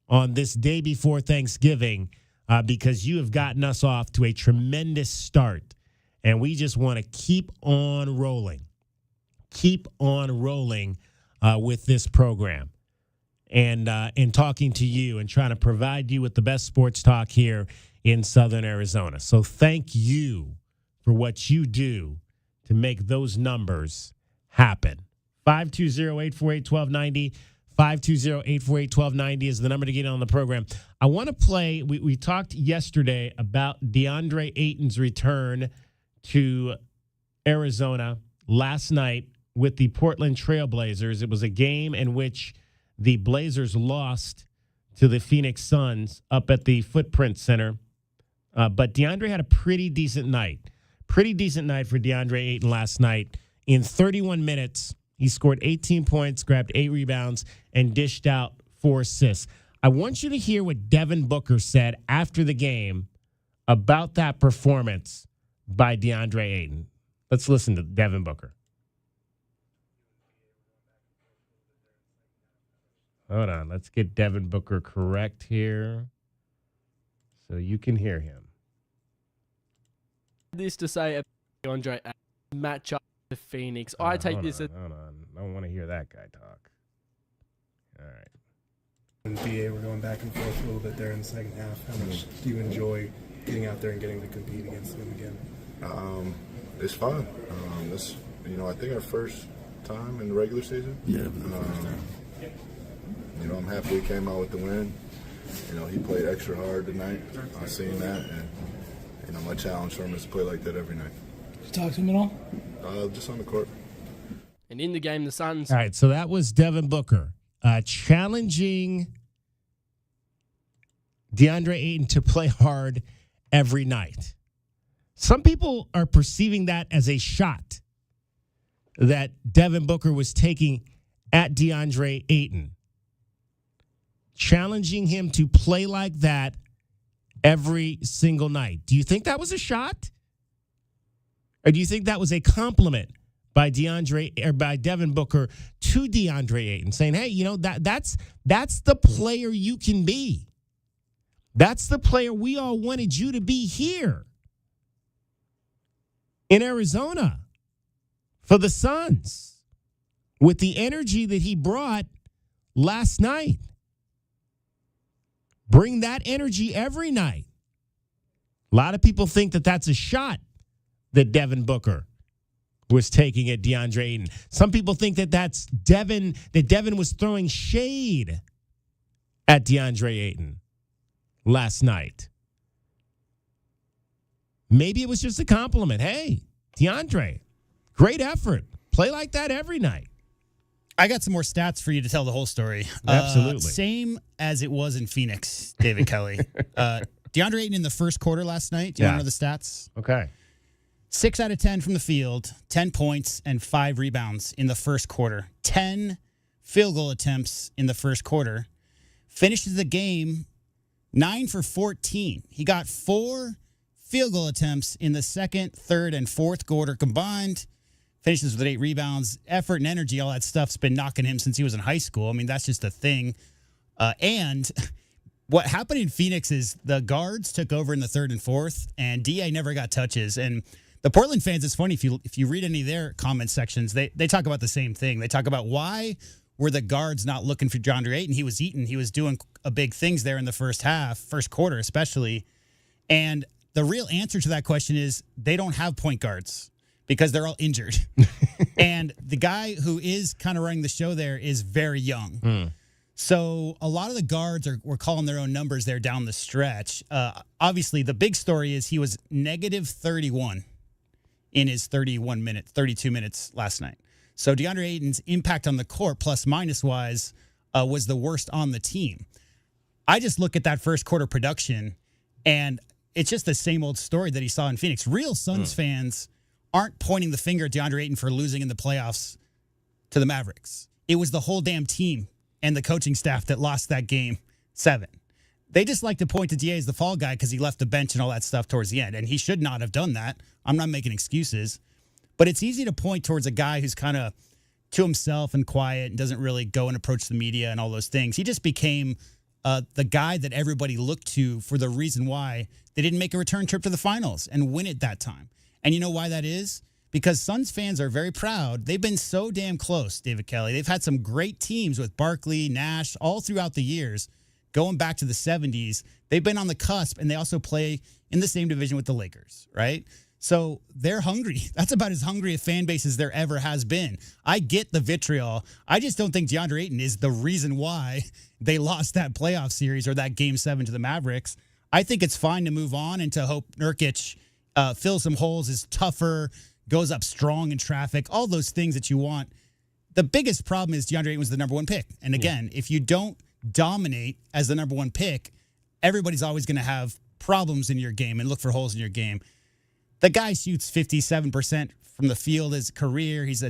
on this day before Thanksgiving because you have gotten us off to a tremendous start. And we just want to keep on rolling. Keep on rolling with this program and talking to you and trying to provide you with the best sports talk here in Southern Arizona. So thank you for what you do to make those numbers happen. 520-848-1290. 520-848-1290 is the number to get on the program. I want to play, we talked yesterday about Deandre Ayton's return to Arizona last night with the Portland Trail Blazers. It was a game in which the Blazers lost to the Phoenix Suns up at the Footprint Center. But Deandre had a pretty decent night. Pretty decent night for Deandre Ayton last night. In 31 minutes, he scored 18 points, grabbed 8 rebounds, and dished out 4 assists. I want you to hear what Devin Booker said after the game about that performance by Deandre Ayton. Let's listen to Devin Booker. Hold on. Let's get Devin Booker correct here so you can hear him. This to say, Deandre match up to Phoenix. I take this as... Hold on. I don't want to hear that guy talk. All right. And BA, we're going back and forth a little bit there in the second half. How much do you enjoy getting out there and getting to compete against them again? It's fun. It's I think our first time in the regular season. Yeah. I'm happy we came out with the win. He played extra hard tonight. I've seen that, and my challenge for him is to play like that every night. Did you talk to him at all? Just on the court. And in the game, the Suns. All right, so that was Devin Booker challenging Deandre Ayton to play hard every night. Some people are perceiving that as a shot that Devin Booker was taking at Deandre Ayton, challenging him to play like that every single night. Do you think that was a shot? Or do you think that was a compliment by Devin Booker to Deandre Ayton, saying, hey, that's the player you can be. That's the player we all wanted you to be here in Arizona for the Suns with the energy that he brought last night. Bring that energy every night. A lot of people think that that's a shot that Devin Booker was taking at Deandre Ayton. Some people think that Devin was throwing shade at Deandre Ayton last night. Maybe it was just a compliment. Hey, Deandre, great effort. Play like that every night. I got some more stats for you to tell the whole story. Absolutely. Same as it was in Phoenix, David Kelly. DeAndre Ayton in the first quarter last night. Do you want to know the stats? Okay. 6 out of 10 from the field, 10 points, and 5 rebounds in the first quarter. 10 field goal attempts in the first quarter. Finishes the game 9 for 14. He got 4 field goal attempts in the second, third, and fourth quarter combined. Finishes with 8 rebounds. Effort and energy, all that stuff's been knocking him since he was in high school. I mean, that's just a thing. And what happened in Phoenix is the guards took over in the third and fourth, and DA never got touches. And the Portland fans, it's funny, if you read any of their comment sections, they talk about the same thing. They talk about why were the guards not looking for DeAndre Ayton. He was eating. He was doing big things there in the first half, first quarter especially. And the real answer to that question is they don't have point guards because they're all injured. And the guy who is kind of running the show there is very young. So a lot of the guards were calling their own numbers there down the stretch. Obviously, the big story is he was negative 31 in his 32 minutes last night. So DeAndre Ayton's impact on the court, plus-minus wise, was the worst on the team. I just look at that first quarter production, and it's just the same old story that he saw in Phoenix. Real Suns fans aren't pointing the finger at DeAndre Ayton for losing in the playoffs to the Mavericks. It was the whole damn team and the coaching staff that lost that game 7. They just like to point to DA as the fall guy because he left the bench and all that stuff towards the end, and he should not have done that. I'm not making excuses. But it's easy to point towards a guy who's kind of to himself and quiet and doesn't really go and approach the media and all those things. He just became the guy that everybody looked to for the reason why they didn't make a return trip to the finals and win it that time. And you know why that is? Because Suns fans are very proud. They've been so damn close, David Kelly. They've had some great teams with Barkley, Nash, all throughout the years, going back to the 70s. They've been on the cusp, and they also play in the same division with the Lakers, right? So they're hungry. That's about as hungry a fan base as there ever has been. I get the vitriol. I just don't think DeAndre Ayton is the reason why they lost that playoff series or that Game 7 to the Mavericks. I think it's fine to move on and to hope Nurkic fills some holes, is tougher, goes up strong in traffic, all those things that you want. The biggest problem is DeAndre Ayton was the number 1 pick. And again, if you don't dominate as the number 1 pick, everybody's always going to have problems in your game and look for holes in your game. The guy shoots 57% from the field his career. He's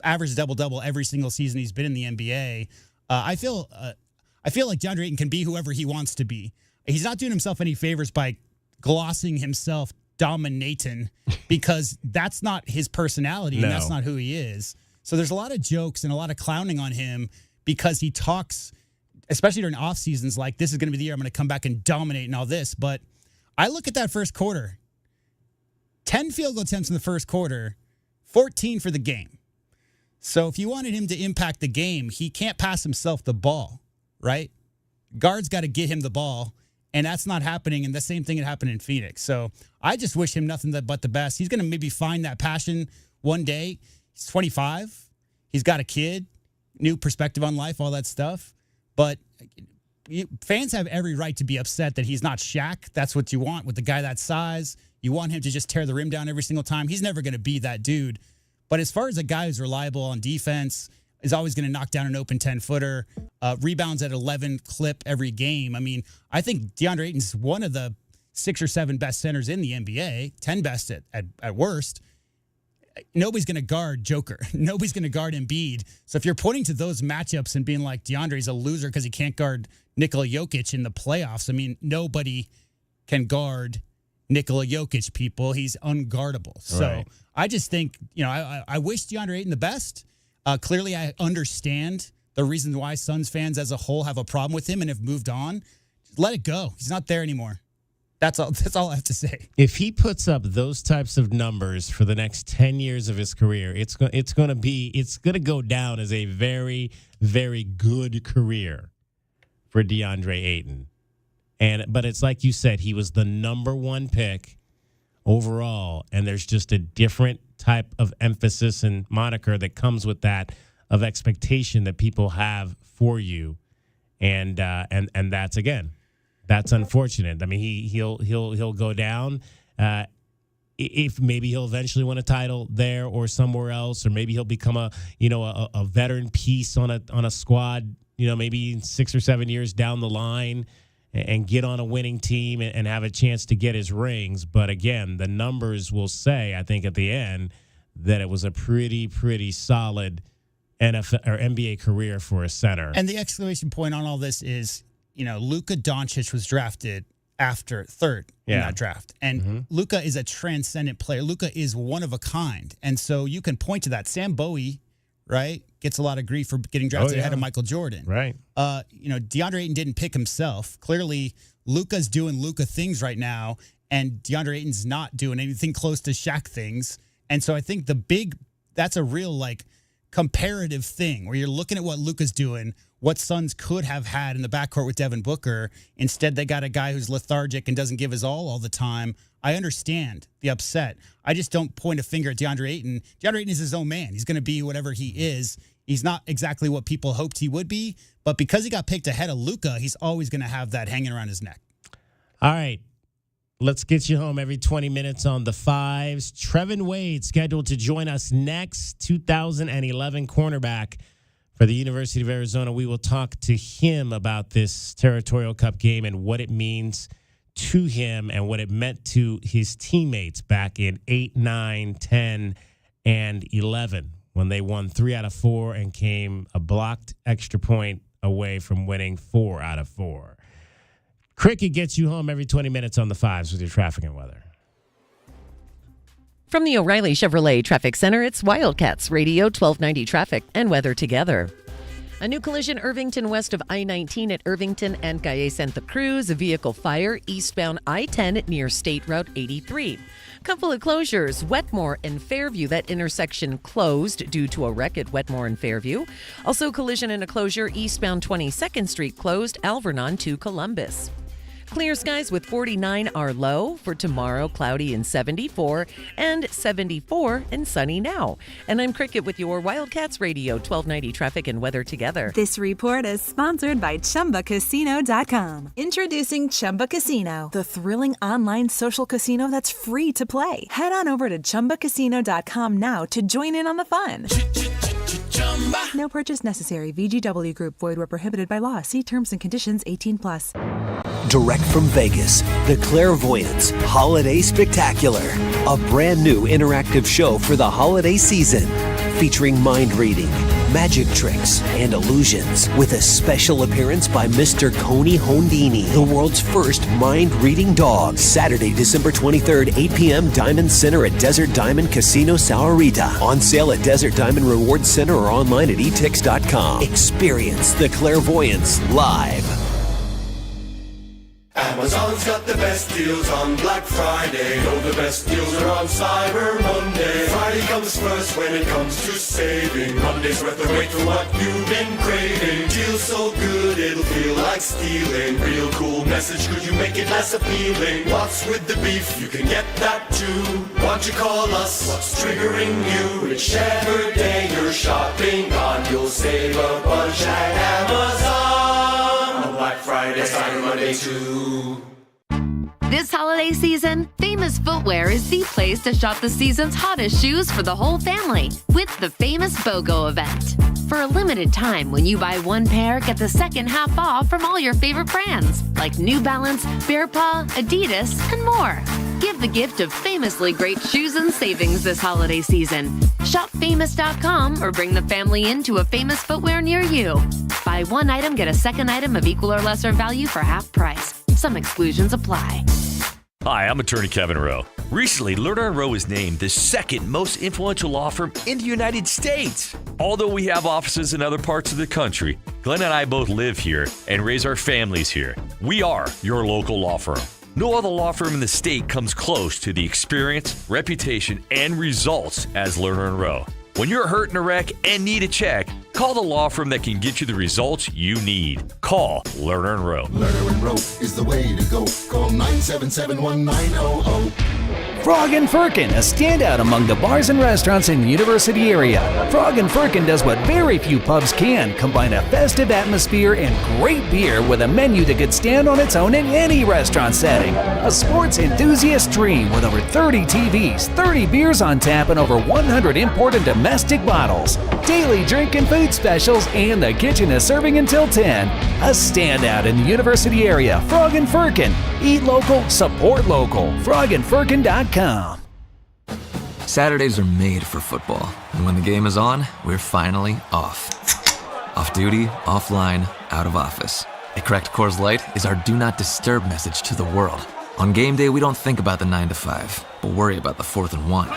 averaged double-double every single season he's been in the NBA. I feel like DeAndre Ayton can be whoever he wants to be. He's not doing himself any favors by glossing himself dominating because that's not his personality and that's not who he is. So there's a lot of jokes and a lot of clowning on him because he talks, especially during off seasons, like this is going to be the year I'm going to come back and dominate and all this. But I look at that first quarter, 10 field goal attempts in the first quarter, 14 for the game. So if you wanted him to impact the game, he can't pass himself the ball, right? Guards got to get him the ball. And that's not happening, and the same thing had happened in Phoenix. So I just wish him nothing but the best. He's going to maybe find that passion one day. He's 25. He's got a kid, new perspective on life, all that stuff. But fans have every right to be upset that he's not Shaq. That's what you want with the guy that size. You want him to just tear the rim down every single time. He's never going to be that dude. But as far as a guy who's reliable on defense, is always going to knock down an open 10-footer, rebounds at 11 clip every game. I mean, I think Deandre Ayton's one of the 6 or 7 best centers in the NBA, 10 best at worst. Nobody's going to guard Joker. Nobody's going to guard Embiid. So if you're pointing to those matchups and being like, DeAndre's a loser because he can't guard Nikola Jokic in the playoffs, I mean, nobody can guard Nikola Jokic, people. He's unguardable. So Right. I just think, I wish DeAndre Ayton the best. Clearly, I understand the reasons why Suns fans as a whole have a problem with him and have moved on. Just let it go. He's not there anymore. That's all I have to say. If he puts up those types of numbers for the next 10 years of his career, it's going to go down as a very, very good career for DeAndre Ayton. But it's like you said, he was the number 1 pick overall, and there's just a different type of emphasis and moniker that comes with that, of expectation that people have for you, and that's, again, that's unfortunate. I mean, he'll go down. If maybe he'll eventually win a title there or somewhere else, or maybe he'll become a veteran piece on a squad, maybe 6 or 7 years down the line, and get on a winning team and have a chance to get his rings. But again, the numbers will say, I think, at the end, that it was a pretty solid NFL or NBA career for a center. And the exclamation point on all this is, Luka Doncic was drafted after third in that draft. And Luka is a transcendent player. Luka is one of a kind. And so you can point to that. Sam Bowie, right, gets a lot of grief for getting drafted ahead of Michael Jordan. Right. DeAndre Ayton didn't pick himself. Clearly, Luka's doing Luka things right now, and DeAndre Ayton's not doing anything close to Shaq things. And so I think that's a real, comparative thing where you're looking at what Luka's doing, what Suns could have had in the backcourt with Devin Booker. Instead, they got a guy who's lethargic and doesn't give his all the time. I understand the upset. I just don't point a finger at DeAndre Ayton. DeAndre Ayton is his own man. He's going to be whatever he is. He's not exactly what people hoped he would be, but because he got picked ahead of Luka, he's always going to have that hanging around his neck. All right. Let's get you home every 20 minutes on the fives. Trevin Wade scheduled to join us next, 2011 cornerback for the University of Arizona. We will talk to him about this Territorial Cup game and what it means to him and what it meant to his teammates back in 8, 9, 10, and 11 when they won 3 out of 4 and came a blocked extra point away from winning 4 out of 4. Cricket gets you home every 20 minutes on the fives with your traffic and weather. From the O'Reilly Chevrolet Traffic Center, it's Wildcats Radio 1290 Traffic and Weather Together. A new collision Irvington west of I-19 at Irvington and Calle Santa Cruz. A vehicle fire eastbound I-10 near State Route 83. Couple of closures. Wetmore and Fairview. That intersection closed due to a wreck at Wetmore and Fairview. Also collision and a closure eastbound 22nd Street closed Alvernon to Columbus. Clear skies with 49 are low. For tomorrow, cloudy and 74, and 74 and sunny now. And I'm Cricket with your Wildcats Radio 1290 Traffic and Weather Together. This report is sponsored by ChumbaCasino.com. Introducing Chumba Casino, the thrilling online social casino that's free to play. Head on over to ChumbaCasino.com now to join in on the fun. No purchase necessary. VGW Group. Void where prohibited by law. See terms and conditions. 18+. Direct from Vegas, The Clairvoyants Holiday Spectacular. A brand new interactive show for the holiday season. Featuring mind reading, magic tricks, and illusions. With a special appearance by Mr. Coney Hondini, the world's first mind-reading dog. Saturday, December 23rd, 8 p.m. Diamond Center at Desert Diamond Casino Sahuarita. On sale at Desert Diamond Reward Center or online at etix.com. Experience The Clairvoyants live. Amazon's got the best deals on Black Friday. Oh, the best deals are on Cyber Monday. Friday comes first when it comes to saving. Monday's worth the wait for what you've been craving. Deals so good it'll feel like stealing. Real cool message, could you make it less appealing? What's with the beef? You can get that too. Why don't you call us? What's triggering you? Whichever day you're shopping on, you'll save a bunch at Amazon on Black Friday. Friday too. This holiday season, Famous Footwear is the place to shop the season's hottest shoes for the whole family with the Famous BOGO event. For a limited time, when you buy one pair, get the second half off from all your favorite brands like New Balance, Bear Paw, Adidas, and more. Give the gift of famously great shoes and savings this holiday season. Shop famous.com or bring the family into a Famous Footwear near you. Buy one item, get a second item of equal or lesser value for half price. Some exclusions apply. Hi, I'm attorney Kevin Rowe. Recently, Lerner & Rowe was named the second most influential law firm in the United States. Although we have offices in other parts of the country, Glenn and I both live here and raise our families here. We are your local law firm. No other law firm in the state comes close to the experience, reputation, and results as Lerner & Rowe. When you're hurt in a wreck and need a check, call the law firm that can get you the results you need. Call Lerner & Rowe. Lerner & Rowe is the way to go. Call 977-1900. Frog and Firkin, a standout among the bars and restaurants in the University area. Frog and Firkin does what very few pubs can, combine a festive atmosphere and great beer with a menu that could stand on its own in any restaurant setting. A sports enthusiast dream with over 30 TVs, 30 beers on tap, and over 100 imported domestic bottles. Daily drink and food specials, and the kitchen is serving until 10. A standout in the University area, Frog and Firkin. Eat local, support local. frogandfirkin.com. Saturdays are made for football, and when the game is on, we're finally off. Off duty, offline, out of office. A cracked Coors Light is our do not disturb message to the world. On game day, we don't think about the 9 to 5, but worry about the 4th and 1.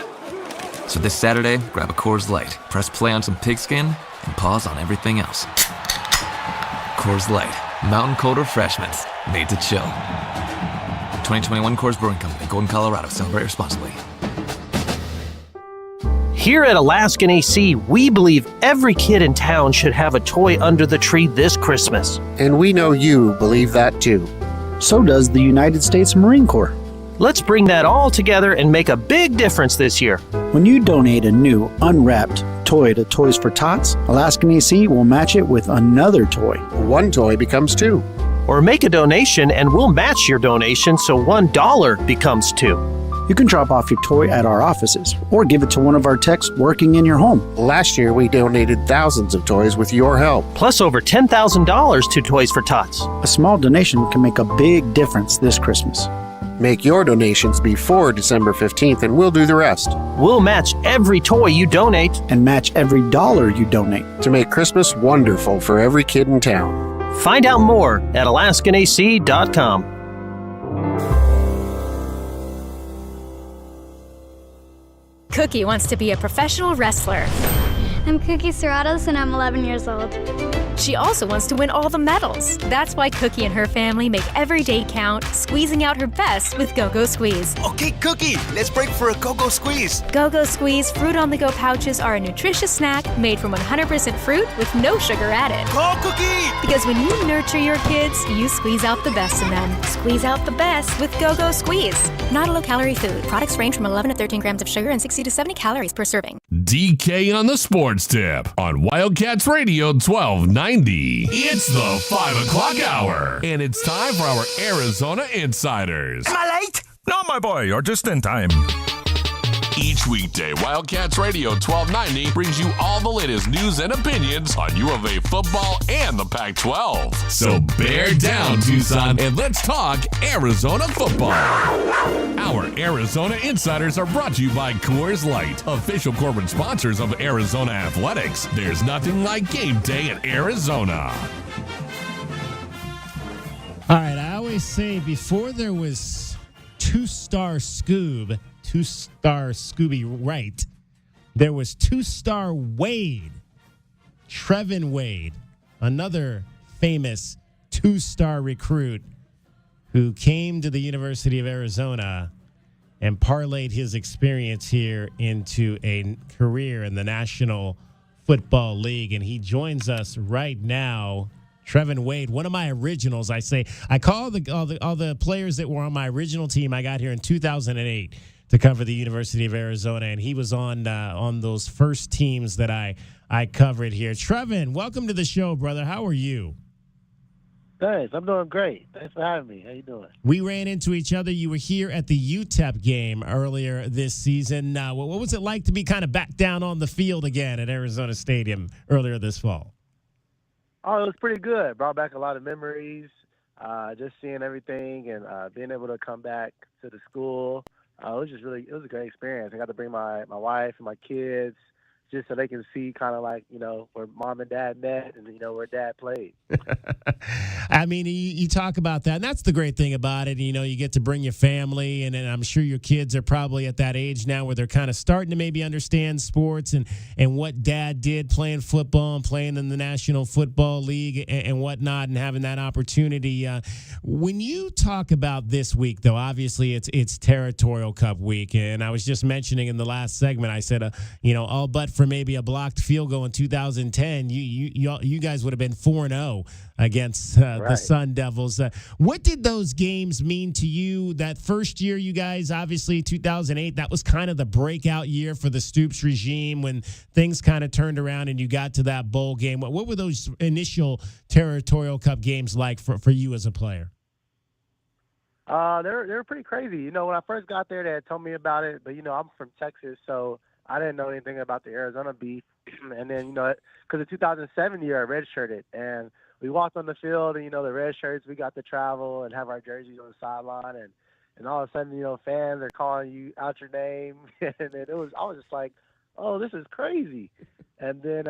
So this Saturday, grab a Coors Light, press play on some pigskin, and pause on everything else. Coors Light, mountain cold refreshments, made to chill. 2021 Coors Brewing Company, Golden, Colorado. Celebrate responsibly. Here at Alaskan AC, we believe every kid in town should have a toy under the tree this Christmas. And we know you believe that too. So does the United States Marine Corps. Let's bring that all together and make a big difference this year. When you donate a new, unwrapped toy to Toys for Tots, Alaskan AC will match it with another toy. One toy becomes 2. Or make a donation and we'll match your donation so $1 becomes 2. You can drop off your toy at our offices or give it to one of our techs working in your home. Last year, we donated thousands of toys with your help. Plus over $10,000 to Toys for Tots. A small donation can make a big difference this Christmas. Make your donations before December 15th and we'll do the rest. We'll match every toy you donate. And match every dollar you donate. To make Christmas wonderful for every kid in town. Find out more at AlaskanAC.com. Cookie wants to be a professional wrestler. I'm Cookie Serratos and I'm 11 years old. She also wants to win all the medals. That's why Cookie and her family make every day count, squeezing out her best with Go-Go Squeeze. Okay, Cookie, let's break for a Go-Go Squeeze. Go-Go Squeeze fruit-on-the-go pouches are a nutritious snack made from 100% fruit with no sugar added. Go, Cookie! Because when you nurture your kids, you squeeze out the best in them. Squeeze out the best with Go-Go Squeeze. Not a low-calorie food. Products range from 11 to 13 grams of sugar and 60 to 70 calories per serving. DK on the Sports Tip on Wildcats Radio 1290. It's the 5 o'clock hour, and it's time for our Arizona Insiders. Am I late? No, my boy, you're just in time. Each weekday, Wildcats Radio 1290 brings you all the latest news and opinions on U of A football and the Pac-12. So bear down, Tucson, and let's talk Arizona football. Our Arizona Insiders are brought to you by Coors Light, official corporate sponsors of Arizona Athletics. There's nothing like game day in Arizona. All right, I always say before there was two-star Scooby Wright, there was two-star Wade, Trevin Wade, another famous two-star recruit who came to the University of Arizona and parlayed his experience here into a career in the National Football League. And he joins us right now. Trevin Wade, one of my originals. I call all the players that were on my original team. I got here in 2008 to cover the University of Arizona, and he was on those first teams that I covered here. Trevin, welcome to the show, brother. How are you? Thanks. I'm doing great. Thanks for having me. How you doing? We ran into each other. You were here at the UTEP game earlier this season. What was it like to be kind of back down on the field again at Arizona Stadium earlier this fall? Oh, it was pretty good. Brought back a lot of memories. Just seeing everything and being able to come back to the school. It was a great experience. I got to bring my wife and my kids just so they can see kind of like, where mom and dad met and, where dad played. I mean, you talk about that, and that's the great thing about it. You get to bring your family, and I'm sure your kids are probably at that age now where they're kind of starting to maybe understand sports and what dad did playing football and playing in the National Football League and whatnot, and having that opportunity. When you talk about this week, though, obviously it's Territorial Cup week, and I was just mentioning in the last segment, I said, all but for maybe a blocked field goal in 2010, you guys would have been 4-0 against the Sun Devils. What did those games mean to you? That first year, you guys, obviously 2008, that was kind of the breakout year for the Stoops regime when things kind of turned around and you got to that bowl game. What were those initial Territorial Cup games like for you as a player? They were pretty crazy. When I first got there, they had told me about it, but I'm from Texas, so I didn't know anything about the Arizona beef. And then, because the 2007 year, I redshirted, and we walked on the field, and, the red shirts, we got to travel and have our jerseys on the sideline, and all of a sudden, fans are calling you out your name, and I was just like, oh, this is crazy. And then,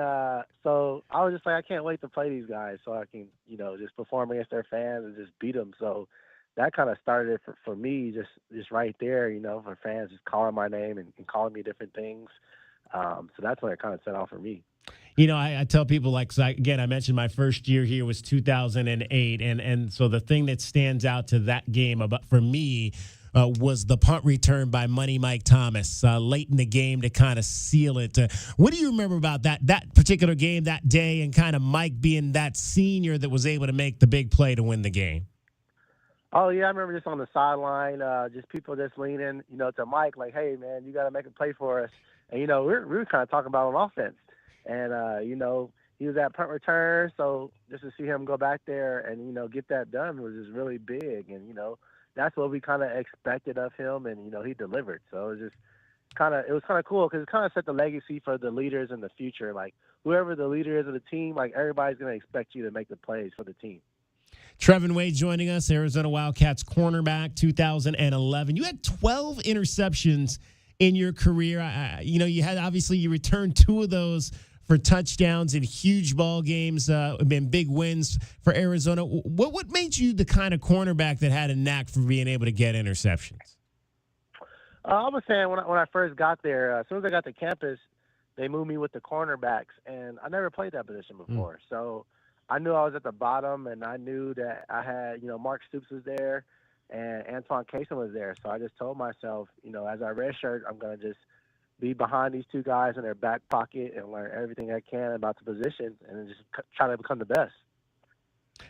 so I was just like, I can't wait to play these guys so I can, just perform against their fans and just beat them. So that kind of started it for me, just right there, for fans just calling my name and calling me different things. So that's when it kind of set off for me. I tell people, like, so again, I mentioned my first year here was 2008. And so the thing that stands out to that game for me was the punt return by Money Mike Thomas late in the game to kind of seal it. What do you remember about that particular game that day, and kind of Mike being that senior that was able to make the big play to win the game? Oh, yeah, I remember just on the sideline, just people just leaning, to Mike, like, hey, man, you got to make a play for us. And, we were kind of talking about on offense. And, he was at punt return, so just to see him go back there and, get that done was just really big. And, that's what we kind of expected of him, and, he delivered. So it was kind of cool because it kind of set the legacy for the leaders in the future. Like, whoever the leader is of the team, like, everybody's going to expect you to make the plays for the team. Trevin Wade joining us, Arizona Wildcats cornerback, 2011. You had 12 interceptions in your career. You returned 2 of those for touchdowns in huge ball games, and big wins for Arizona. What made you the kind of cornerback that had a knack for being able to get interceptions? I was saying when I first got there, as soon as I got to campus, they moved me with the cornerbacks, and I never played that position before. So I knew I was at the bottom, and I knew that I had, Mark Stoops was there, and Antoine Cason was there. So I just told myself, as I redshirt, I'm going to just be behind these 2 guys in their back pocket and learn everything I can about the position and just try to become the best.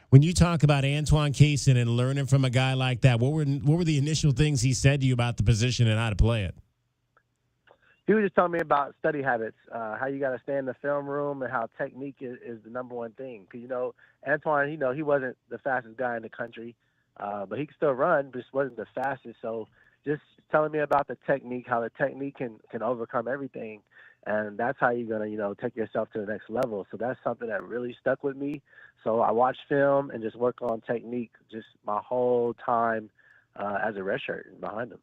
When you talk about Antoine Cason and learning from a guy like that, what were the initial things he said to you about the position and how to play it? He was just telling me about study habits, how you got to stay in the film room, and how technique is the number one thing. Because, Antoine, he wasn't the fastest guy in the country, but he could still run, but just wasn't the fastest. So just telling me about the technique, how the technique can overcome everything. And that's how you're going to, take yourself to the next level. So that's something that really stuck with me. So I watched film and just work on technique just my whole time as a redshirt behind him.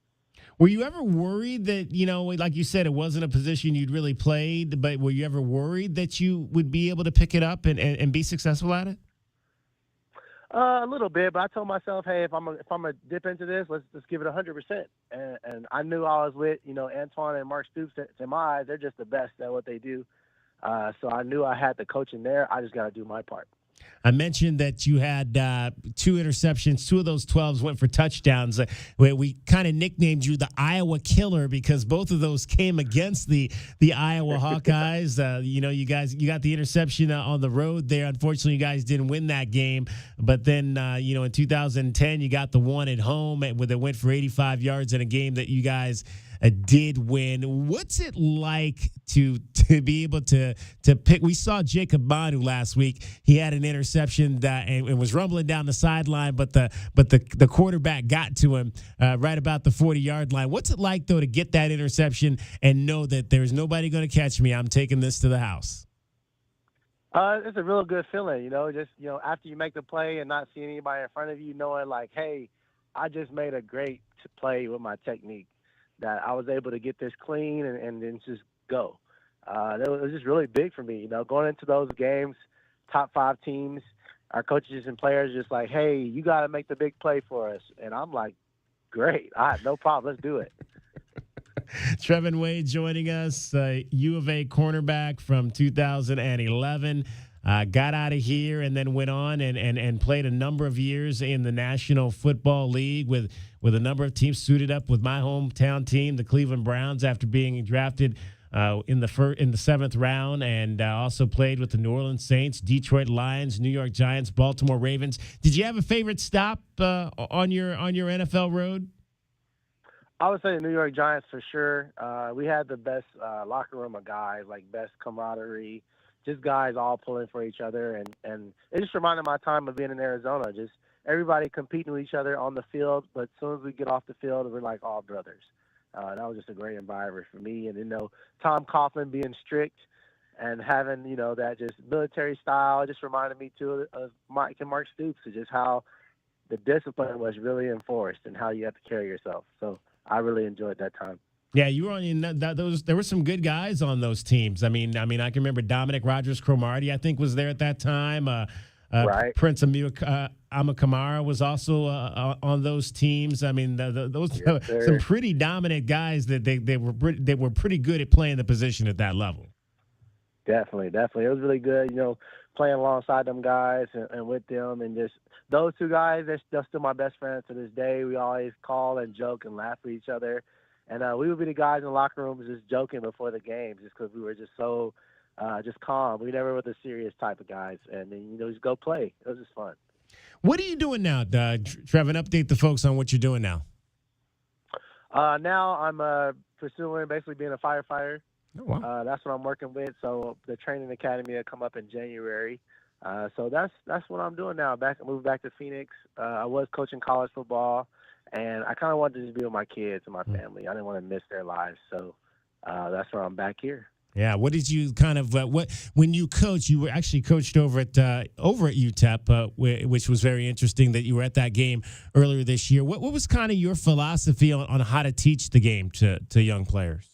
Were you ever worried that, like you said, it wasn't a position you'd really played, but were you ever worried that you would be able to pick it up and be successful at it? A little bit, but I told myself, hey, if I'm gonna dip into this, let's give it 100%. And I knew I was with, Antoine and Mark Stoops. In my eyes, they're just the best at what they do. So I knew I had the coaching there. I just got to do my part. I mentioned that you had 2 interceptions. 2 of those 12s went for touchdowns. We kind of nicknamed you the Iowa Killer because both of those came against the Iowa Hawkeyes. You got the interception on the road there. Unfortunately, you guys didn't win that game. But then, in 2010, you got the one at home that went for 85 yards in a game that you guys did win. What's it like to be able to pick? We saw Jacob Manu last week. He had an interception and was rumbling down the sideline, but the quarterback got to him right about the 40-yard line. What's it like, though, to get that interception and know that there's nobody going to catch me? I'm taking this to the house. It's a real good feeling, just, after you make the play and not see anybody in front of you, knowing like, hey, I just made a great play with my technique, that I was able to get this clean and then just go. It was just really big for me, going into those games, top 5 teams, our coaches and players just like, hey, you got to make the big play for us. And I'm like, great. I have no problem. Let's do it. Trevin Wade joining us, U of A cornerback from 2011. Got out of here and then went on and played a number of years in the National Football League with a number of teams, suited up with my hometown team, the Cleveland Browns, after being drafted in the 7th round, and also played with the New Orleans Saints, Detroit Lions, New York Giants, Baltimore Ravens. Did you have a favorite stop on your NFL road? I would say the New York Giants for sure. We had the best locker room of guys, like best camaraderie, just guys all pulling for each other. And it just reminded my time of being in Arizona, just everybody competing with each other on the field. But as soon as we get off the field, we're like all brothers. That was just a great environment for me. And, Tom Coughlin being strict and having, that just military style just reminded me, too, of Mike and Mark Stoops, and just how the discipline was really enforced and how you have to carry yourself. So I really enjoyed that time. Yeah, you were on those. There were some good guys on those teams. I mean, I can remember Dominic Rogers-Cromartie, I think, was there at that time. Right. Prince Amakamara was also on those teams. I mean, those some pretty dominant guys that they were pretty good at playing the position at that level. Definitely. It was really good, playing alongside them guys and with them, and just those two guys, they're still my best friends to this day. We always call and joke and laugh with each other. And we would be the guys in the locker rooms just joking before the games, just because we were just so just calm. We never were the serious type of guys. And then, just go play. It was just fun. What are you doing now, Trevin? Update the folks on what you're doing now. Now I'm pursuing basically being a firefighter. Oh, wow. That's what I'm working with. So the training academy will come up in January. So that's what I'm doing now. Moved back to Phoenix. I was coaching college football, and I kind of wanted to just be with my kids and my family. I didn't want to miss their lives. So that's why I'm back here. Yeah. What did you kind of when you coached? You were actually coached over at UTEP, which was very interesting that you were at that game earlier this year. What was kind of your philosophy on how to teach the game to young players?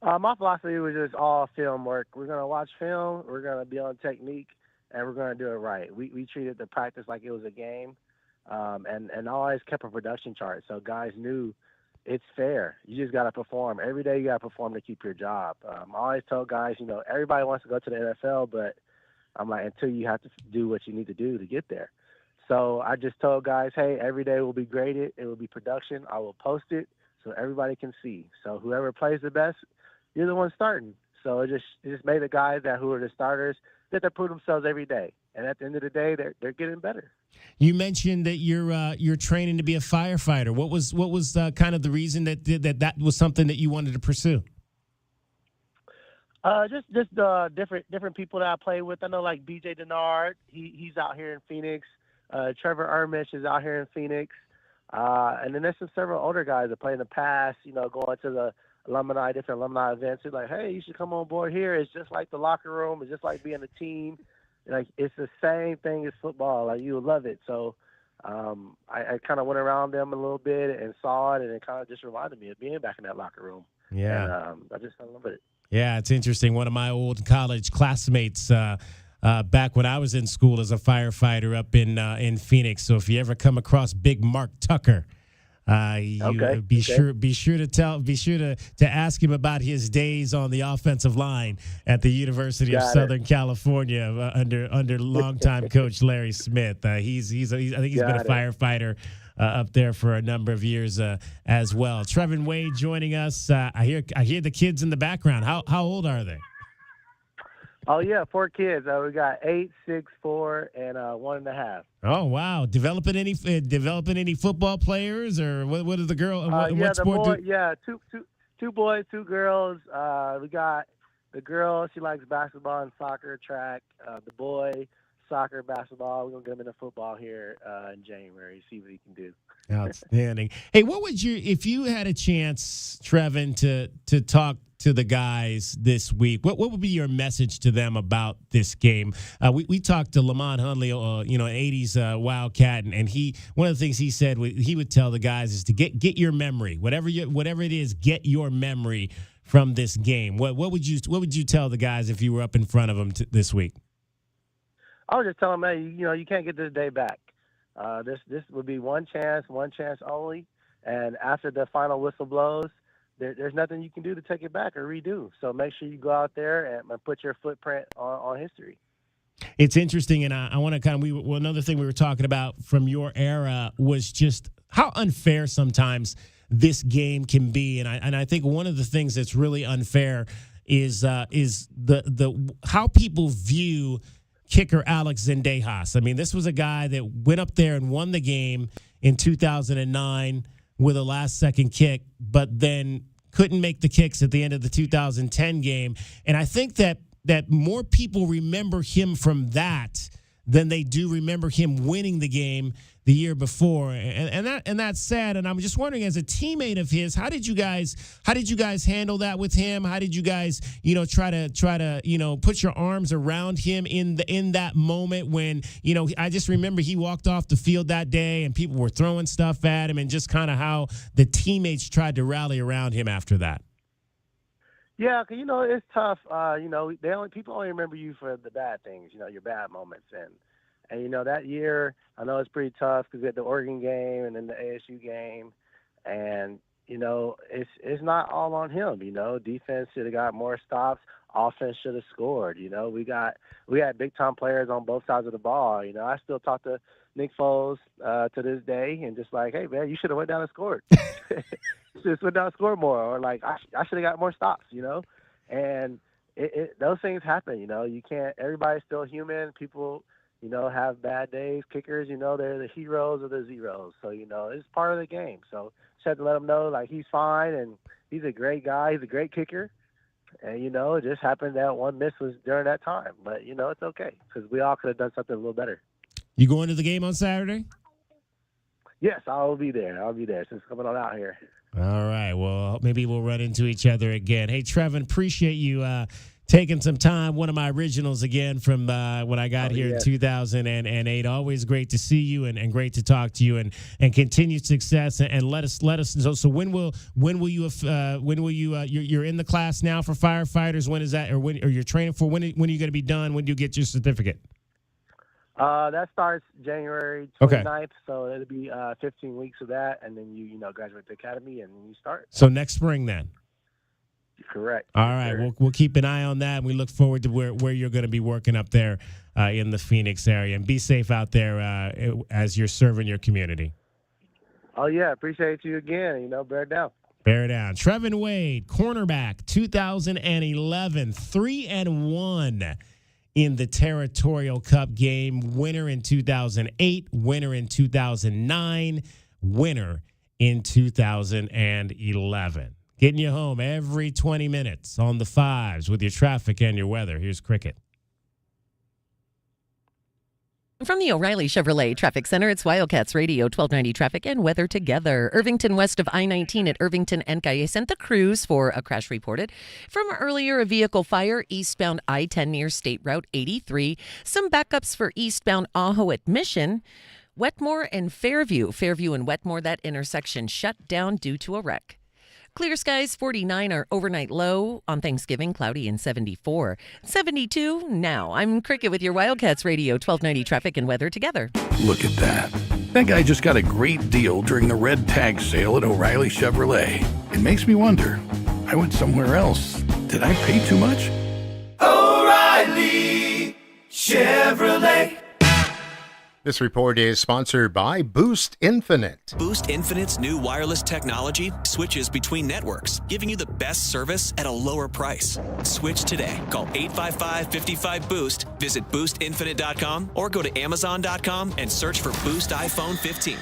My philosophy was just all film work. We're going to watch film. We're going to be on technique, and we're going to do it right. We treated the practice like it was a game, and I always kept a production chart so guys knew it's fair. You just got to perform. Every day you got to perform to keep your job. I always tell guys, everybody wants to go to the NFL, but I'm like, until you have to do what you need to do to get there. So I just told guys, hey, every day will be graded. It will be production. I will post it so everybody can see. So whoever plays the best, you're the one starting. So it just made the guys who are the starters that they prove themselves every day. And at the end of the day, they're getting better. You mentioned that you're training to be a firefighter. What was kind of the reason that was something that you wanted to pursue? Just different people that I play with. I know like BJ Denard, he's out here in Phoenix. Trevor Ermish is out here in Phoenix. And then there's several older guys that play in the past, going to the different alumni events. It's like, hey, you should come on board here. It's just like the locker room. It's just like being a team. Like, it's the same thing as football. Like, you would love it. So I kind of went around them a little bit and saw it, and it kind of just reminded me of being back in that locker room. Yeah. And I just fell in love with it. Yeah, it's interesting. One of my old college classmates back when I was in school as a firefighter up in Phoenix. So if you ever come across Big Mark Tucker, be sure to ask him about his days on the offensive line at the University of Southern California under longtime coach Larry Smith. I think he's been a firefighter up there for a number of years as well. Trevin Wade joining us. I hear the kids in the background. How old are they? Oh yeah, 4 kids. We got 8, 6, 4, and 1.5. Oh wow! Developing any football players, or what is the girl? What sport? Two boys, 2 girls. We got the girl. She likes basketball and soccer, track. The boy, soccer, basketball. We're gonna get him into football here in January. See what he can do. Outstanding. Hey, what would if you had a chance, Trevin, to talk to the guys this week, what would be your message to them about this game? We talked to Lamont Hundley, an 80s Wildcat, and one of the things he said he would tell the guys is to get your memory, whatever it is, get your memory from this game. What would you tell the guys if you were up in front of them this week? I would just tell them, hey, you can't get this day back. This would be one chance only, and after the final whistle blows, there's nothing you can do to take it back or redo. So make sure you go out there and put your footprint on history. It's interesting, and I want to another thing we were talking about from your era was just how unfair sometimes this game can be, and I think one of the things that's really unfair is the how people view kicker Alex Zendejas. I mean, this was a guy that went up there and won the game in 2009 with a last-second kick, but then couldn't make the kicks at the end of the 2010 game. And I think that more people remember him from that than they do remember him winning the game the year before, and that's sad. And I'm just wondering, as a teammate of his, how did you guys handle that with him? How did you guys try to put your arms around him in that moment when I just remember he walked off the field that day and people were throwing stuff at him, and just kind of how the teammates tried to rally around him after that. Yeah, 'cause it's tough. People only remember you for the bad things, your bad moments, and that year I know it's pretty tough because we had the Oregon game and then the ASU game, and it's not all on him. Defense should have got more stops. Offense should have scored. We had big time players on both sides of the ball. I still talk to Nick Foles to this day, and just like, hey man, you should have went down and scored. Just went down and scored more, or like I should have got more stops. And those things happen. You can't. Everybody's still human. People have bad days. Kickers, they're the heroes or the zeros. So, it's part of the game. So just had to let him know, like, he's fine, and he's a great guy. He's a great kicker. And, it just happened that one miss was during that time. But, it's okay because we all could have done something a little better. You going to the game on Saturday? Yes, I'll be there. Since coming on out here. All right. Well, maybe we'll run into each other again. Hey, Trevin, appreciate you taking some time. One of my originals again from when I got here in 2008. Always great to see you and great to talk to you, and continued success. And let us know. So when will you you're in the class now for firefighters? When is that, or you're training for? When are you going to be done? When do you get your certificate? That starts January 29th, so it'll be 15 weeks of that, and then you graduate the academy and you start. So next spring then. Correct. All right, we'll keep an eye on that, and we look forward to where you're going to be working up there in the Phoenix area. And be safe out there as you're serving your community. Oh yeah, appreciate you again. Bear down. Bear down. Trevin Wade, cornerback, 2011, 3-1 in the Territorial Cup game. Winner in 2008, winner in 2009, winner in 2011. Getting you home every 20 minutes on the fives with your traffic and your weather. Here's Cricket. From the O'Reilly Chevrolet Traffic Center, it's Wildcats Radio 1290 Traffic and Weather together. Irvington west of I-19 at Irvington and Calle Santa Cruz for a crash reported. From earlier, a vehicle fire eastbound I-10 near State Route 83. Some backups for eastbound Ajo at Mission. Wetmore and Fairview. Fairview and Wetmore, that intersection shut down due to a wreck. Clear skies, 49 our overnight low. On Thanksgiving, cloudy and 74. 72 now. I'm Cricket with your Wildcats Radio 1290 Traffic and Weather together. Look at that. That guy just got a great deal during the red tag sale at O'Reilly Chevrolet. It makes me wonder, I went somewhere else. Did I pay too much? O'Reilly Chevrolet. This report is sponsored by Boost Infinite. Boost Infinite's new wireless technology switches between networks, giving you the best service at a lower price. Switch today. Call 855-55-BOOST, visit boostinfinite.com, or go to amazon.com and search for Boost iPhone 15.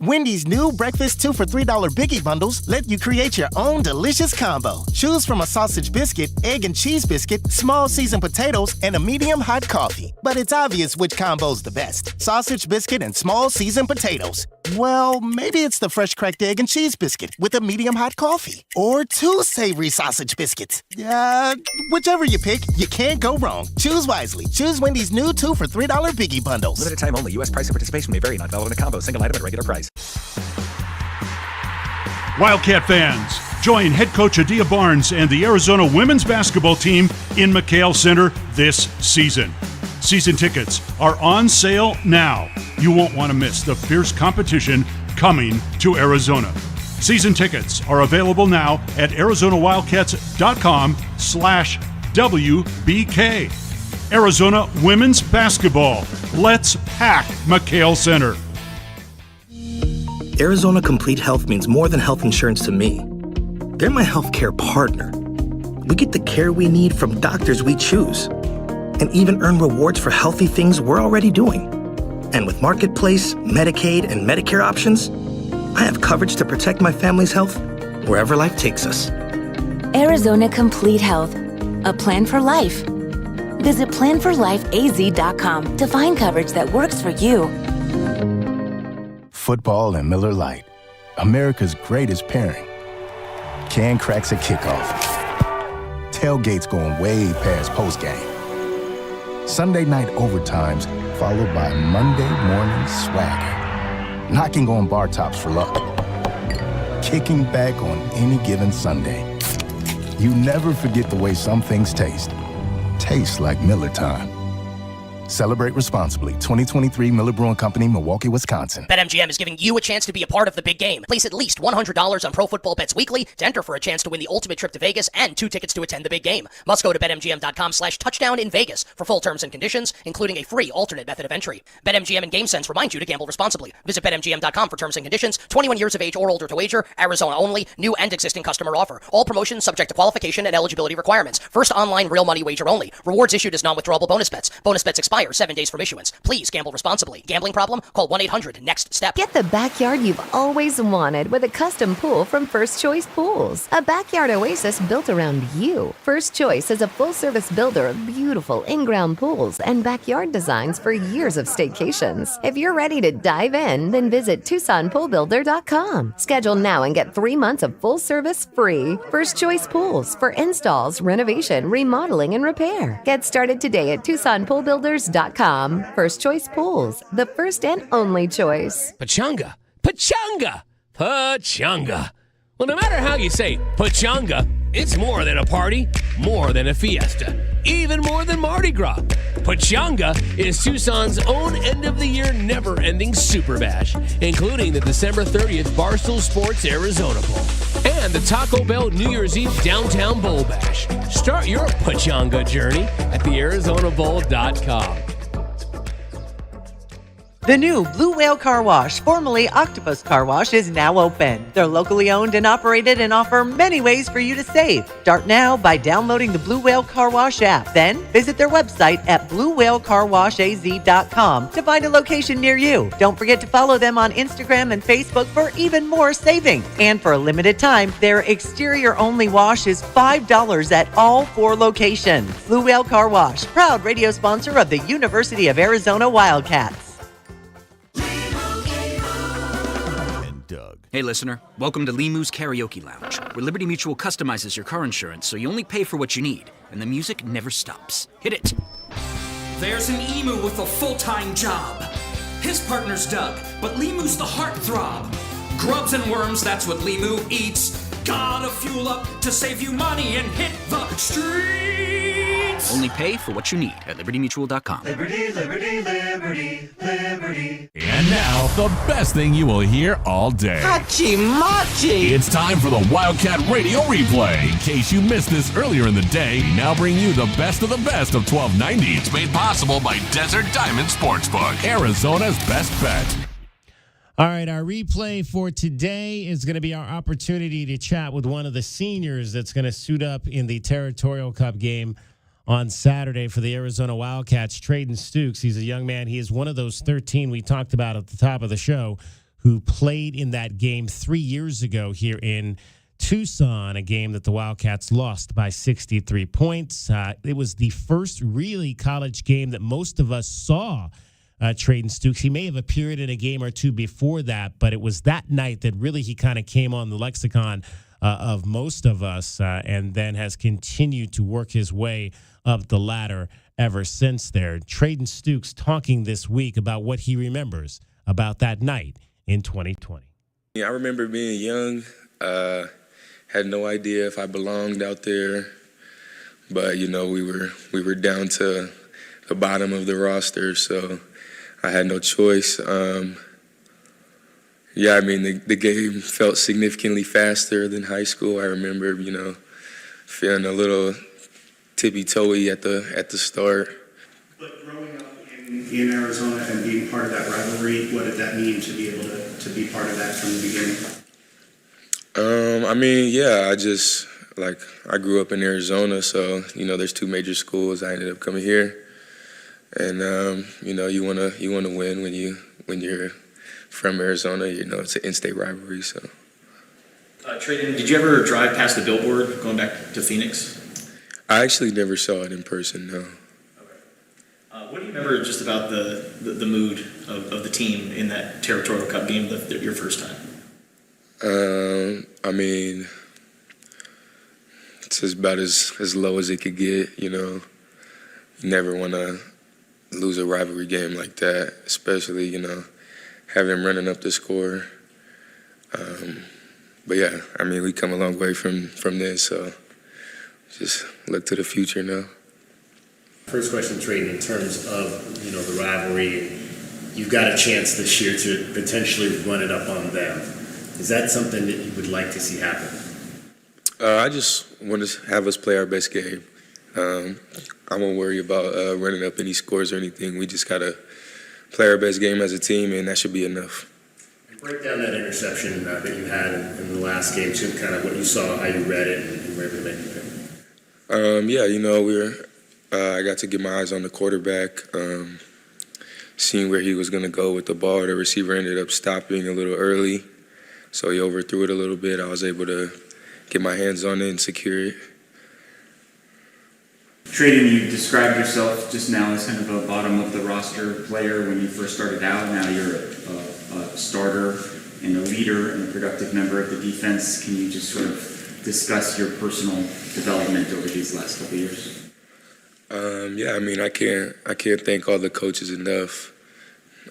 Wendy's new breakfast 2 for $3 Biggie Bundles let you create your own delicious combo. Choose from a sausage biscuit, egg and cheese biscuit, small seasoned potatoes, and a medium hot coffee. But it's obvious which combo's the best. Sausage biscuit and small seasoned potatoes. Well, maybe it's the fresh cracked egg and cheese biscuit with a medium hot coffee. Or 2 savory sausage biscuits. Whichever you pick, you can't go wrong. Choose wisely. Choose Wendy's new 2 for $3 Biggie Bundles. Limited time only. U.S. price and participation may vary. Not valid in a combo. Single item at regular price. Wildcat fans, join head coach Adia Barnes and the Arizona women's basketball team in McHale Center this season. Season tickets are on sale now. You won't want to miss the fierce competition coming to Arizona. Season tickets are available now at ArizonaWildcats.com/WBK. Arizona women's basketball. Let's pack McHale Center. Arizona Complete Health means more than health insurance to me. They're my healthcare partner. We get the care we need from doctors we choose, and even earn rewards for healthy things we're already doing. And with Marketplace, Medicaid, and Medicare options, I have coverage to protect my family's health wherever life takes us. Arizona Complete Health, a plan for life. Visit planforlifeaz.com to find coverage that works for you. Football and Miller Lite, America's greatest pairing. Can cracks at kickoff. Tailgates going way past postgame. Sunday night overtimes followed by Monday morning swagger. Knocking on bar tops for luck. Kicking back on any given Sunday. You never forget the way some things taste. Tastes like Miller time. Celebrate responsibly. 2023 Miller Brewing Company, Milwaukee, Wisconsin. BetMGM is giving you a chance to be a part of the big game. Place at least $100 on Pro Football Bets weekly to enter for a chance to win the ultimate trip to Vegas and 2 tickets to attend the big game. Must go to BetMGM.com/touchdown in Vegas for full terms and conditions, including a free alternate method of entry. BetMGM and GameSense remind you to gamble responsibly. Visit BetMGM.com for terms and conditions. 21 years of age or older to wager. Arizona only. New and existing customer offer. All promotions subject to qualification and eligibility requirements. First online real money wager only. Rewards issued as non-withdrawable bonus bets. Bonus bets expire 7 days from issuance. Please gamble responsibly. Gambling problem? Call 1-800-NEXT-STEP. Get the backyard you've always wanted with a custom pool from First Choice Pools. A backyard oasis built around you. First Choice is a full-service builder of beautiful in-ground pools and backyard designs for years of staycations. If you're ready to dive in, then visit TucsonPoolBuilder.com. Schedule now and get 3 months of full service free. First Choice Pools for installs, renovation, remodeling, and repair. Get started today at TucsonPoolBuilders.com. First Choice Pools, the first and only choice. Pachanga, Pachanga, Pachanga. Well, no matter how you say Pachanga, it's more than a party, more than a fiesta, even more than Mardi Gras. Pachanga is Tucson's own end-of-the-year never-ending Super Bash, including the December 30th Barstool Sports Arizona Bowl and the Taco Bell New Year's Eve Downtown Bowl Bash. Start your Pachanga journey at thearizonabowl.com. The new Blue Whale Car Wash, formerly Octopus Car Wash, is now open. They're locally owned and operated and offer many ways for you to save. Start now by downloading the Blue Whale Car Wash app. Then visit their website at bluewhalecarwashaz.com to find a location near you. Don't forget to follow them on Instagram and Facebook for even more savings. And for a limited time, their exterior-only wash is $5 at all 4 locations. Blue Whale Car Wash, proud radio sponsor of the University of Arizona Wildcats. Hey listener, welcome to Limu's Karaoke Lounge, where Liberty Mutual customizes your car insurance so you only pay for what you need, and the music never stops. Hit it! There's an emu with a full-time job. His partner's Doug, but Limu's the heartthrob. Grubs and worms, that's what Limu eats. Gotta fuel up to save you money and hit the streets. Only pay for what you need at libertymutual.com. Liberty, liberty, liberty, liberty. And Now, the best thing you will hear all day. Hachi-machi! It's time for the Wildcat Radio Replay. In case you missed this earlier in the day, we now bring you the best of 1290. It's made possible by Desert Diamond Sportsbook, Arizona's best bet. All right, our replay for today is going to be our opportunity to chat with one of the seniors that's going to suit up in the Territorial Cup game on Saturday for the Arizona Wildcats, Trayden Stukes. He's a young man. He is one of those 13 we talked about at the top of the show who played in that game 3 years ago here in Tucson, a game that the Wildcats lost by 63 points. It was the first really college game that most of us saw Trayden Stukes. He may have appeared in a game or two before that, but it was that night that really he kind of came on the lexicon of most of us and then has continued to work his way up the ladder ever since there. Trayden Stukes talking this week about what he remembers about that night in 2020. Yeah, I remember being young, had no idea if I belonged out there, but we were down to the bottom of the roster, so I had no choice. The game felt significantly faster than high school. I remember, feeling a little tippy-toey at the start. But growing up in Arizona and being part of that rivalry, what did that mean to be able to be part of that from the beginning? I grew up in Arizona, so there's two major schools. I ended up coming here, and you wanna win when you're from Arizona. It's an in-state rivalry. So, Trayden, did you ever drive past the billboard going back to Phoenix? I actually never saw it in person, no. What do you remember just about the mood of the team in that Territorial Cup game your first time? It's about as low as it could get, You never want to lose a rivalry game like that, especially, have them running up the score. We come a long way from this, so just look to the future now. First question, Trayden, in terms of, the rivalry, you've got a chance this year to potentially run it up on them. Is that something that you would like to see happen? I just want to have us play our best game. I won't worry about running up any scores or anything. We just got to play our best game as a team, and that should be enough. Break down that interception that you had in the last game, too, kind of what you saw, how you read it, and where to make it. I got to get my eyes on the quarterback, seeing where he was going to go with the ball. The receiver ended up stopping a little early, so he overthrew it a little bit. I was able to get my hands on it and secure it. Trayden, you described yourself just now as kind of a bottom-of-the-roster player when you first started out. Now you're a starter and a leader and a productive member of the defense. Can you just sort of discuss your personal development over these last couple of years? I can't thank all the coaches enough.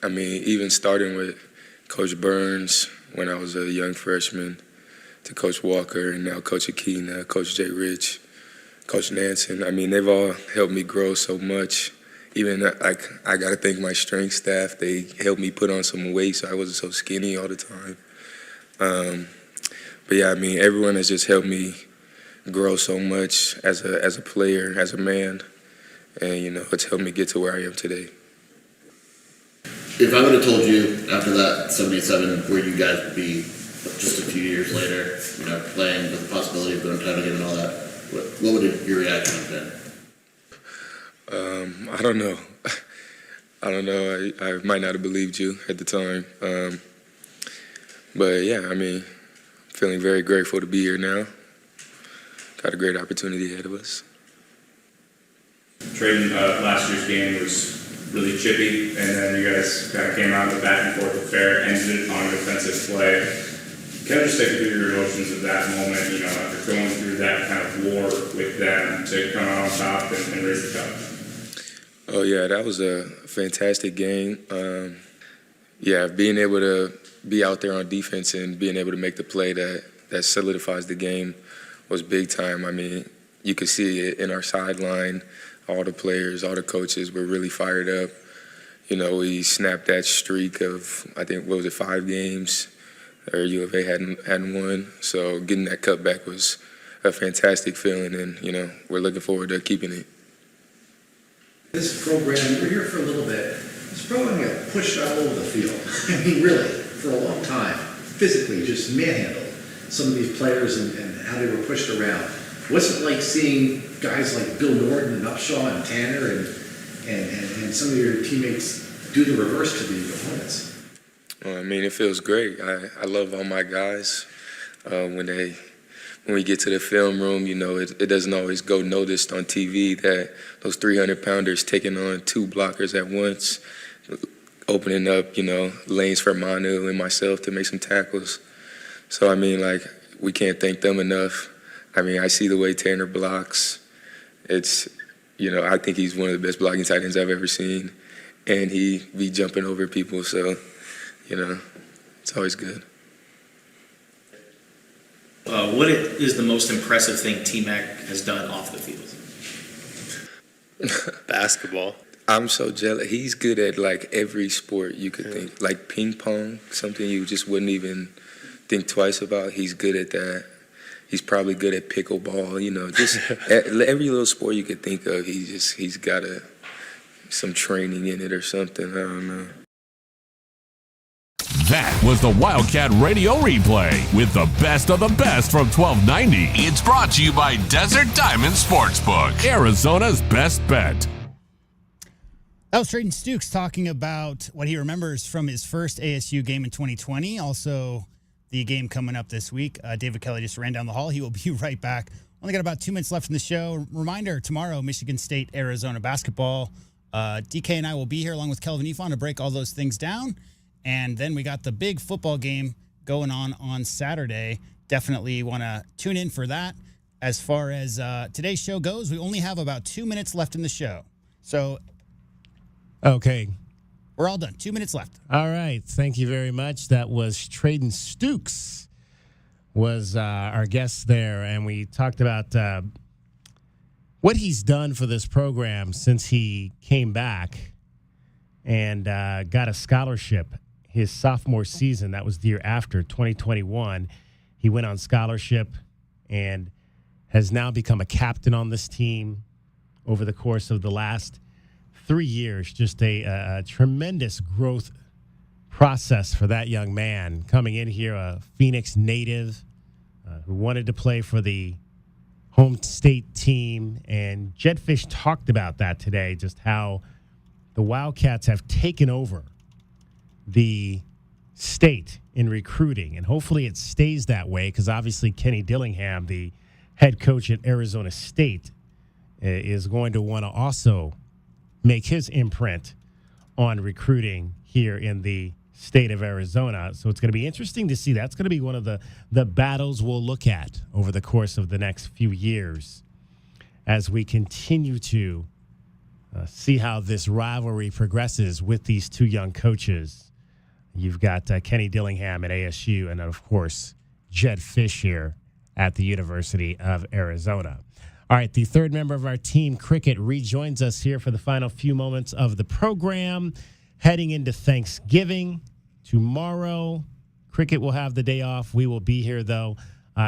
Even starting with Coach Burns when I was a young freshman, to Coach Walker, and now Coach Akina, Coach Jay Rich, Coach Nansen. They've all helped me grow so much. Even I got to thank my strength staff. They helped me put on some weight so I wasn't so skinny all the time. Everyone has just helped me grow so much as a player, as a man, and it's helped me get to where I am today. If I would have told you after that 77 where you guys would be just a few years later, playing with the possibility of going to title game and all that, what would your reaction have been? I don't know. I might not have believed you at the time. Feeling very grateful to be here now. Got a great opportunity ahead of us. Trayden, last year's game was really chippy, and then you guys kind of came out with back and forth affair, ended it on a defensive play. Kind of just take through your emotions of that moment, after going through that kind of war with them to come out on top and raise the cup. Oh, yeah, that was a fantastic game. Being able to be out there on defense and being able to make the play that solidifies the game was big time. You could see it in our sideline. All the players, all the coaches were really fired up. we snapped that streak of, I think, 5 games, or U of A hadn't won. So getting that cup back was a fantastic feeling, and, we're looking forward to keeping it. This program, we're here for a little bit. This program got pushed all over the field. I mean, really, for a long time, physically just manhandled some of these players and how they were pushed around. What's it like seeing guys like Bill Norton and Upshaw and Tanner and some of your teammates do the reverse to the opponents? Well, I mean, it feels great. I love all my guys. When we get to the film room, it doesn't always go noticed on TV that those 300-pounders taking on 2 blockers at once, opening up, lanes for Manu and myself to make some tackles. So, I mean, we can't thank them enough. I mean, I see the way Tanner blocks. It's, I think he's one of the best blocking tight ends I've ever seen. And he be jumping over people, so, it's always good. What is the most impressive thing T-Mac has done off the field? Basketball. I'm so jealous. He's good at, every sport you could think. Like ping pong, something you just wouldn't even think twice about. He's good at that. He's probably good at pickleball, just every little sport you could think of. He's got some training in it or something. I don't know. That was the Wildcat Radio Replay with the best of the best from 1290. It's brought to you by Desert Diamond Sportsbook, Arizona's best bet. That was Trayden Stukes talking about what he remembers from his first ASU game in 2020. Also, the game coming up this week. David Kelly just ran down the hall. He will be right back. Only got about 2 minutes left in the show. Reminder, tomorrow, Michigan State, Arizona basketball. DK and I will be here along with Kelvin Ifon to break all those things down. And then we got the big football game going on Saturday. Definitely want to tune in for that. As far as today's show goes, we only have about 2 minutes left in the show. So, okay. We're all done. 2 minutes left. All right. Thank you very much. That was Trayden Stukes was our guest there. And we talked about what he's done for this program since he came back and got a scholarship his sophomore season. That was the year after, 2021. He went on scholarship and has now become a captain on this team over the course of the last 3 years. Just a tremendous growth process for that young man coming in here, a Phoenix native who wanted to play for the home state team. And Jetfish talked about that today, just how the Wildcats have taken over the state in recruiting. And hopefully it stays that way because obviously Kenny Dillingham, the head coach at Arizona State, is going to want to also make his imprint on recruiting here in the state of Arizona. So it's going to be interesting to see. That's going to be one of the battles we'll look at over the course of the next few years as we continue to see how this rivalry progresses with these two young coaches. You've got Kenny Dillingham at ASU and, of course, Jed Fish here at the University of Arizona. All right, the third member of our team, Cricket, rejoins us here for the final few moments of the program. Heading into Thanksgiving tomorrow, Cricket will have the day off. We will be here, though.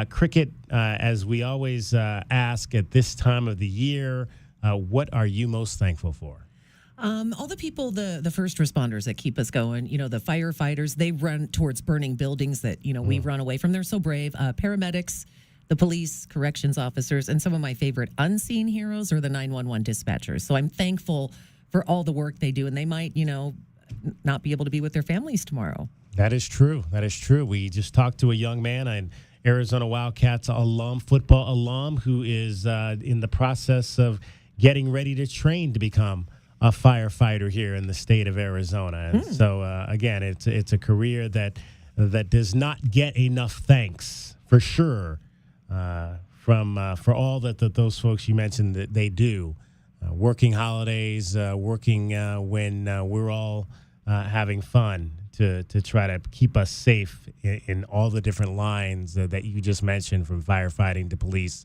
Cricket, as we always ask at this time of the year, what are you most thankful for? All the people, the first responders that keep us going, the firefighters, they run towards burning buildings that, we run away from. They're so brave. Paramedics, the police, corrections officers, and some of my favorite unseen heroes are the 911 dispatchers. So I'm thankful for all the work they do, and they might, not be able to be with their families tomorrow. That is true. That is true. We just talked to a young man, an Arizona Wildcats alum, football alum, who is in the process of getting ready to train to become a firefighter here in the state of Arizona. And so, again, it's a career that does not get enough thanks, for sure, for all that those folks you mentioned that they do. Working holidays, working when we're all having fun to try to keep us safe in all the different lines that you just mentioned, from firefighting to police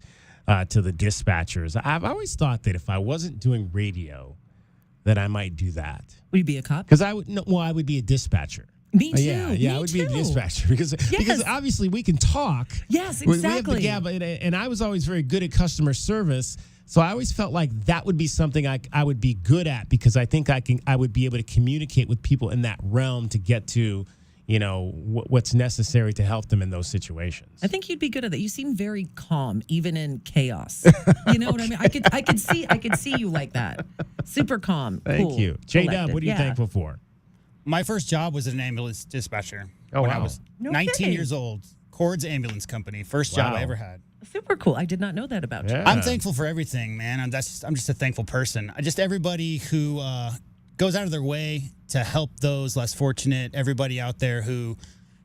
to the dispatchers. I've always thought that if I wasn't doing radio, that I might do that. Would you be a cop? Because I would be a dispatcher. Me too. I would be a dispatcher because obviously we can talk. Yes, We exactly. have the gab, and I was always very good at customer service, so I always felt like that would be something I would be good at because I think I would be able to communicate with people in that realm to get to, what's necessary to help them in those situations. I think you'd be good at that. You seem very calm, even in chaos. You know what I mean? I could see you like that. Super calm. Thank cool, you, J-Dub. collected. What are you thankful for? My first job was as an ambulance dispatcher Oh, when wow. I was No 19 kidding. years old. Cord's Ambulance Company, first job Wow. I ever had. Super cool. I did not know that about you. I'm thankful for everything, man. I'm just a thankful person. Just everybody who goes out of their way to help those less fortunate. Everybody out there who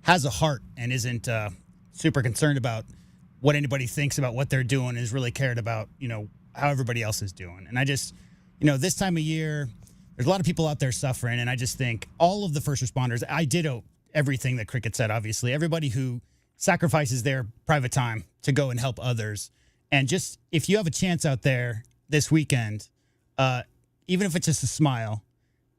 has a heart and isn't super concerned about what anybody thinks about what they're doing, is really cared about, how everybody else is doing. And I just, this time of year, there's a lot of people out there suffering, and I just think all of the first responders, I ditto everything that Cricket said, obviously. Everybody who sacrifices their private time to go and help others. And just, if you have a chance out there this weekend, even if it's just a smile,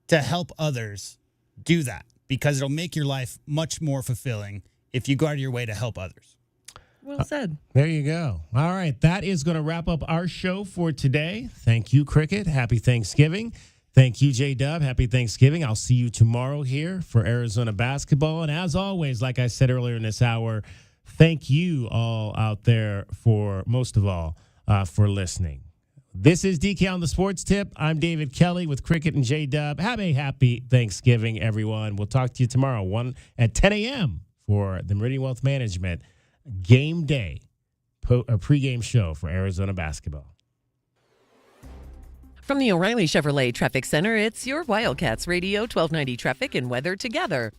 to help others, do that. Because it'll make your life much more fulfilling if you go out of your way to help others. Well said. There you go. All right. That is going to wrap up our show for today. Thank you, Cricket. Happy Thanksgiving. Thank you, J-Dub. Happy Thanksgiving. I'll see you tomorrow here for Arizona basketball. And as always, like I said earlier in this hour, thank you all out there most of all, for listening. This is DK on the Sports Tip. I'm David Kelly with Cricket and J-Dub. Have a happy Thanksgiving, everyone. We'll talk to you tomorrow at 10 a.m. for the Meridian Wealth Management Game Day, a pregame show for Arizona basketball. From the O'Reilly Chevrolet Traffic Center, it's your Wildcats Radio 1290 traffic and weather together.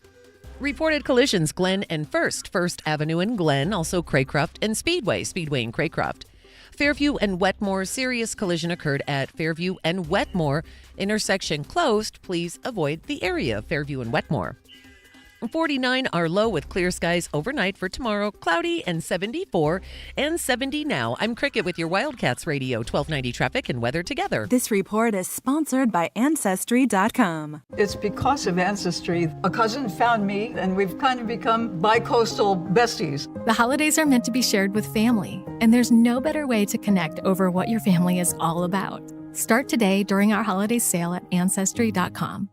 Reported collisions Glen and First Avenue in Glen, also Craycroft and Speedway in Craycroft. Fairview and Wetmore, serious collision occurred at Fairview and Wetmore. Intersection closed. Please avoid the area of Fairview and Wetmore. 49 are low with clear skies overnight for tomorrow, cloudy and 74 and 70 now. I'm Cricket with your Wildcats Radio 1290 traffic and weather together. This report is sponsored by Ancestry.com. It's because of Ancestry. A cousin found me, and we've kind of become bi-coastal besties. The holidays are meant to be shared with family, and there's no better way to connect over what your family is all about. Start today during our holiday sale at Ancestry.com.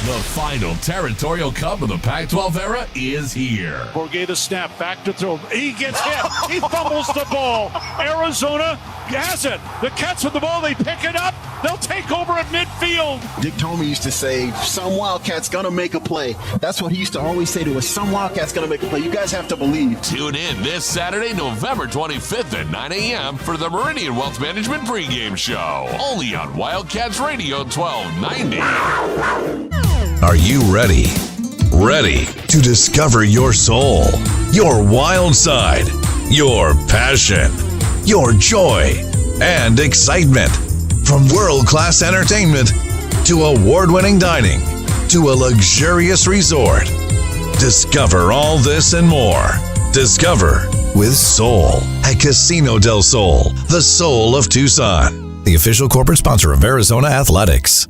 The final territorial cup of the Pac-12 era is here. Bourget the snap, back to throw. He gets hit. He fumbles the ball. Arizona has it. The Cats with the ball. They pick it up. They'll take over at midfield. Dick Tomey used to say, some Wildcat's going to make a play. That's what he used to always say to us. Some Wildcat's going to make a play. You guys have to believe. Tune in this Saturday, November 25th at 9 a.m. for the Meridian Wealth Management pregame show. Only on Wildcats Radio 1290. Are you ready? Ready to discover your soul, your wild side, your passion, your joy, and excitement? From world-class entertainment to award-winning dining to a luxurious resort. Discover all this and more. Discover with Soul at Casino del Sol, the soul of Tucson. The official corporate sponsor of Arizona Athletics.